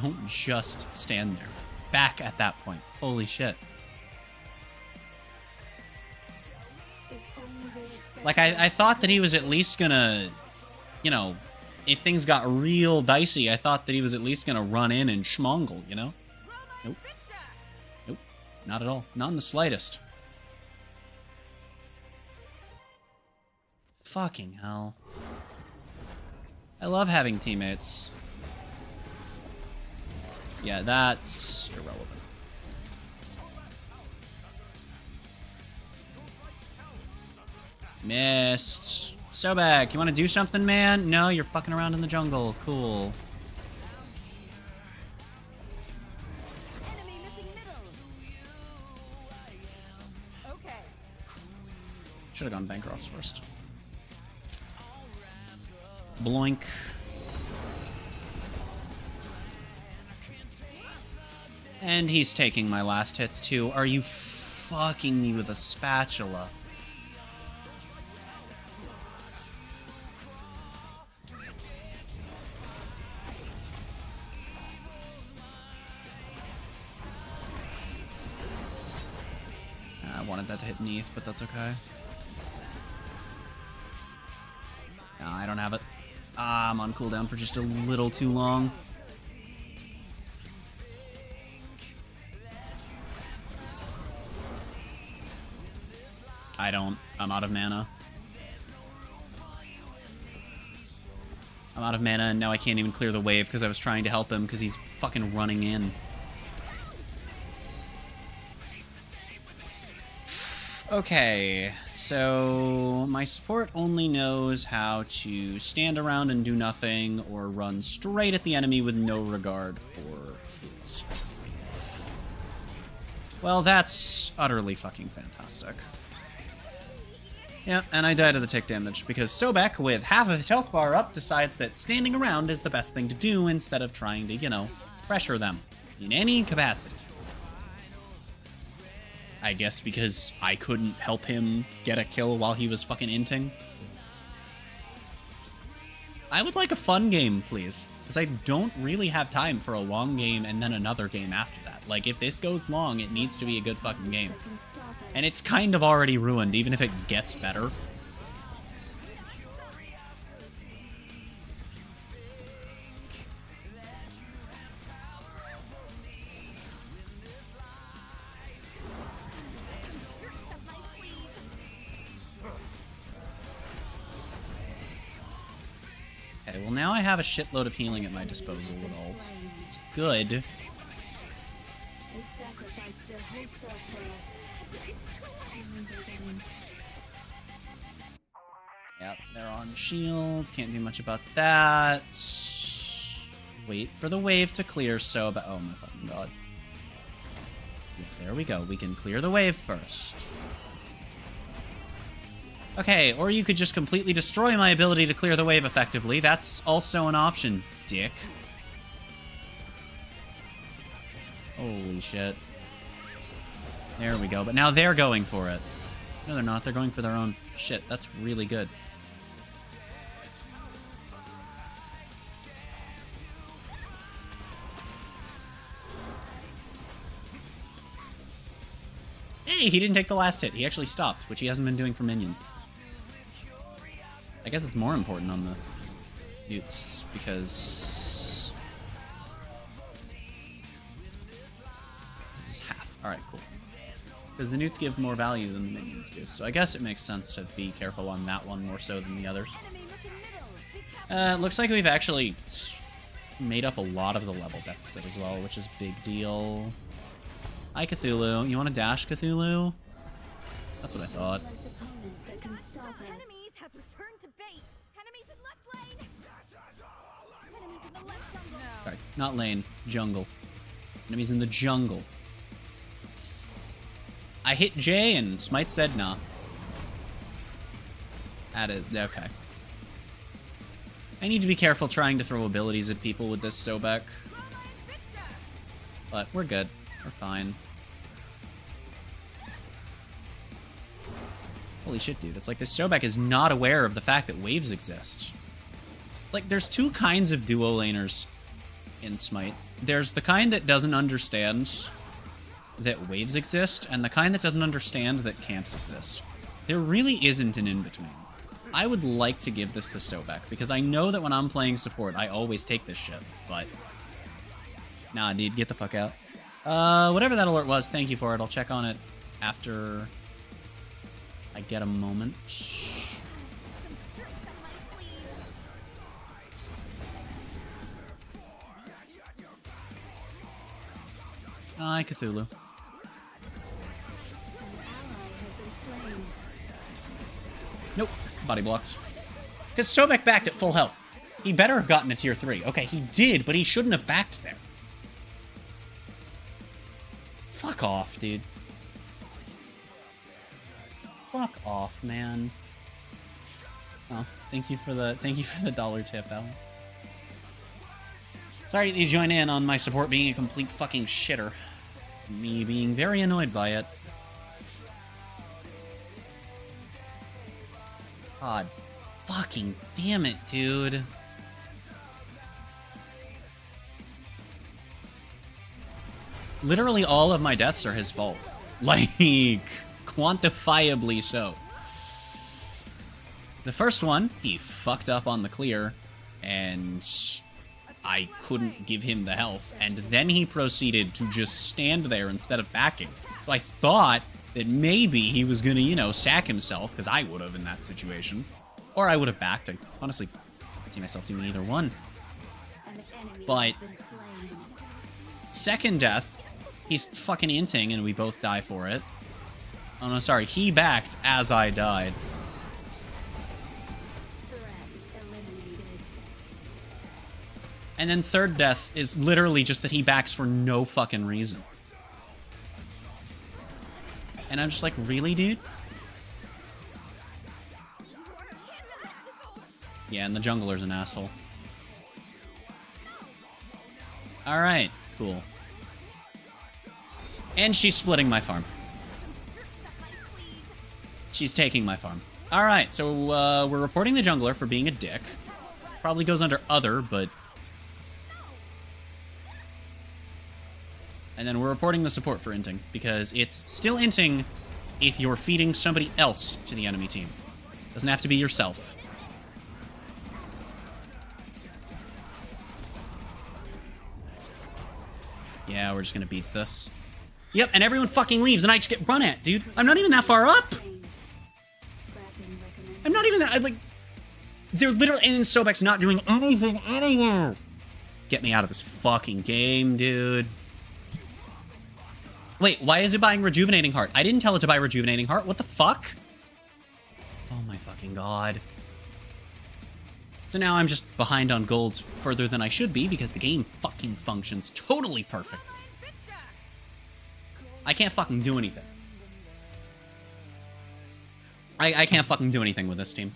Don't just stand there. Back at that point. Holy shit. Like, I thought that he was at least gonna, you know, if things got real dicey, I thought that he was at least gonna run in and schmongle, you know? Nope. Nope. Not at all. Not in the slightest. Fucking hell. I love having teammates. Yeah, that's irrelevant. Missed. Sobek, you want to do something, man? No, you're fucking around in the jungle. Cool. Should have gone Bancrofts first. Bloink. And he's taking my last hits too. Are you fucking me with a spatula? I wanted that to hit Neath, but that's okay. No, I don't have it. I'm on cooldown for just a little too long. I don't. I'm out of mana. I'm out of mana, and now I can't even clear the wave because I was trying to help him because he's fucking running in. Okay, so my support only knows how to stand around and do nothing or run straight at the enemy with no regard for his. Well, that's utterly fucking fantastic. Yep, and I die to the tick damage, because Sobek, with half of his health bar up, decides that standing around is the best thing to do instead of trying to, you know, pressure them in any capacity. I guess because I couldn't help him get a kill while he was fucking inting. I would like a fun game, please, because I don't really have time for a long game and then another game after that. Like, if this goes long, it needs to be a good fucking game. And it's kind of already ruined, even if it gets better. Okay, well now I have a shitload of healing at my disposal with ult. It's good. Yep, they're on shield. Can't do much about that. Wait for the wave to clear, so... Oh my fucking god. Yeah, there we go. We can clear the wave first. Okay, or you could just completely destroy my ability to clear the wave effectively. That's also an option, dick. Holy shit. There we go. But now they're going for it. No, they're not. They're going for their own shit. That's really good. Hey, he didn't take the last hit. He actually stopped, which he hasn't been doing for minions. I guess it's more important on the Newts, because... This is half. Alright, cool. Because the Newts give more value than the minions do. So I guess it makes sense to be careful on that one more so than the others. Looks like we've actually made up a lot of the level deficit as well, which is big deal. Hi, Cthulhu. You want to dash, Cthulhu? That's what I thought. Enemies have returned to base. Enemies in left lane. Sorry, not lane. Jungle. Enemies in the jungle. I hit J and Smite said nah. That is... okay. I need to be careful trying to throw abilities at people with this Sobek. But we're good. We're fine. Holy shit, dude. It's like this Sobek is not aware of the fact that waves exist. Like, there's two kinds of duo laners in Smite. There's the kind that doesn't understand that waves exist, and the kind that doesn't understand that camps exist. There really isn't an in-between. I would like to give this to Sobek, because I know that when I'm playing support, I always take this shit, but... nah, dude, get the fuck out. Whatever that alert was, thank you for it. I'll check on it after I get a moment. Hi, Cthulhu. Nope. Body blocks. Because Sobek backed at full health. He better have gotten a tier 3. Okay, he did, but he shouldn't have backed there. Fuck off, dude. Fuck off, man. Oh, thank you for the dollar tip, Alan. Sorry that you join in on my support being a complete fucking shitter. Me being very annoyed by it. God fucking damn it, dude. Literally all of my deaths are his fault. Like, quantifiably so. The first one, he fucked up on the clear, and I couldn't give him the health, and then he proceeded to just stand there instead of backing. So I thought that maybe he was gonna, you know, sack himself, because I would have in that situation. Or I would have backed. I honestly can't see myself doing either one. But second death, he's fucking inting and we both die for it. Oh no, sorry, he backed as I died. And then third death is literally just that he backs for no fucking reason. And I'm just like, really, dude? Yeah, and the jungler's an asshole. Alright, cool. And she's splitting my farm. She's taking my farm. Alright, so we're reporting the jungler for being a dick. Probably goes under other, but... And then we're reporting the support for inting, because it's still inting if you're feeding somebody else to the enemy team. Doesn't have to be yourself. Yeah, we're just gonna beat this. Yep, and everyone fucking leaves, and I just get run at, dude. I'm not even that far up! I'm not even that, like... They're literally... And Sobek's not doing anything anywhere! Get me out of this fucking game, dude. Wait, why is it buying Rejuvenating Heart? I didn't tell it to buy Rejuvenating Heart. What the fuck? Oh my fucking god. So now I'm just behind on golds further than I should be because the game fucking functions totally perfect. I can't fucking do anything. I can't fucking do anything with this team.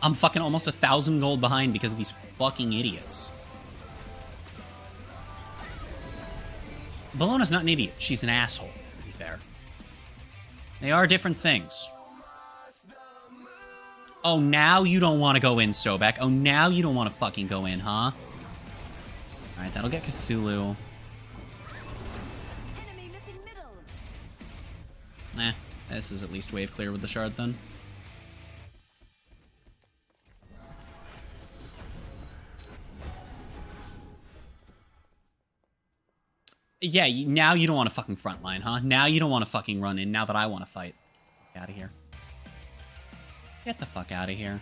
I'm fucking almost 1,000 gold behind because of these fucking idiots. Bellona's not an idiot. She's an asshole, to be fair. They are different things. Oh, now you don't want to go in, Sobek. Oh, now you don't want to fucking go in, huh? Alright, that'll get Cthulhu. Eh, this is at least wave clear with the shard, then. Yeah, now you don't want to fucking frontline, huh? Now you don't want to fucking run in, now that I want to fight. Get out of here. Get the fuck out of here.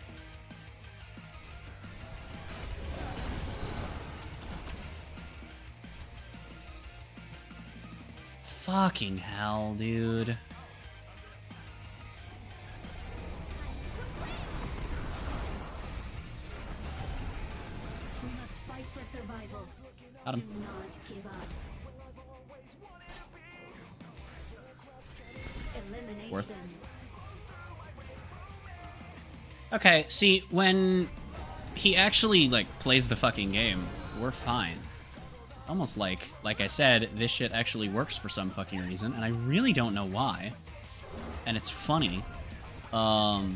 Fucking hell, dude. worth. Okay, see, when he actually, like, plays the fucking game, we're fine. Almost like I said, this shit actually works for some fucking reason, and I really don't know why. And it's funny. I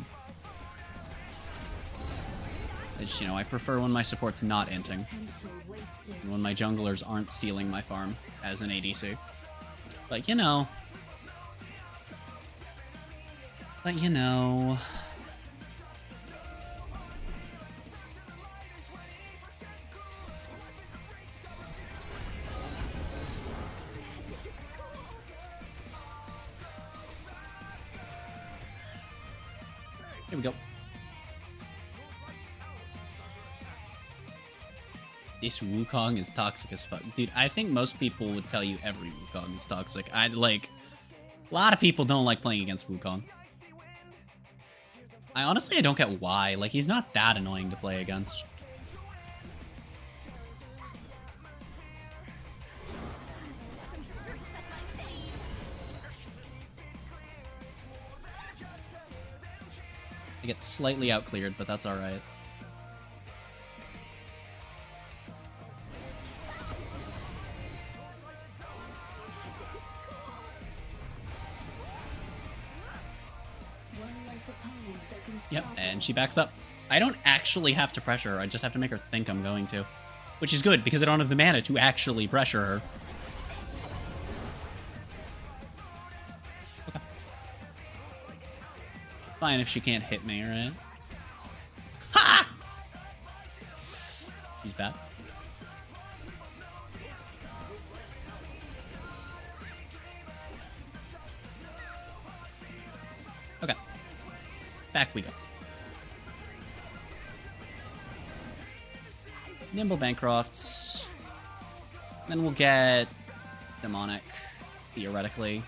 just, I prefer when my support's not inting. And when my junglers aren't stealing my farm as an ADC. But, Here we go. This Wukong is toxic as fuck. Dude, I think most people would tell you every Wukong is toxic. A lot of people don't like playing against Wukong. I don't get why. Like, he's not that annoying to play against. I get slightly outcleared, but that's alright. Yep, and she backs up. I don't actually have to pressure her, I just have to make her think I'm going to. Which is good, because I don't have the mana to actually pressure her. Okay. Fine if she can't hit me, right? Ha! She's bad. Okay. Back we go. Nimble Bancrofts. Then we'll get Demonic, theoretically.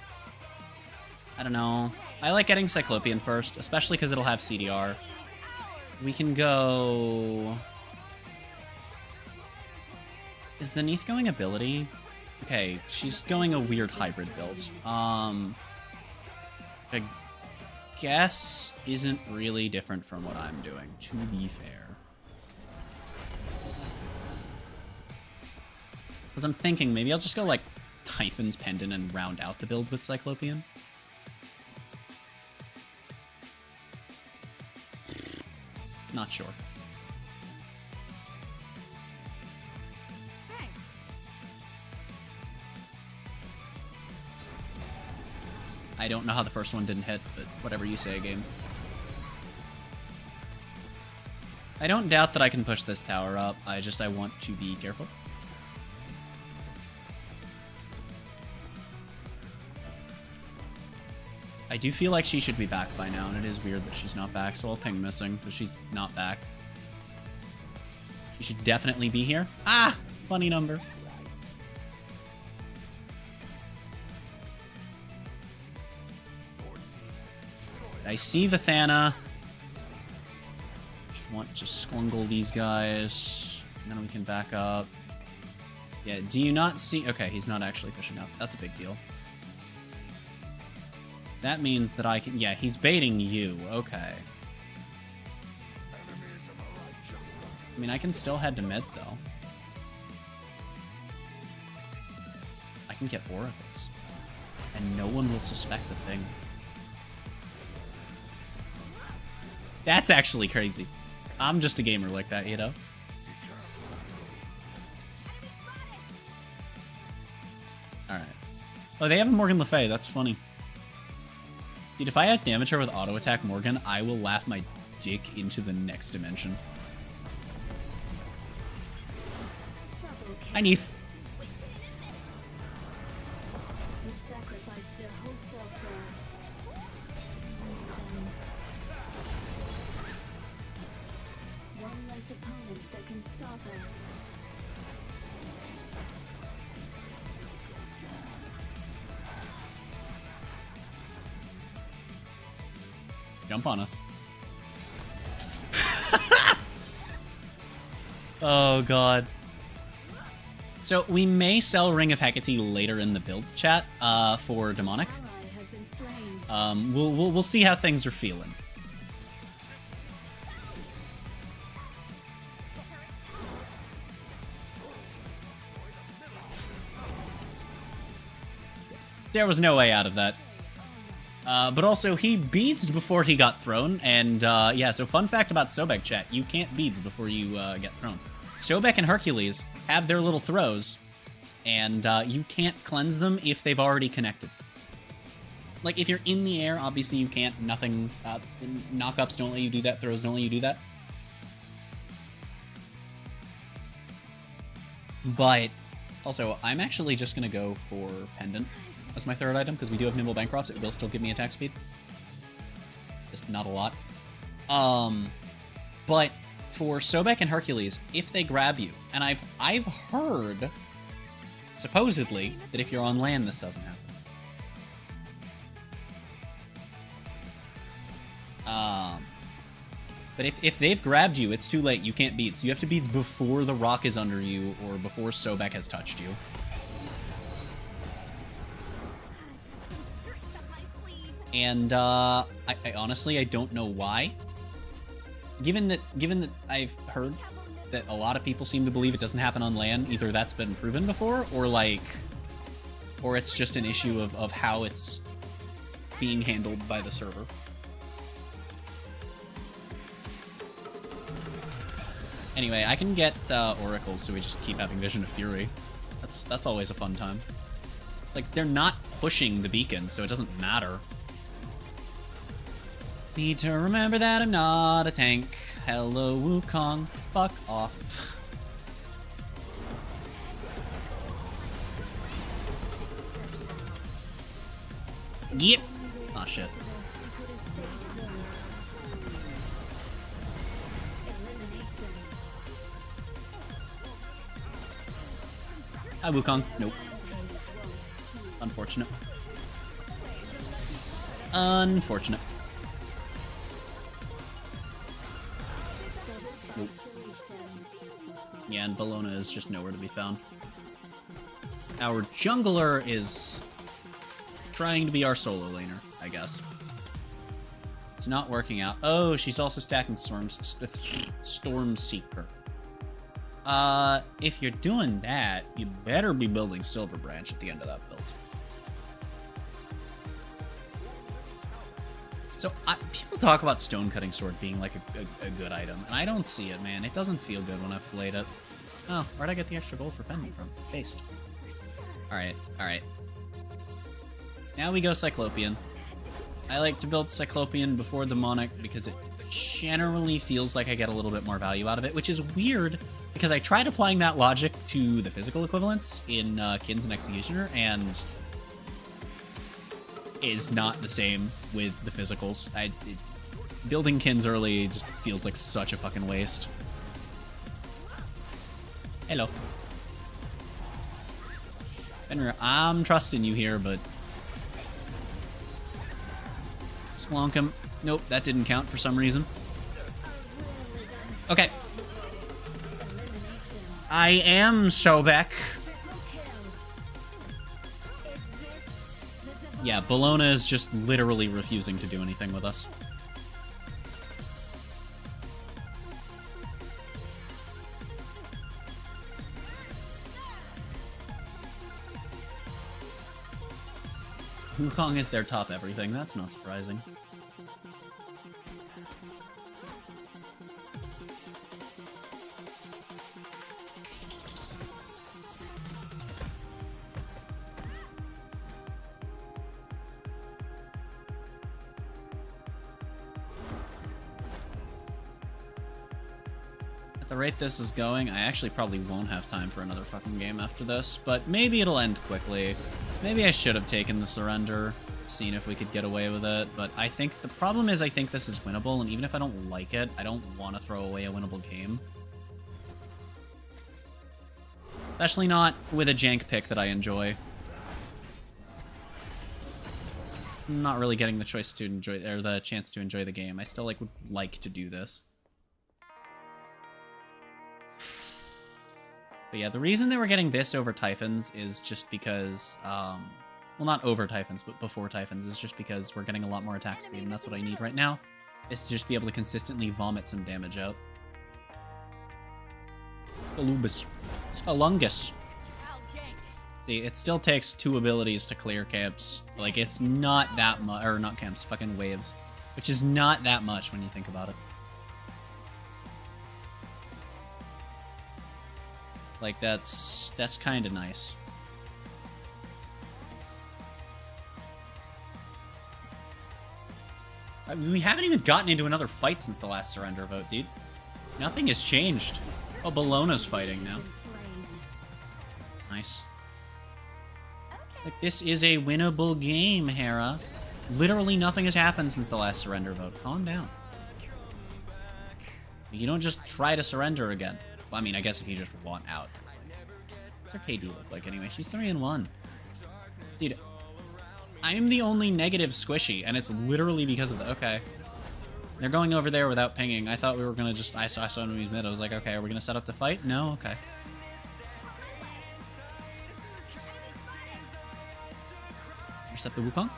I don't know. I like getting Cyclopean first, especially because it'll have CDR. We can go... Is the Neath going ability? Okay, she's going a weird hybrid build. I guess isn't really different from what I'm doing, to be fair. Because I'm thinking maybe I'll just go like Typhon's Pendant and round out the build with Cyclopean. Not sure. I don't know how the first one didn't hit, but whatever you say, game. I don't doubt that I can push this tower up. I want to be careful. I do feel like she should be back by now, and it is weird that she's not back, so I'll ping missing, but she's not back. She should definitely be here. Ah! Funny number. I see the Thana. Just want to squungle these guys. And then we can back up. Yeah, do you not see... Okay, he's not actually pushing up. That's a big deal. That means that I can... Yeah, he's baiting you. Okay. I mean, I can still head to mid, though. I can get oracles. And no one will suspect a thing. That's actually crazy. I'm just a gamer like that, you know? Alright. Oh, they have a Morgan Le Fay. That's funny. Dude, if I had damage her with auto attack Morgan, I will laugh my dick into the next dimension. Hi, Neath. Jump on us. Oh, God. So, we may sell Ring of Hecate later in the build chat for Demonic. We'll see how things are feeling. There was no way out of that. But also, he beads before he got thrown, and yeah, so fun fact about Sobek, chat, you can't beads before you get thrown. Sobek and Hercules have their little throws, and you can't cleanse them if they've already connected. Like, if you're in the air, obviously you can't, nothing, knock-ups don't let you do that, throws don't let you do that. But, also, I'm actually just gonna go for Pendant as my third item, because we do have Nimble Bancrofts. It will still give me attack speed. Just not a lot. But for Sobek and Hercules, if they grab you, and I've heard, supposedly, that if you're on land, this doesn't happen. But if they've grabbed you, it's too late. You can't beats. You have to beats before the rock is under you, or before Sobek has touched you. And I honestly, I don't know why. Given that I've heard that a lot of people seem to believe it doesn't happen on land, either that's been proven before, or or it's just an issue of how it's being handled by the server. Anyway, I can get oracles, so we just keep having Vision of Fury. That's always a fun time. Like, they're not pushing the beacon, so it doesn't matter. Need to remember that I'm not a tank. Hello, Wukong. Fuck off. Yep. Aw, shit. Hi, Wukong. Nope. Unfortunate. Unfortunate. Nope. Yeah, and Bellona is just nowhere to be found. Our jungler is trying to be our solo laner, I guess. It's not working out. Oh, she's also stacking Storm Seeker. If you're doing that, you better be building Silver Branch at the end of that build. So, people talk about Stone Cutting Sword being like a good item, and I don't see it, man. It doesn't feel good when I've played it. Oh, where'd I get the extra gold for Pendant from? Based. Alright, alright. Now we go Cyclopean. I like to build Cyclopean before Demonic because it generally feels like I get a little bit more value out of it, which is weird because I tried applying that logic to the physical equivalents in Kins and Executioner, and is not the same with the physicals. Building Kins early just feels like such a fucking waste. Hello. Fenrir, I'm trusting you here, but... Splonk him. Nope, that didn't count for some reason. Okay. I am Sobek. Yeah, Bellona is just literally refusing to do anything with us. Wukong is their top everything. That's not surprising. At the rate this is going, I actually probably won't have time for another fucking game after this, but maybe it'll end quickly. Maybe I should have taken the surrender, seen if we could get away with it, but I think the problem is I think this is winnable, and even if I don't like it, I don't want to throw away a winnable game. Especially not with a jank pick that I enjoy. I'm not really getting the choice to enjoy, or the chance to enjoy the game. I still would like to do this. But yeah, the reason that we're getting this over Typhons is just because Well, not over Typhons, but before Typhons, is just because we're getting a lot more attack speed, and that's what I need right now, is to just be able to consistently vomit some damage out. Galubus. Alungus. See, it still takes 2 abilities to clear camps. Like, it's not that much, or not camps, fucking waves. Which is not that much when you think about it. Like, that's kind of nice. I mean, we haven't even gotten into another fight since the last surrender vote, dude. Nothing has changed. Oh, Bologna's fighting now. Nice. Like, this is a winnable game, Hera. Literally nothing has happened since the last surrender vote. Calm down. You don't just try to surrender again. Well, I mean, I guess if you just want out. What's her KD look like anyway? She's 3-1. Dude, I'm the only negative squishy, and it's literally because of the... Okay. They're going over there without pinging. I thought we were going to just... I saw enemies mid. I was like, okay, are we going to set up the fight? No? Okay. Intercept the Wukong.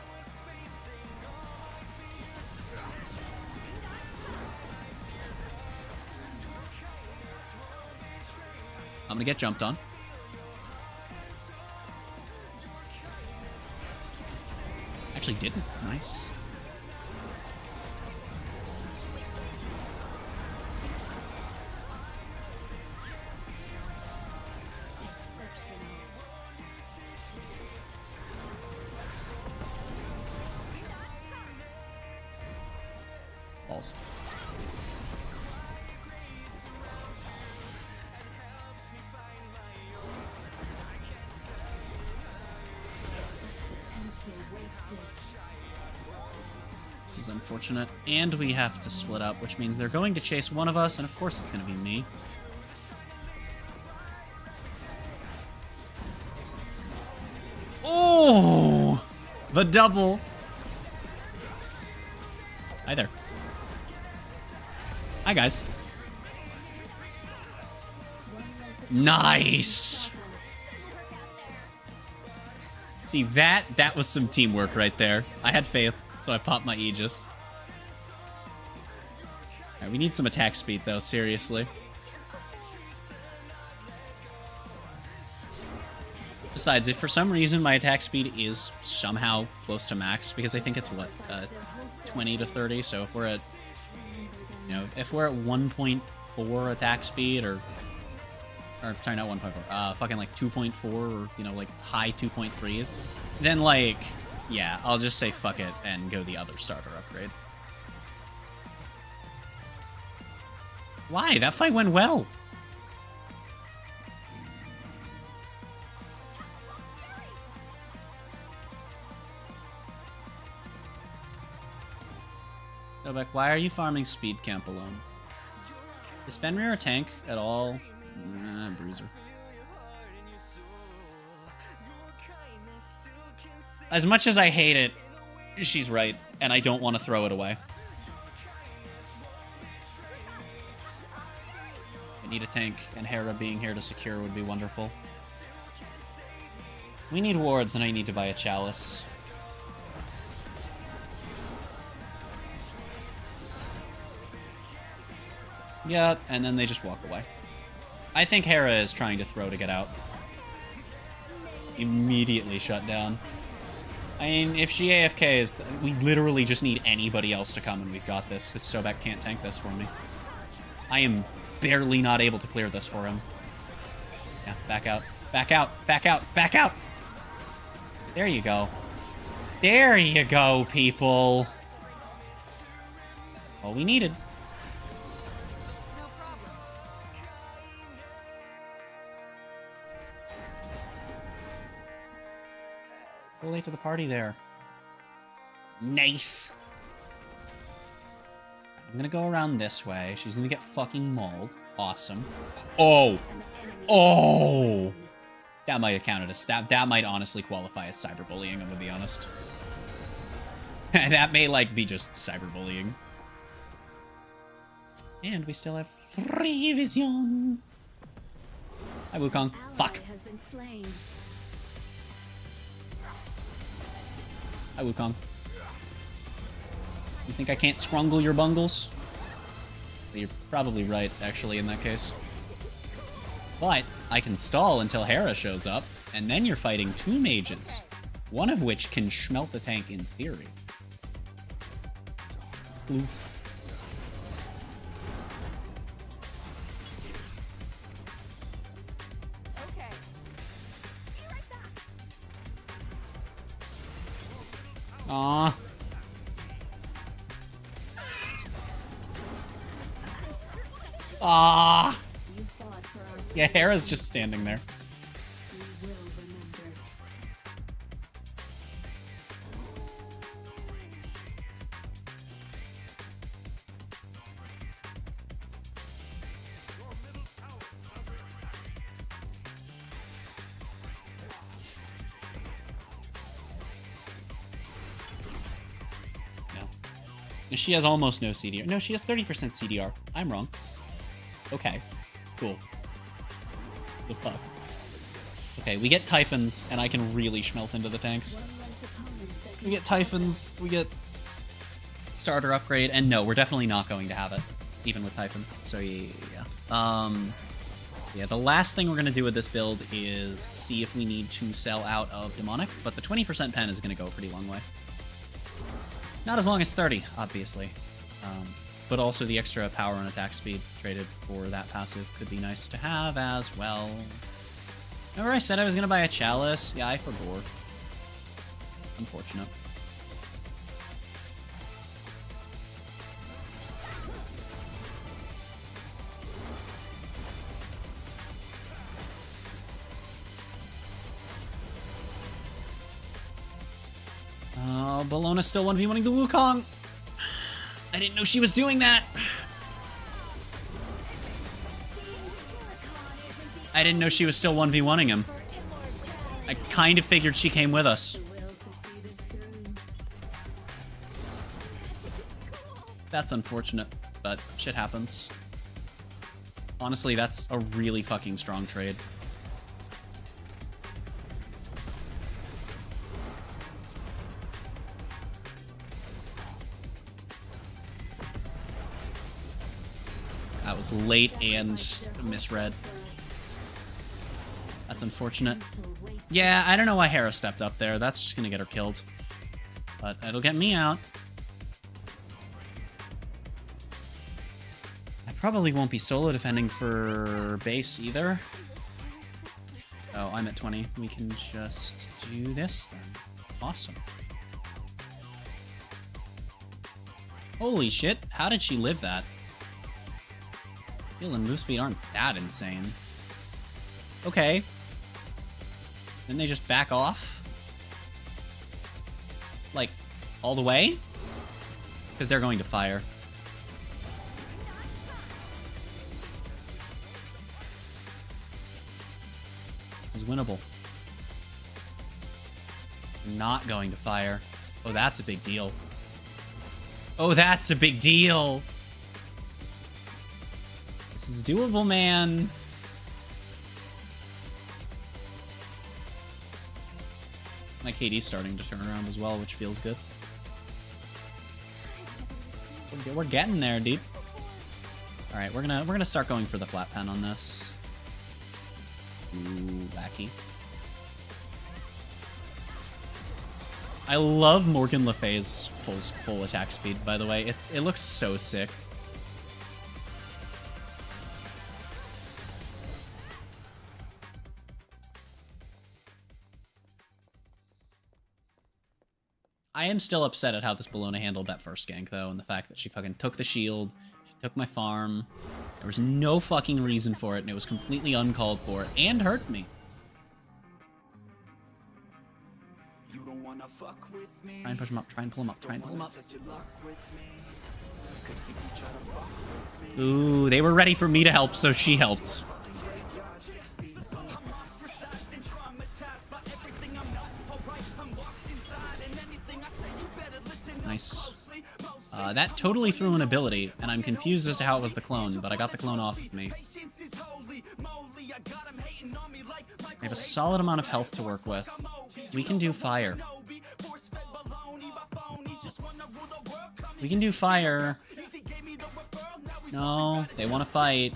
I'm gonna get jumped on. Actually didn't. Nice. Balls. This is unfortunate. And we have to split up, which means they're going to chase one of us, and of course it's going to be me. Oh! The double! Hi there. Hi, guys. Nice! See, that was some teamwork right there. I had faith, so I popped my Aegis. Alright, we need some attack speed, though, seriously. Besides, if for some reason my attack speed is somehow close to max, because I think it's, what, 20 to 30, so if we're at, you know, if we're at 1.4 attack speed, or sorry, not 1.4, fucking like 2.4, or, you know, like high 2.3s, then, like, yeah, I'll just say fuck it and go the other starter upgrade. Why? That fight went well. Sobek, why are you farming speed camp alone? Is Fenrir a tank at all? Nah, bruiser. As much as I hate it, she's right, and I don't want to throw it away. I need a tank, and Hera being here to secure would be wonderful. We need wards, and I need to buy a chalice. Yeah, and then they just walk away. I think Hera is trying to throw to get out. Immediately shut down. I mean, if she AFKs, we literally just need anybody else to come and we've got this, because Sobek can't tank this for me. I am barely not able to clear this for him. Yeah, back out. Back out. Back out. Back out! There you go. There you go, people! All we needed. So late to the party there. Nice. I'm gonna go around this way. She's gonna get fucking mauled. Awesome. Oh! Oh! That might have counted as stab. That might honestly qualify as cyberbullying, I'm gonna be honest. That may, like, be just cyberbullying. And we still have free vision. Hi, Wukong. Fuck. Hi, Wukong. You think I can't scrungle your bungles? Well, you're probably right, actually, in that case. But I can stall until Hera shows up, and then you're fighting two mages, one of which can smelt the tank in theory. Oof. Aww. Ah. Yeah, Hera's just standing there. She has almost no CDR. No, she has 30% CDR. I'm wrong. Okay. Cool. The fuck. Okay, we get Typhons, and I can really smelt into the tanks. We get Typhons, we get starter upgrade, and no, we're definitely not going to have it, even with Typhons. So yeah. Yeah, the last thing we're going to do with this build is see if we need to sell out of Demonic, but the 20% pen is going to go a pretty long way. Not as long as 30, obviously. But also the extra power and attack speed traded for that passive could be nice to have as well. Remember I said I was going to buy a Chalice? Yeah, I forgot. Unfortunate. Oh, Bellona's still 1v1ing the Wukong. I didn't know she was doing that. I didn't know she was still 1v1ing him. I kind of figured she came with us. That's unfortunate, but shit happens. Honestly, that's a really fucking strong trade. That was late and misread. That's unfortunate. Yeah, I don't know why Hera stepped up there. That's just gonna get her killed. But it'll get me out. I probably won't be solo defending for base either. Oh, I'm at 20. We can just do this then. Awesome. Holy shit, how did she live that? Heal and move speed aren't that insane. Okay. Then they just back off? Like, all the way? Because they're going to fire. This is winnable. Not going to fire. Oh, that's a big deal. Oh, that's a big deal! This is doable, man. My KD's starting to turn around as well, which feels good. We're getting there, dude. All right, we're gonna start going for the flat pen on this. Ooh, wacky. I love Morgan Le Fay's full attack speed. By the way, it looks so sick. I am still upset at how this Bellona handled that first gank, though, and the fact that she fucking took the shield, she took my farm. There was no fucking reason for it, and it was completely uncalled for, and hurt me. Try and push him up, try and pull him up, try and pull him up. Ooh, they were ready for me to help, so she helped. Nice. That totally threw an ability, and I'm confused as to how it was the clone, but I got the clone off of me. I have a solid amount of health to work with. We can do fire. We can do fire. No, they want to fight.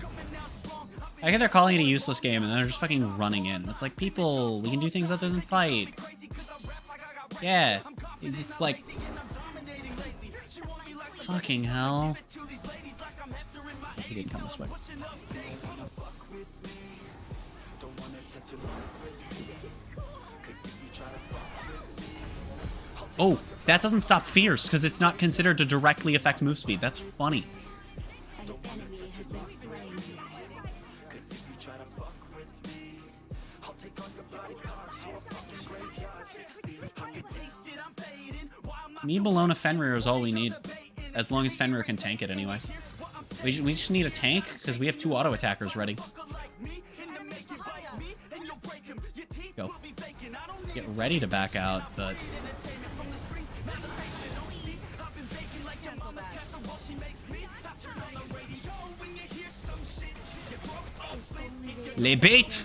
I get they're calling it a useless game and they're just fucking running in. It's like, people, we can do things other than fight. Yeah, it's like... Fucking hell. He did come this way. Oh, that doesn't stop Fierce, because it's not considered to directly affect move speed. That's funny. Me, Bologna, Fenrir is all we need. As long as Fenrir can tank it anyway. We just need a tank, because we have 2 auto attackers ready. Go. Get ready to back out, but... Les bêtes!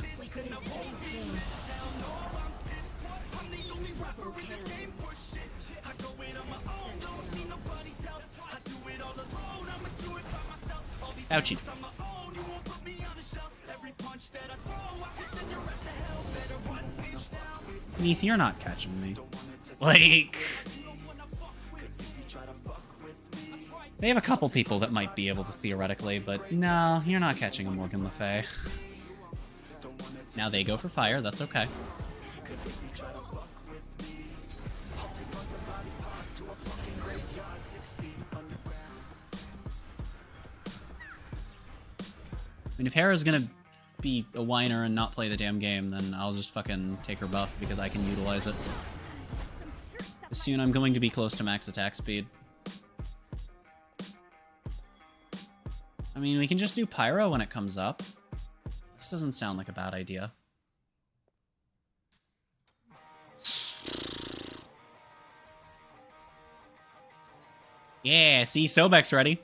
Ouchie. Neath, you're not catching me. Like... They have a couple people that might be able to theoretically, but no, you're not catching a Morgan Le Fay. Now they go for fire, that's okay. I mean, if Hera's gonna be a whiner and not play the damn game, then I'll just fucking take her buff because I can utilize it. Soon I'm going to be close to max attack speed. I mean, we can just do Pyro when it comes up. This doesn't sound like a bad idea. Yeah, see, Sobek's ready.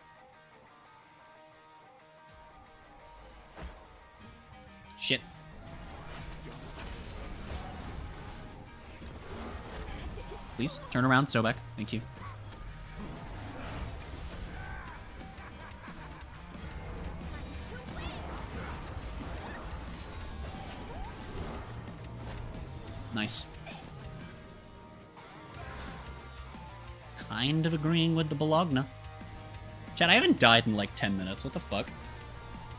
Shit. Please, turn around, Sobek. Thank you. Nice. Kind of agreeing with the Bologna. Chat, I haven't died in like 10 minutes. What the fuck?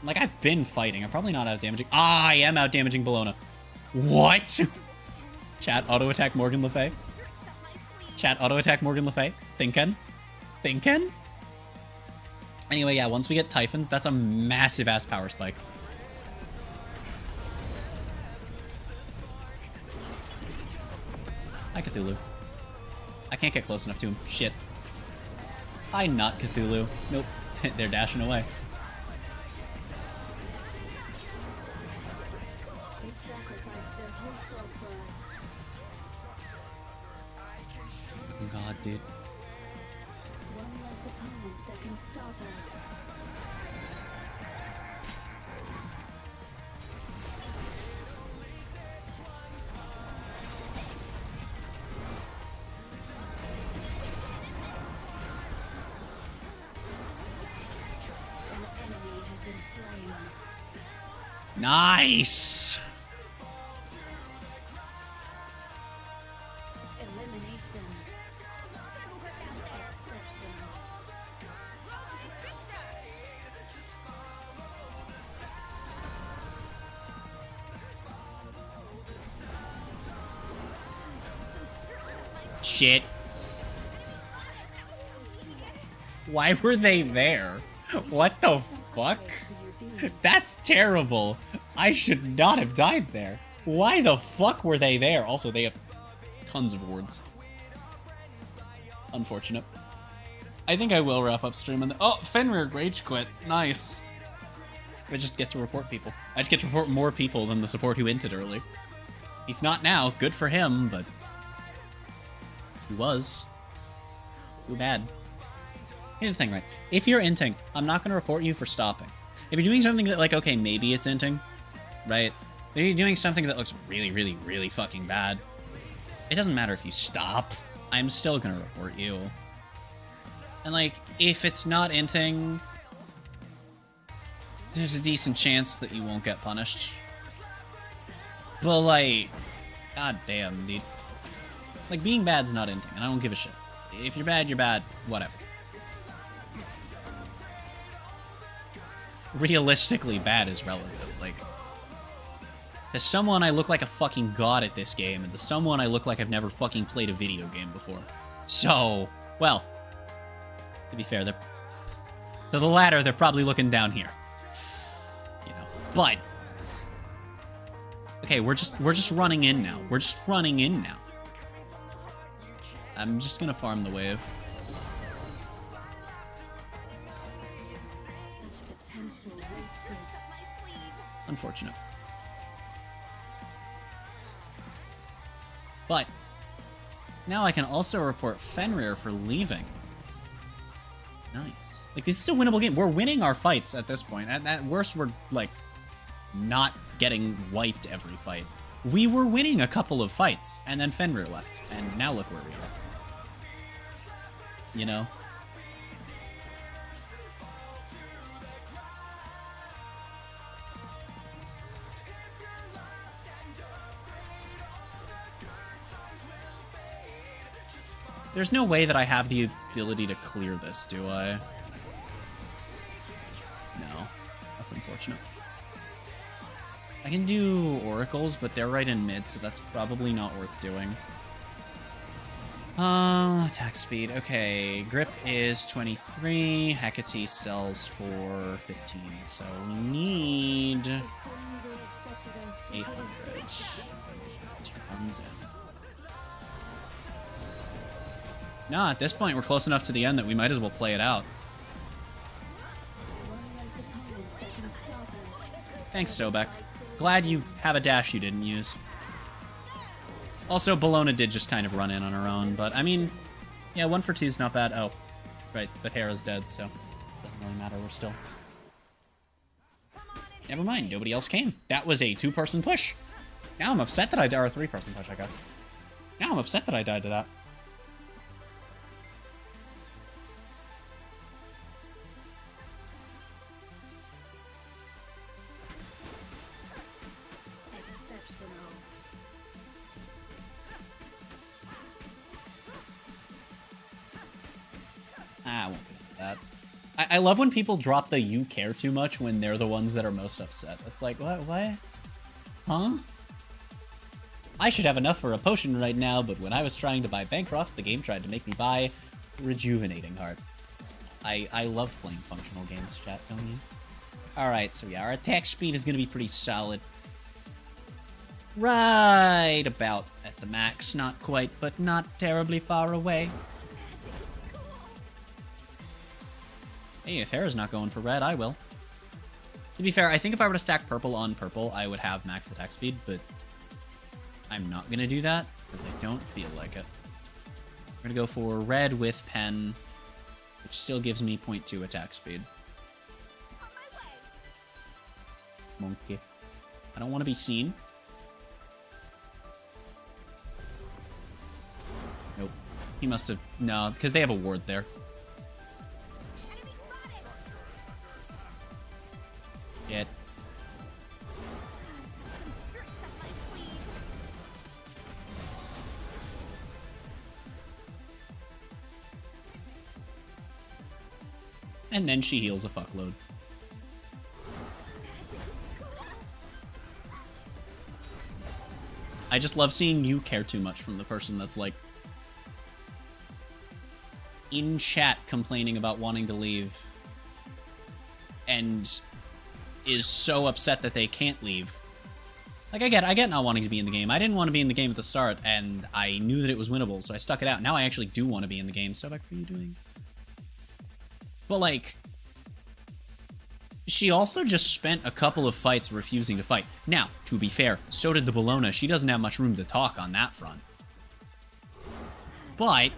Like, I've been fighting. I'm probably not out-damaging. Ah, I am out-damaging Bologna. What? Chat, auto-attack Morgan Le Fay. Chat, auto-attack Morgan Le Fay. Thinkin'? Thinkin'? Anyway, yeah, once we get Typhons, that's a massive-ass power spike. Hi, Cthulhu. I can't get close enough to him. Shit. Hi, not Cthulhu. Nope. They're dashing away. Oh god, dude. Nice! Shit. Why were they there? What the fuck? That's terrible. I should not have died there. Why the fuck were they there? Also, they have tons of wards. Unfortunate. I think I will wrap up stream and oh, Fenrir rage quit. Nice. I just get to report people. I just get to report more people than the support who inted early. He's not now. Good for him, but he was. Too bad. Here's the thing, right? If you're inting, I'm not going to report you for stopping. If you're doing something that, like, okay, maybe it's inting, right? If you're doing something that looks really, really, really fucking bad, it doesn't matter if you stop. I'm still going to report you. And, like, if it's not inting, there's a decent chance that you won't get punished. But, like, god damn, dude. Like, being bad's not inting, and I don't give a shit. If you're bad, whatever. Realistically, bad is relative. Like, to someone, I look like a fucking god at this game, and to someone, I look like I've never fucking played a video game before. So, well, to be fair, to the latter, they're probably looking down here. You know, but okay, we're just running in now. We're just running in now. I'm just gonna farm the wave. Unfortunate. But now I can also report Fenrir for leaving. Nice. Like, this is a winnable game. We're winning our fights at this point. At worst, we're, like, not getting wiped every fight. We were winning a couple of fights, and then Fenrir left. And now look where we are. You know? There's no way that I have the ability to clear this, do I? No. That's unfortunate. I can do oracles, but they're right in mid, so that's probably not worth doing. Attack speed. Okay, grip is 23. Hecate sells for 15, so we need 800. Just runs in. No, at this point, we're close enough to the end that we might as well play it out. Thanks, Sobek. Glad you have a dash you didn't use. Also, Bologna did just kind of run in on her own, but, I mean, yeah, 1 for 2 is not bad. Oh, right, but Hera's dead, so doesn't really matter, we're still... Never mind, nobody else came. That was a 2-person push. Now I'm upset that I died, or a 3-person push, I guess. Now I'm upset that I died to that. I won't do that. I love when people drop the "you care too much" when they're the ones that are most upset. It's like, what? Huh? I should have enough for a potion right now, but when I was trying to buy Bancrofts, the game tried to make me buy Rejuvenating Heart. I love playing functional games, chat, don't you? Alright, so yeah, our attack speed is going to be pretty solid. Right about at the max. Not quite, but not terribly far away. Hey, if Hera's not going for red, I will. To be fair, I think if I were to stack purple on purple, I would have max attack speed, but I'm not going to do that, because I don't feel like it. We're going to go for red with pen, which still gives me 0.2 attack speed. Monkey. I don't want to be seen. Nope. He must have... No, because they have a ward there. Shit. And then she heals a fuckload. I just love seeing you care too much from the person that's like in chat complaining about wanting to leave and is so upset that they can't leave. Like, I get not wanting to be in the game. I didn't want to be in the game at the start, and I knew that it was winnable, so I stuck it out. Now I actually do want to be in the game. So, what are you doing? But, like, she also just spent a couple of fights refusing to fight. Now, to be fair, so did the Bologna. She doesn't have much room to talk on that front. But...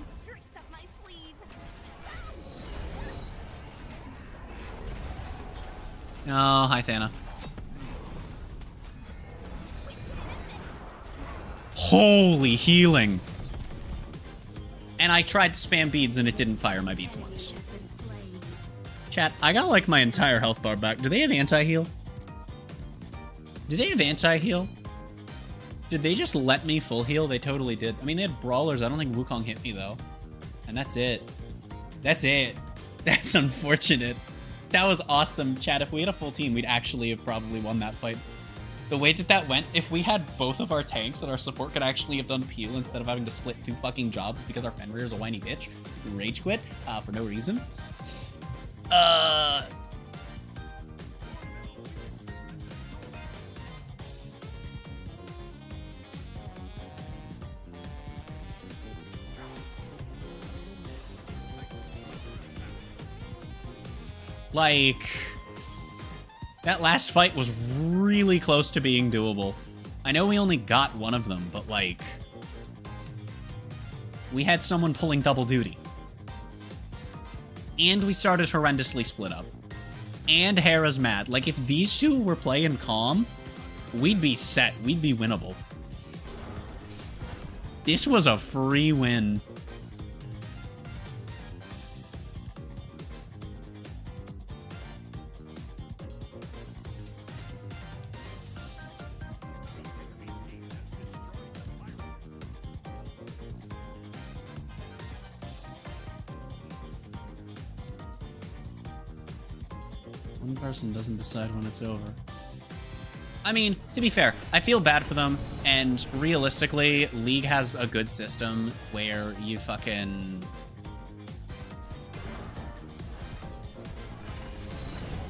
Oh, hi, Thana. Holy healing. And I tried to spam beads and it didn't fire my beads once. Chat, I got like my entire health bar back. Do they have anti-heal? Do they have anti-heal? Did they just let me full heal? They totally did. I mean, they had brawlers. I don't think Wukong hit me though. And that's it. That's it. That's unfortunate. That was awesome. Chat, if we had a full team, we'd actually have probably won that fight. The way that that went, if we had both of our tanks and our support could actually have done peel instead of having to split 2 fucking jobs because our Fenrir is a whiny bitch who rage quit for no reason. Like, that last fight was really close to being doable. I know we only got one of them, but like, we had someone pulling double duty. And we started horrendously split up. And Hera's mad. Like, if these two were playing calm, we'd be set. We'd be winnable. This was a free win. One person doesn't decide when it's over. I mean, to be fair, I feel bad for them, and realistically, League has a good system where you fucking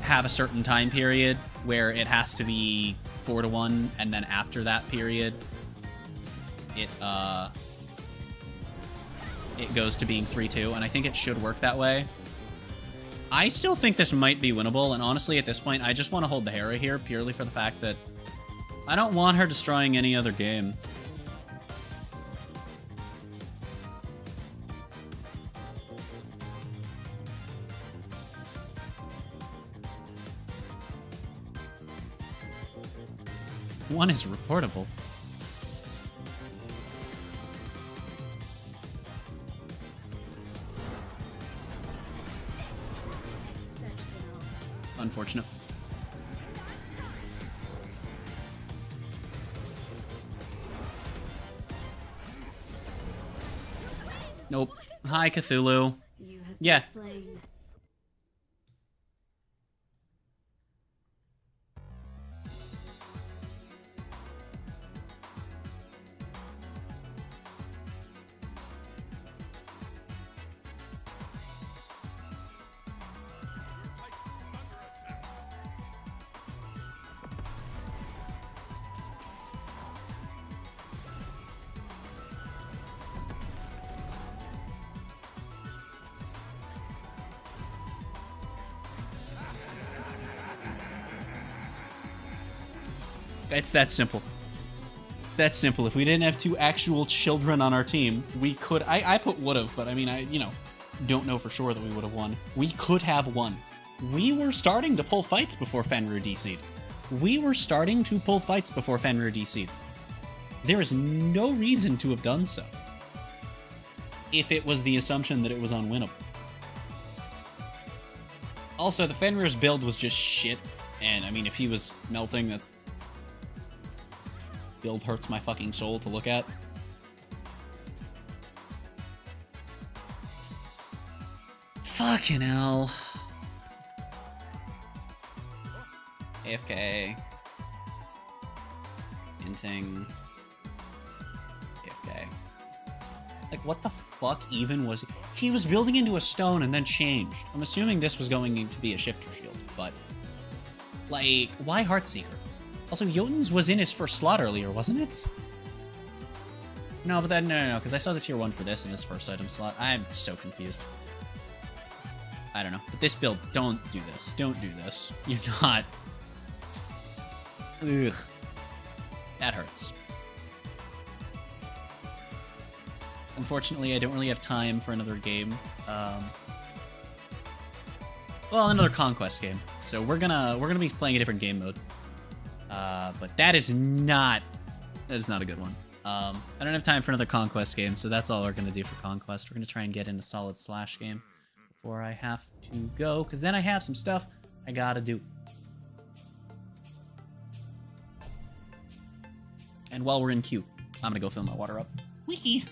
have a certain time period where it has to be 4-1, and then after that period, it goes to being 3-2, and I think it should work that way. I still think this might be winnable, and honestly, at this point, I just want to hold the Hera here, purely for the fact that I don't want her destroying any other game. One is reportable. Unfortunate. Nope. Hi, Cthulhu. Yeah. It's that simple. It's that simple. If we didn't have 2 actual children on our team, we could... I put would've, but I mean, don't know for sure that we would have won. We could have won. We were starting to pull fights before Fenrir DC'd. We were starting to pull fights before Fenrir DC'd. There is no reason to have done so, if it was the assumption that it was unwinnable. Also, the Fenrir's build was just shit, and I mean, if he was melting, that's... build hurts my fucking soul to look at. Fucking hell. AFK. Inting. AFK. Like, what the fuck even was he? He was building into a stone and then changed. I'm assuming this was going to be a shifter shield, but... like, why Heartseeker? Also, Jotun's was in his first slot earlier, wasn't it? No, but then, no, because I saw the tier 1 for this in his first item slot. I'm so confused. I don't know. But this build, don't do this. Don't do this. You're not... ugh. That hurts. Unfortunately, I don't really have time for another game. Well, another Conquest game. So we're gonna be playing a different game mode. But that is not a good one. I don't have time for another Conquest game, so that's all we're going to do for Conquest. We're going to try and get in a solid Slash game before I have to go, because then I have some stuff I gotta do. And while we're in queue, I'm going to go fill my water up. Wee!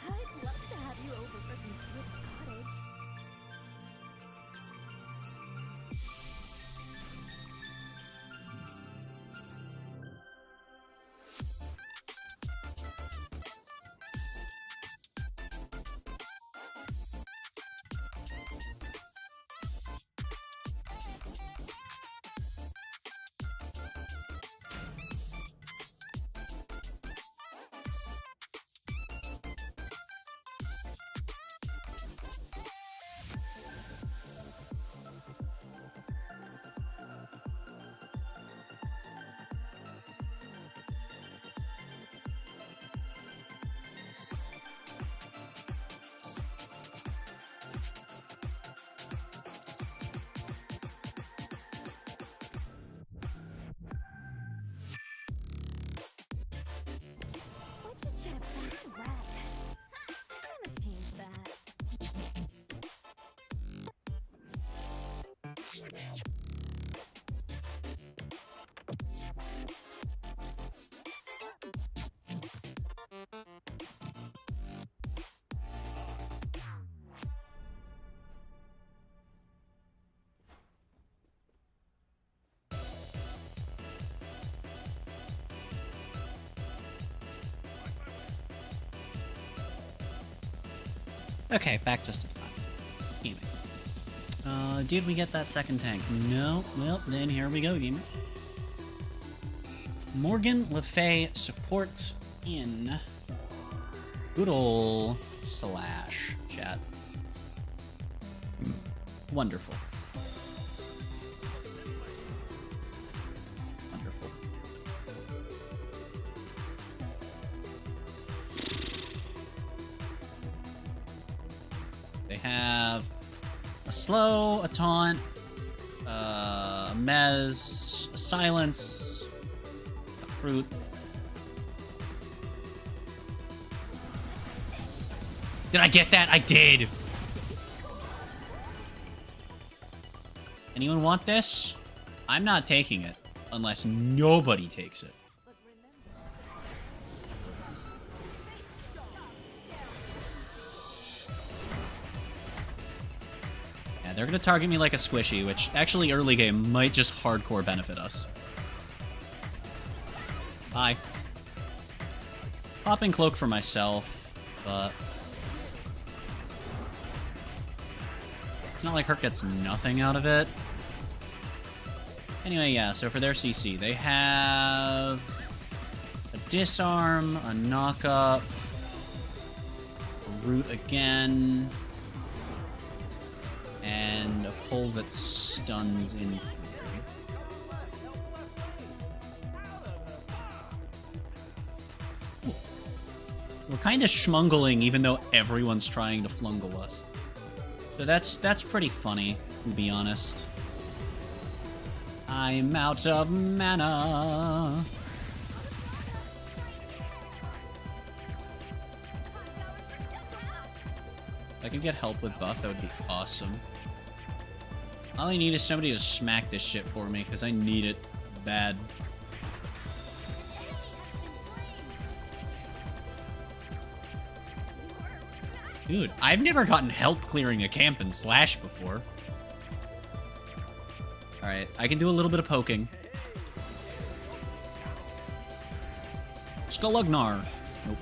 I'd love to have you over for some tea at the cottage. I just get a bad rep. I'm gonna change that. Okay, back just in time. Anyway. Did we get that second tank? No. Well, then here we go, gamer. Morgan Le Fay support in good ol' Slash chat. Wonderful. Wonderful. They have a slow, a taunt, a mez, a silence, a fruit. Did I get that? I did! Anyone want this? I'm not taking it, unless nobody takes it. Yeah, they're gonna target me like a squishy, which actually early game might just hardcore benefit us. Bye. Popping cloak for myself, but it's not like Herc gets nothing out of it. Anyway, yeah, so for their CC, they have a disarm, a knock-up, a root again, and a pull that stuns in theory. We're kind of schmungling even though everyone's trying to flungle us. So that's pretty funny, to be honest. I'm out of mana. If I could get help with buff, that would be awesome. All I need is somebody to smack this shit for me, because I need it bad. Dude, I've never gotten help clearing a camp in Slash before. Alright, I can do a little bit of poking. Skulugnar. Nope.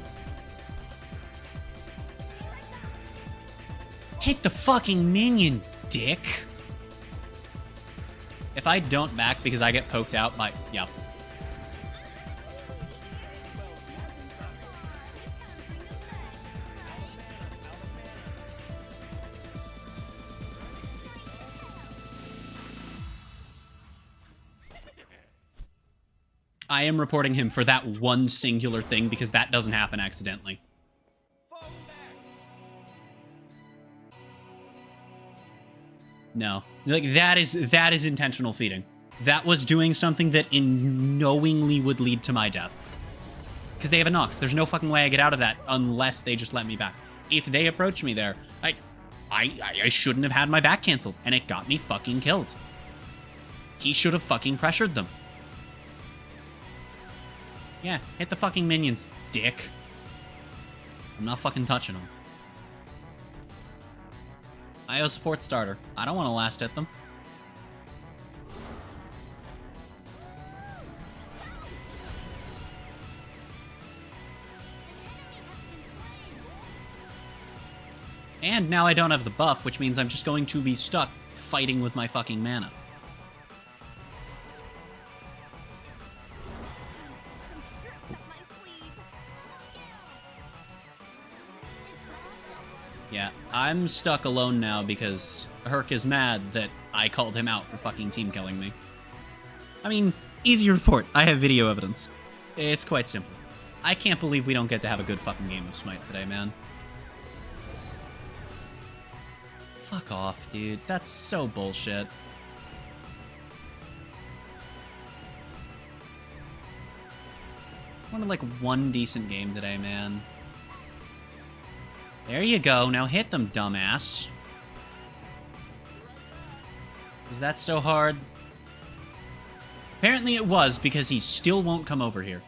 Hit the fucking minion, dick. If I don't back because I get poked out by... Yep. I am reporting him for that one singular thing because that doesn't happen accidentally. No. Like, that is intentional feeding. That was doing something that knowingly would lead to my death. Because they have a Nox. There's no fucking way I get out of that unless they just let me back. If they approach me there, I shouldn't have had my back canceled, and it got me fucking killed. He should have fucking pressured them. Yeah, hit the fucking minions, dick. I'm not fucking touching them. IO support starter. I don't want to last hit them. And now I don't have the buff, which means I'm just going to be stuck fighting with my fucking mana. Yeah, I'm stuck alone now because Herc is mad that I called him out for fucking team killing me. I mean, easy report. I have video evidence. It's quite simple. I can't believe we don't get to have a good fucking game of Smite today, man. Fuck off, dude. That's so bullshit. I wanted like one decent game today, man. There you go. Now hit them, dumbass. Is that so hard? Apparently it was, because he still won't come over here.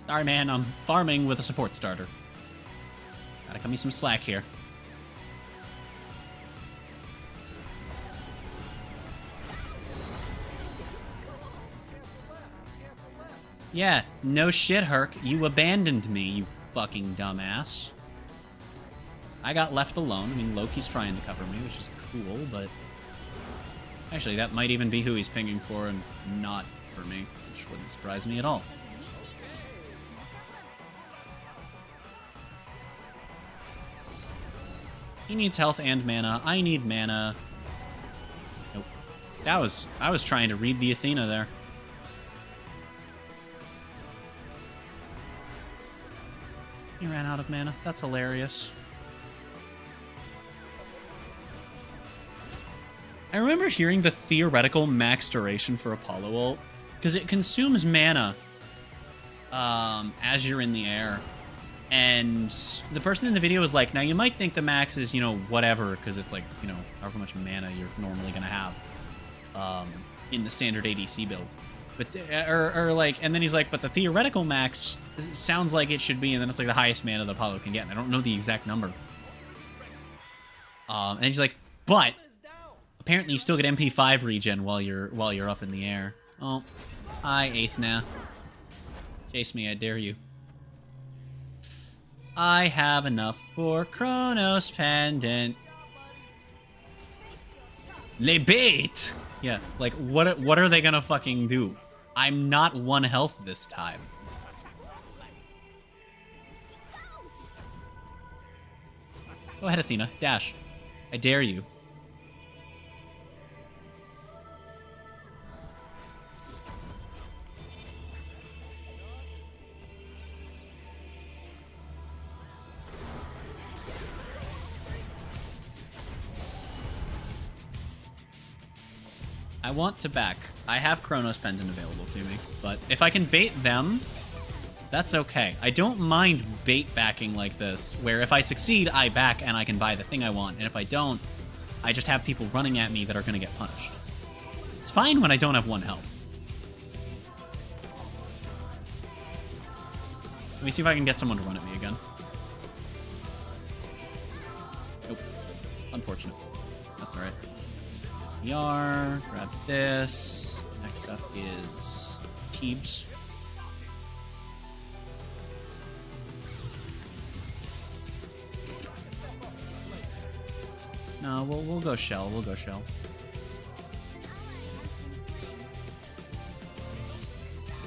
Sorry, man, I'm farming with a support starter. Gotta cut me some slack here. Yeah, no shit, Herc. You abandoned me, you fucking dumbass. I got left alone. I mean, Loki's trying to cover me, which is cool, but... Actually, that might even be who he's pinging for and not for me, which wouldn't surprise me at all. He needs health and mana. I need mana. Nope. I was trying to read the Athena there. He ran out of mana. That's hilarious. I remember hearing the theoretical max duration for Apollo ult, because it consumes mana as you're in the air. And the person in the video was like, now you might think the max is, whatever, because it's like, however much mana you're normally going to have in the standard ADC build. But, and then he's like, but the theoretical max sounds like it should be, and then it's like the highest mana that Apollo can get. And I don't know the exact number. And he's like, but apparently you still get MP5 regen while you're up in the air. Oh, hi, Aethna. Chase me, I dare you. I have enough for Chronos Pendant. Le bait! Yeah, like, what are they gonna fucking do? I'm not 1 health this time. Go ahead, Athena. Dash. I dare you. I want to back. I have Chronos Pendant available to me, but if I can bait them, that's okay. I don't mind bait backing like this, where if I succeed, I back and I can buy the thing I want, and if I don't, I just have people running at me that are going to get punished. It's fine when I don't have 1 health. Let me see if I can get someone to run at me again. Nope. Unfortunate. That's alright. Grab this. Next up is Teebs. No, we'll go Shell. We'll go Shell.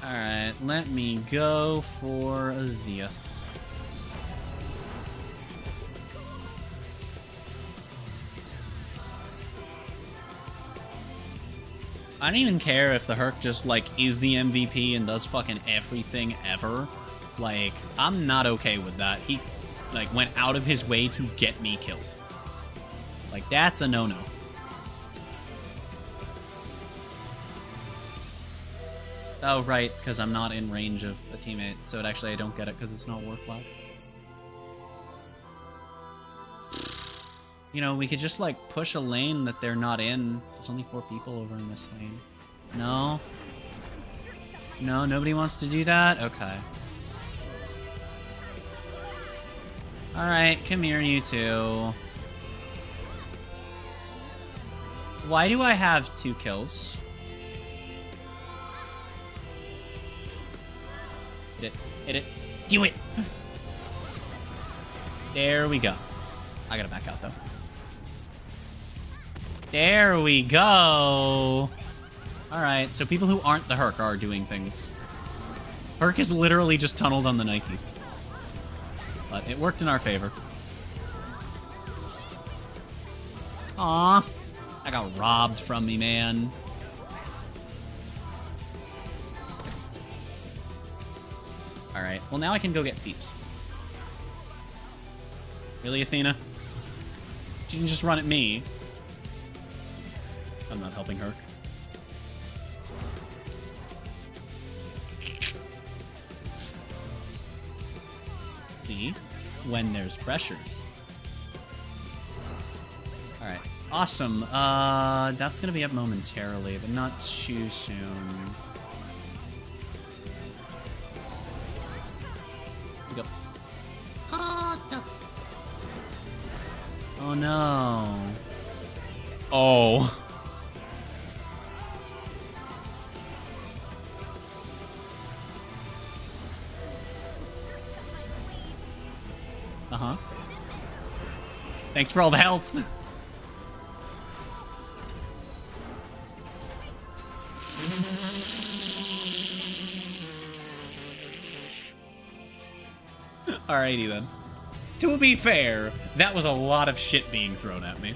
Alright, let me go for the... I don't even care if the Herc just, like, is the MVP and does fucking everything ever. Like, I'm not okay with that. He, like, went out of his way to get me killed. Like, that's a no-no. Oh, right, because I'm not in range of a teammate, so actually I don't get it because it's not war flag. You know, we could just, like, push a lane that they're not in. There's only 4 people over in this lane. No? No, nobody wants to do that? Okay. Alright, come here, you two. Why do I have 2 kills? Hit it. Hit it. Do it! There we go. I gotta back out, though. There we go! Alright, so people who aren't the Herc are doing things. Herc is literally just tunneled on the Nike. But it worked in our favor. Aw. I got robbed from me, man. Alright, well now I can go get Thieves. Really, Athena? She can just run at me. I'm not helping Herc. See? When there's pressure. Alright. Awesome. That's gonna be up momentarily, but not too soon. Go. Oh no. Oh. Uh-huh. Thanks for all the health. Alrighty then. To be fair, that was a lot of shit being thrown at me.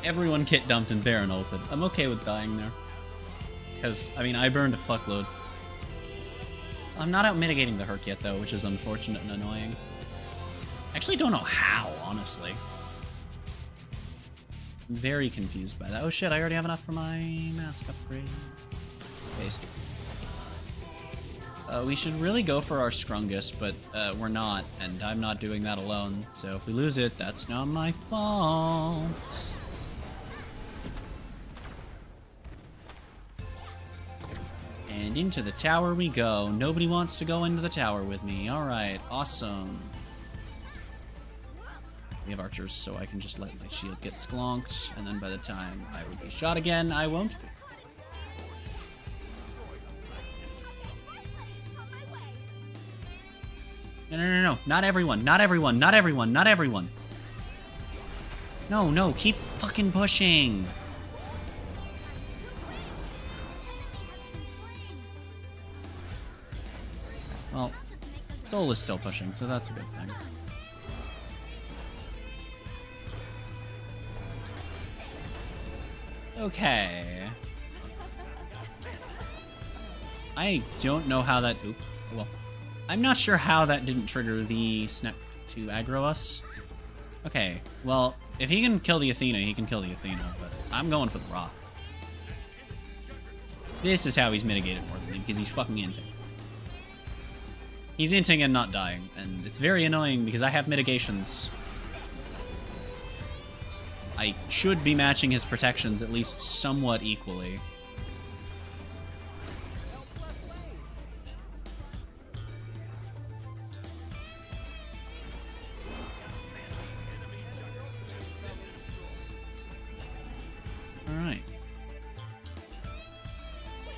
Everyone kit dumped and Baron ulted. I'm okay with dying there. Because, I mean, I burned a fuckload. I'm not out mitigating the Herc yet, though, which is unfortunate and annoying. I actually don't know how, honestly. I'm very confused by that. Oh shit, I already have enough for my mask upgrade. Paste. We should really go for our Scrungus, but we're not, and I'm not doing that alone. So if we lose it, that's not my fault. And into the tower we go. Nobody wants to go into the tower with me. Alright, awesome. We have archers, so I can just let my shield get sklonked, and then by the time I would be shot again, I won't be. No. Not everyone. Not everyone. Not everyone. Not everyone. No. Keep fucking pushing. Well, Soul is still pushing, so that's a good thing. Okay. I don't know how that... Oop. Well, I'm not sure how that didn't trigger the snap to aggro us. Okay, well, if he can kill the Athena, he can kill the Athena, but I'm going for the rock. This is how he's mitigated more than me, because he's fucking inting. He's inting and not dying, and it's very annoying because I have mitigations. I should be matching his protections at least somewhat equally. Alright.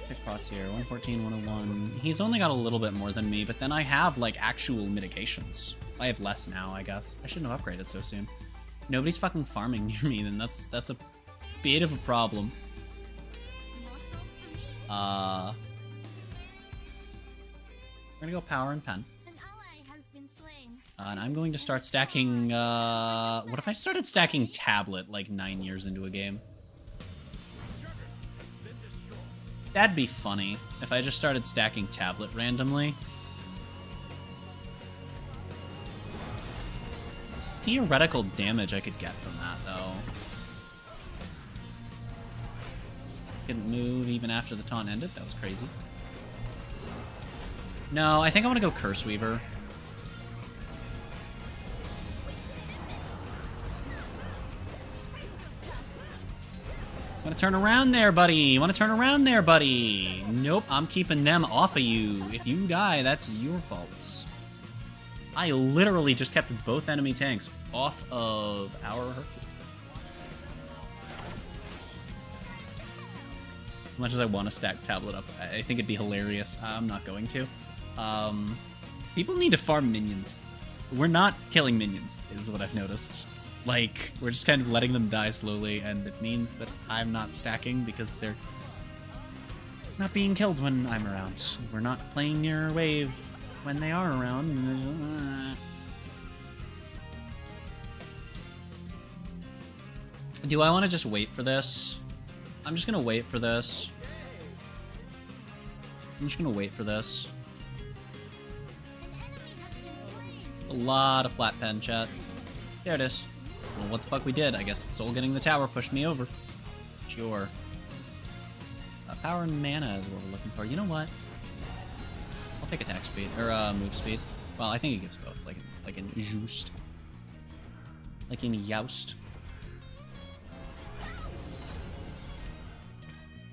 Pick pots here. 114, 101. He's only got a little bit more than me, but then I have, like, actual mitigations. I have less now, I guess. I shouldn't have upgraded so soon. Nobody's fucking farming near me, then that's a bit of a problem. We're gonna go power and pen. An ally has been slain. And I'm going to start stacking, what if I started stacking tablet like 9 years into a game? That'd be funny if I just started stacking tablet randomly. Theoretical damage I could get from that, though. Couldn't move even after the taunt ended. That was crazy. No, I think I want to go Curse Weaver. Want to turn around there, buddy? Want to turn around there, buddy? Nope, I'm keeping them off of you. If you die, that's your fault. I literally just kept both enemy tanks off of our Hercules. As much as I want to stack tablet up, I think it'd be hilarious. I'm not going to. People need to farm minions. We're not killing minions, is what I've noticed. Like, we're just kind of letting them die slowly, and it means that I'm not stacking because they're not being killed when I'm around. We're not playing your wave when they are around. Do I want to just wait for this? I'm just going to wait for this. I'm just going to wait for this. A lot of flat pen, chat. There it is. Well, what the fuck we did? I guess Soul getting the tower pushed me over. Sure. Power and mana is what we're looking for. You know what? I'll take attack speed, or move speed. Well, I think it gives both, like in Joust. Like in Youst.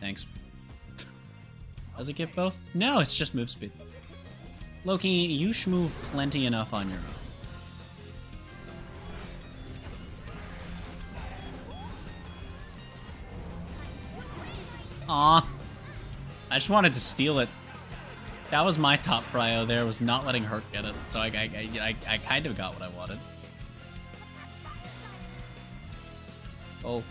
Thanks. Does it give both? No, it's just move speed. Loki, you shmove plenty enough on your own. Aw. I just wanted to steal it. That was my top prio there, was not letting Herc get it. So I kind of got what I wanted. Oh.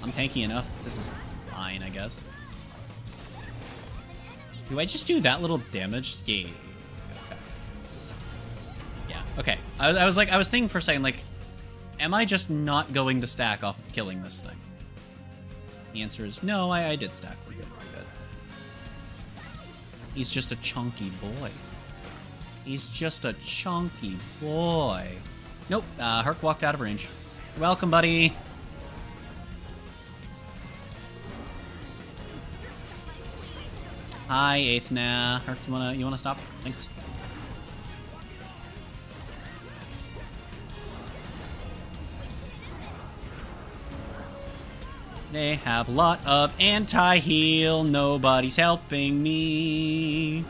I'm tanky enough. This is fine, I guess. Do I just do that little damage? Yeah. Okay. Yeah, okay. I was thinking for a second, like, am I just not going to stack off of killing this thing? The answer is no, I did stack. We're good, we're good. He's just a chunky boy. He's just a chunky boy. Nope, Herc walked out of range. You're welcome, buddy. Hi, Aethna. Herc, you wanna stop? Thanks. They have a lot of anti-heal. Nobody's helping me.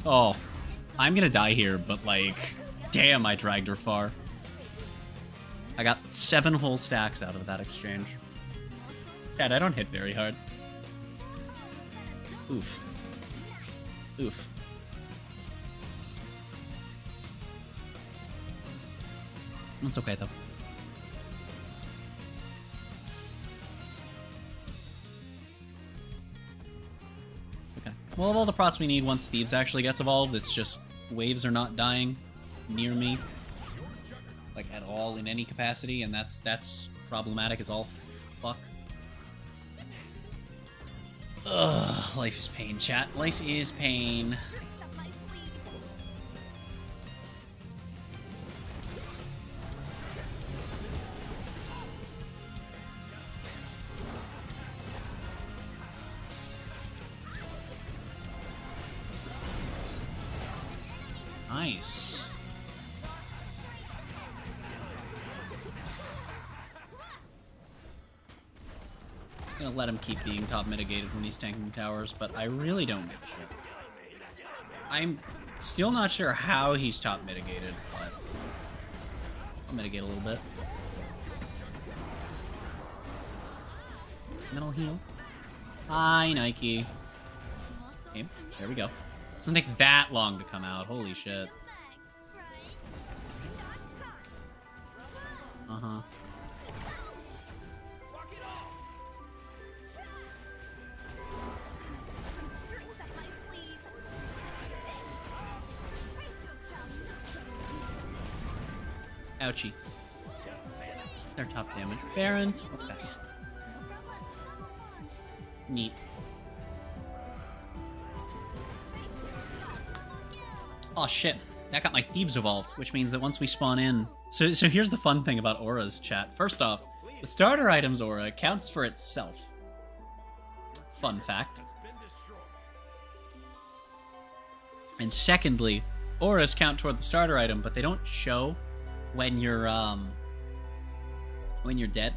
Oh, I'm gonna die here, but like, damn, I dragged her far. I got 7 whole stacks out of that exchange. Chad, I don't hit very hard. Oof. Oof. That's okay, though. Okay. Well, of all the prots we need once Thieves actually gets evolved, it's just waves are not dying near me. Like, at all, in any capacity, and that's problematic as all fuck. Ugh, life is pain, chat. Life is pain. Nice. I'm gonna let him keep being top mitigated when he's tanking towers, but I really don't give a shit. I'm still not sure how he's top mitigated, but I'll mitigate a little bit. And then I'll heal. Hi, Nike. Okay, there we go. Doesn't take that long to come out. Holy shit. Uh-huh. Ouchie. Their top damage. Baron. Okay. Neat. Oh shit. That got my Thebes evolved, which means that once we spawn in... So here's the fun thing about auras, chat. First off, the starter items aura counts for itself. Fun fact. And secondly, auras count toward the starter item, but they don't show when you're dead.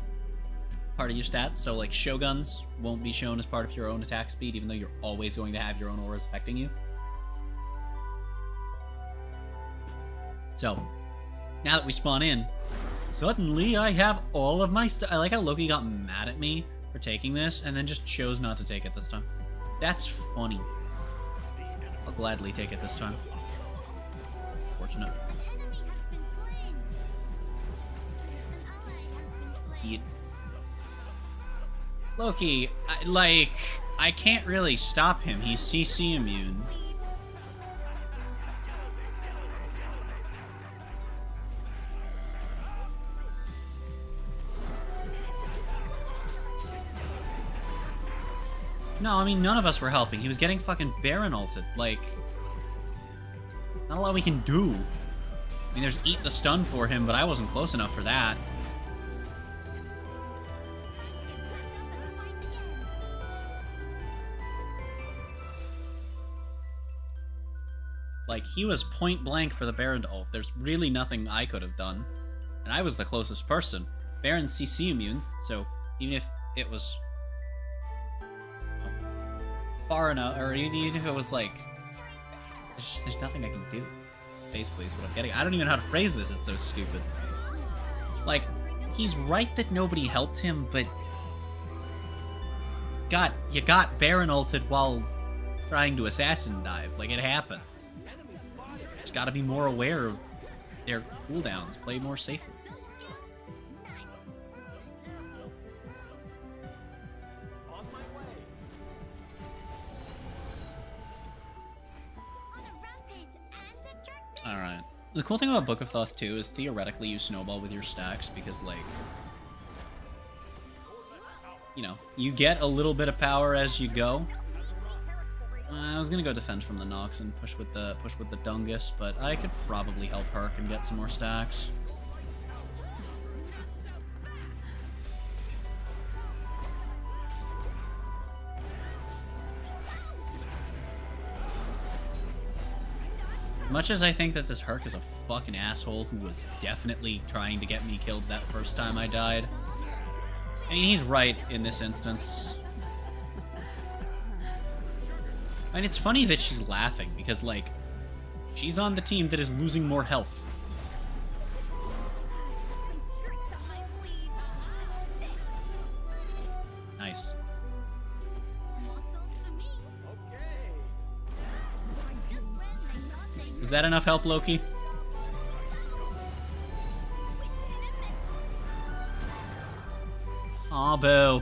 Part of your stats. So like Shoguns won't be shown as part of your own attack speed, even though you're always going to have your own auras affecting you. So, now that we spawn in, suddenly I have all of my stuff. I like how Loki got mad at me for taking this and then just chose not to take it this time. That's funny. I'll gladly take it this time. Fortunate. Loki, I can't really stop him. He's CC immune. No, I mean, none of us were helping. He was getting fucking Baron ulted. Like, not a lot we can do. I mean, there's Eat the Stun for him, but I wasn't close enough for that. Like, he was point blank for the Baron to ult. There's really nothing I could have done. And I was the closest person. Baron's CC immune, so even if it was far enough, or even if it was like, there's nothing I can do, basically is what I'm getting. I don't even know how to phrase this, it's so stupid. Like, he's right that nobody helped him, but you got Baron ulted while trying to assassin dive. Like, it happens. Just gotta be more aware of their cooldowns, play more safely. Alright. The cool thing about Book of Thoth, too, is theoretically you snowball with your stacks, because, like, you know, you get a little bit of power as you go. I was gonna go defend from the Nox and push with the Dungus, but I could probably help Herc and get some more stacks. Much as I think that this Herc is a fucking asshole who was definitely trying to get me killed that first time I died, I mean, he's right in this instance. I mean, it's funny that she's laughing, because, like, she's on the team that is losing more health. Nice. Was that enough help, Loki? Aw, boo.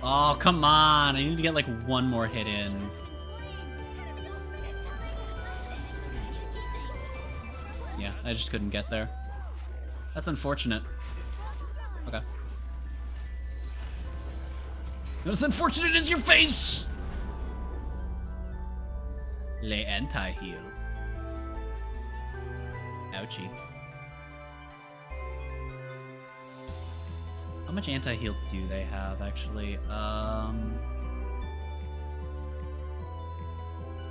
Oh, come on. I need to get, like, one more hit in. Yeah, I just couldn't get there. That's unfortunate. Okay. Not as unfortunate as your face! Le anti-heal. Ouchie. How much anti-heal do they have, actually?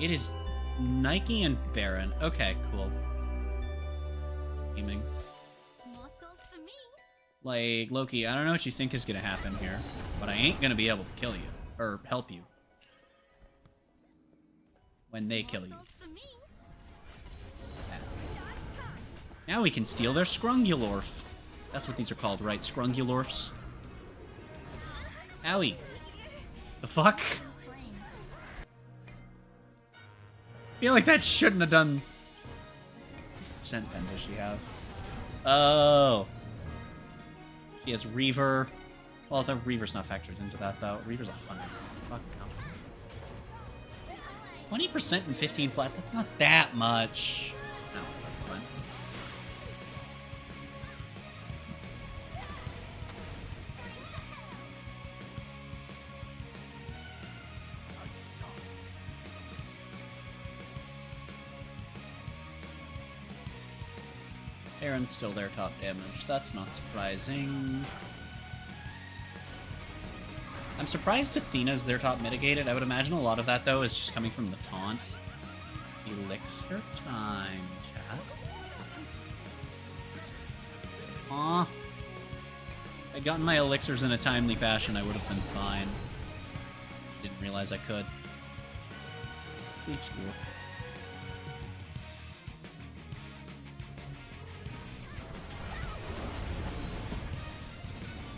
It is Nike and Baron. Okay, cool. Aiming. Like, Loki, I don't know what you think is gonna happen here, but I ain't gonna be able to kill you. Or help you. When they kill you. Now we can steal their Scrungulorf. That's what these are called, right? Scrungulorfs. Owie. The fuck? I feel like that shouldn't have done... Percent pen does she have? Oh. She has Reaver. Well, the Reaver's not factored into that, though. Reaver's 100. Fuck no. 20% and 15 flat, that's not that much. No, that's fine. Aaron's still their top damage. That's not surprising. I'm surprised Athena's their top mitigated. I would imagine a lot of that, though, is just coming from the taunt. Elixir time, chat. Aw. If I'd gotten my elixirs in a timely fashion, I would have been fine. Didn't realize I could. Bleach Dwarf.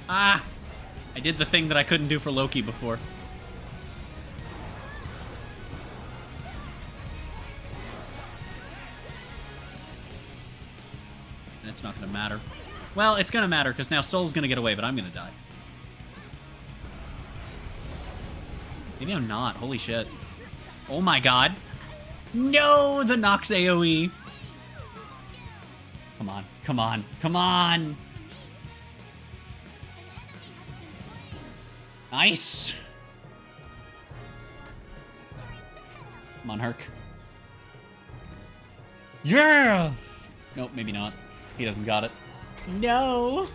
Ah! I did the thing that I couldn't do for Loki before. And it's not gonna matter. Well, it's gonna matter, because now Soul's gonna get away, but I'm gonna die. Maybe I'm not. Holy shit. Oh my god. No! The Nox AoE! Come on. Come on. Come on! Nice! Come on, Herc. Yeah! Nope, maybe not. He doesn't got it. No!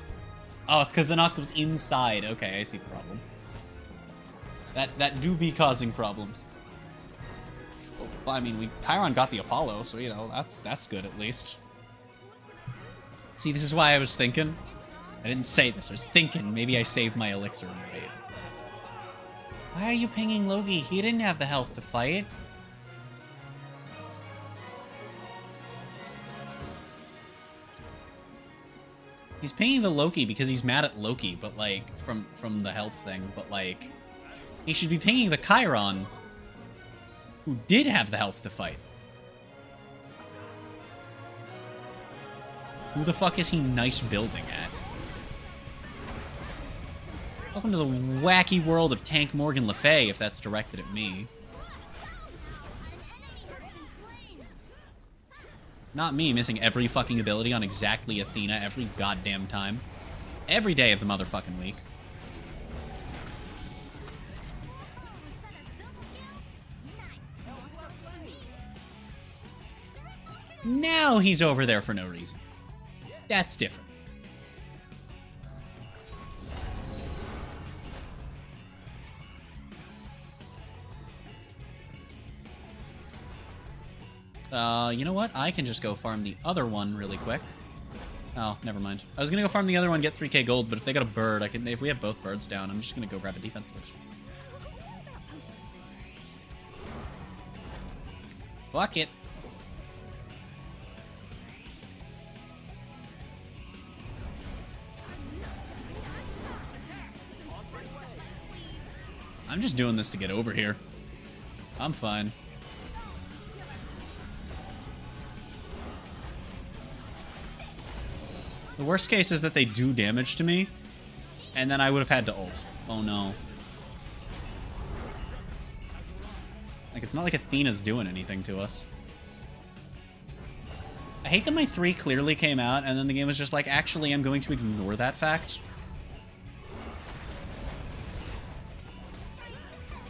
Oh, it's because the Nox was inside. Okay, I see the problem. That do be causing problems. Well, I mean, Chiron got the Apollo, so, you know, that's good at least. See, this is why I was thinking. I didn't say this. I was thinking maybe I saved my elixir in the raid. Why are you pinging Loki? He didn't have the health to fight. He's pinging the Loki because he's mad at Loki, but like, from the help thing, but like, he should be pinging the Chiron, who did have the health to fight. Who the fuck is he nice building at? Welcome to the wacky world of Tank Morgan Le Fay, if that's directed at me. Not me missing every fucking ability on exactly Athena every goddamn time. Every day of the motherfucking week. Now he's over there for no reason. That's different. You know what? I can just go farm the other one really quick. Oh, never mind. I was gonna go farm the other one, get 3k gold, but if they got a bird, I can. If we have both birds down, I'm just gonna go grab a defense elixir. Fuck it. I'm just doing this to get over here. I'm fine. The worst case is that they do damage to me, and then I would have had to ult. Oh no. Like, it's not like Athena's doing anything to us. I hate that my 3 clearly came out, and then the game was just like, actually, I'm going to ignore that fact.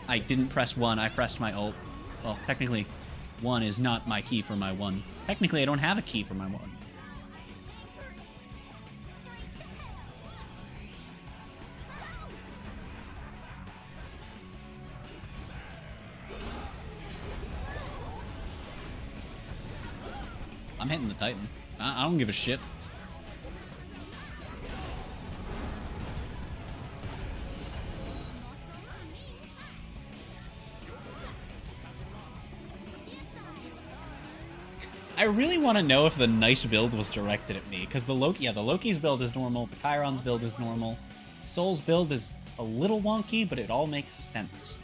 I didn't press 1, I pressed my ult. Well, technically, 1 is not my key for my 1. Technically, I don't have a key for my 1. I'm hitting the Titan. I don't give a shit. I really want to know if the nice build was directed at me, because the Loki's build is normal, the Chiron's build is normal, Soul's build is a little wonky, but it all makes sense.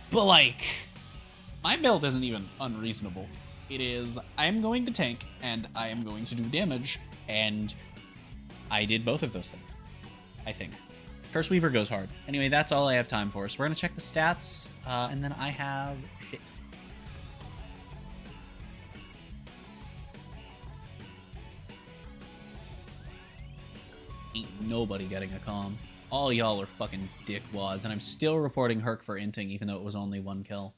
But like, my build isn't even unreasonable. It is, I'm going to tank, and I am going to do damage, and I did both of those things, I think. Curse Weaver goes hard. Anyway, that's all I have time for, so we're going to check the stats, and then I have shit. Ain't nobody getting a comm. All y'all are fucking dickwads, and I'm still reporting Herc for inting, even though it was only 1 kill.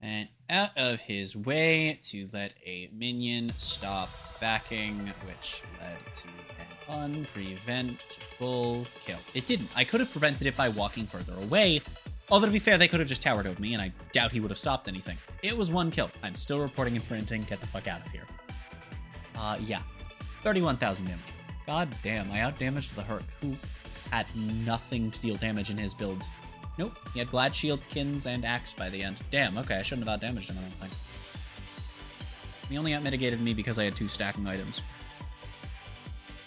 And out of his way to let a minion stop backing, which led to an unpreventable kill. It didn't. I could have prevented it by walking further away, although to be fair, they could have just towered over me, and I doubt he would have stopped anything. It was 1 kill. I'm still reporting him for inting. Get the fuck out of here. Yeah. 31,000 damage. God damn, I outdamaged the Herc, who had nothing to deal damage in his build. Nope, he had Glad Shield, Kins, and Axe by the end. Damn, okay, I shouldn't have outdamaged him, I don't think. He only outmitigated me because I had 2 stacking items.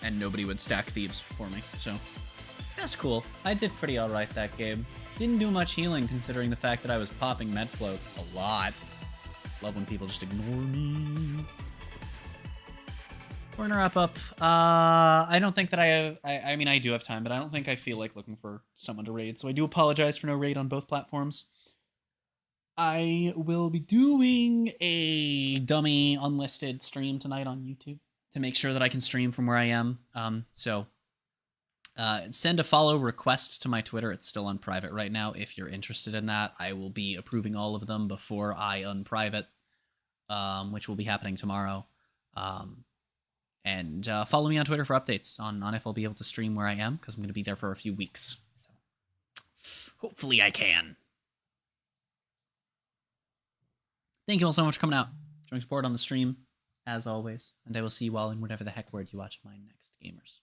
And nobody would stack Thebes for me, so... That's cool. I did pretty alright that game. Didn't do much healing, considering the fact that I was popping Medfloat a lot. Love when people just ignore me. We're gonna wrap up. I don't think that I have... I mean, I do have time, but I don't think I feel like looking for someone to raid, so I do apologize for no raid on both platforms. I will be doing a dummy unlisted stream tonight on YouTube to make sure that I can stream from where I am. Send a follow request to my Twitter. It's still on private right now. If you're interested in that, I will be approving all of them before I unprivate, which will be happening tomorrow. And follow me on Twitter for updates on if I'll be able to stream where I am, because I'm going to be there for a few weeks. So hopefully I can. Thank you all so much for coming out, showing support on the stream, as always. And I will see you all in whatever the heck word you watch of mine next, gamers.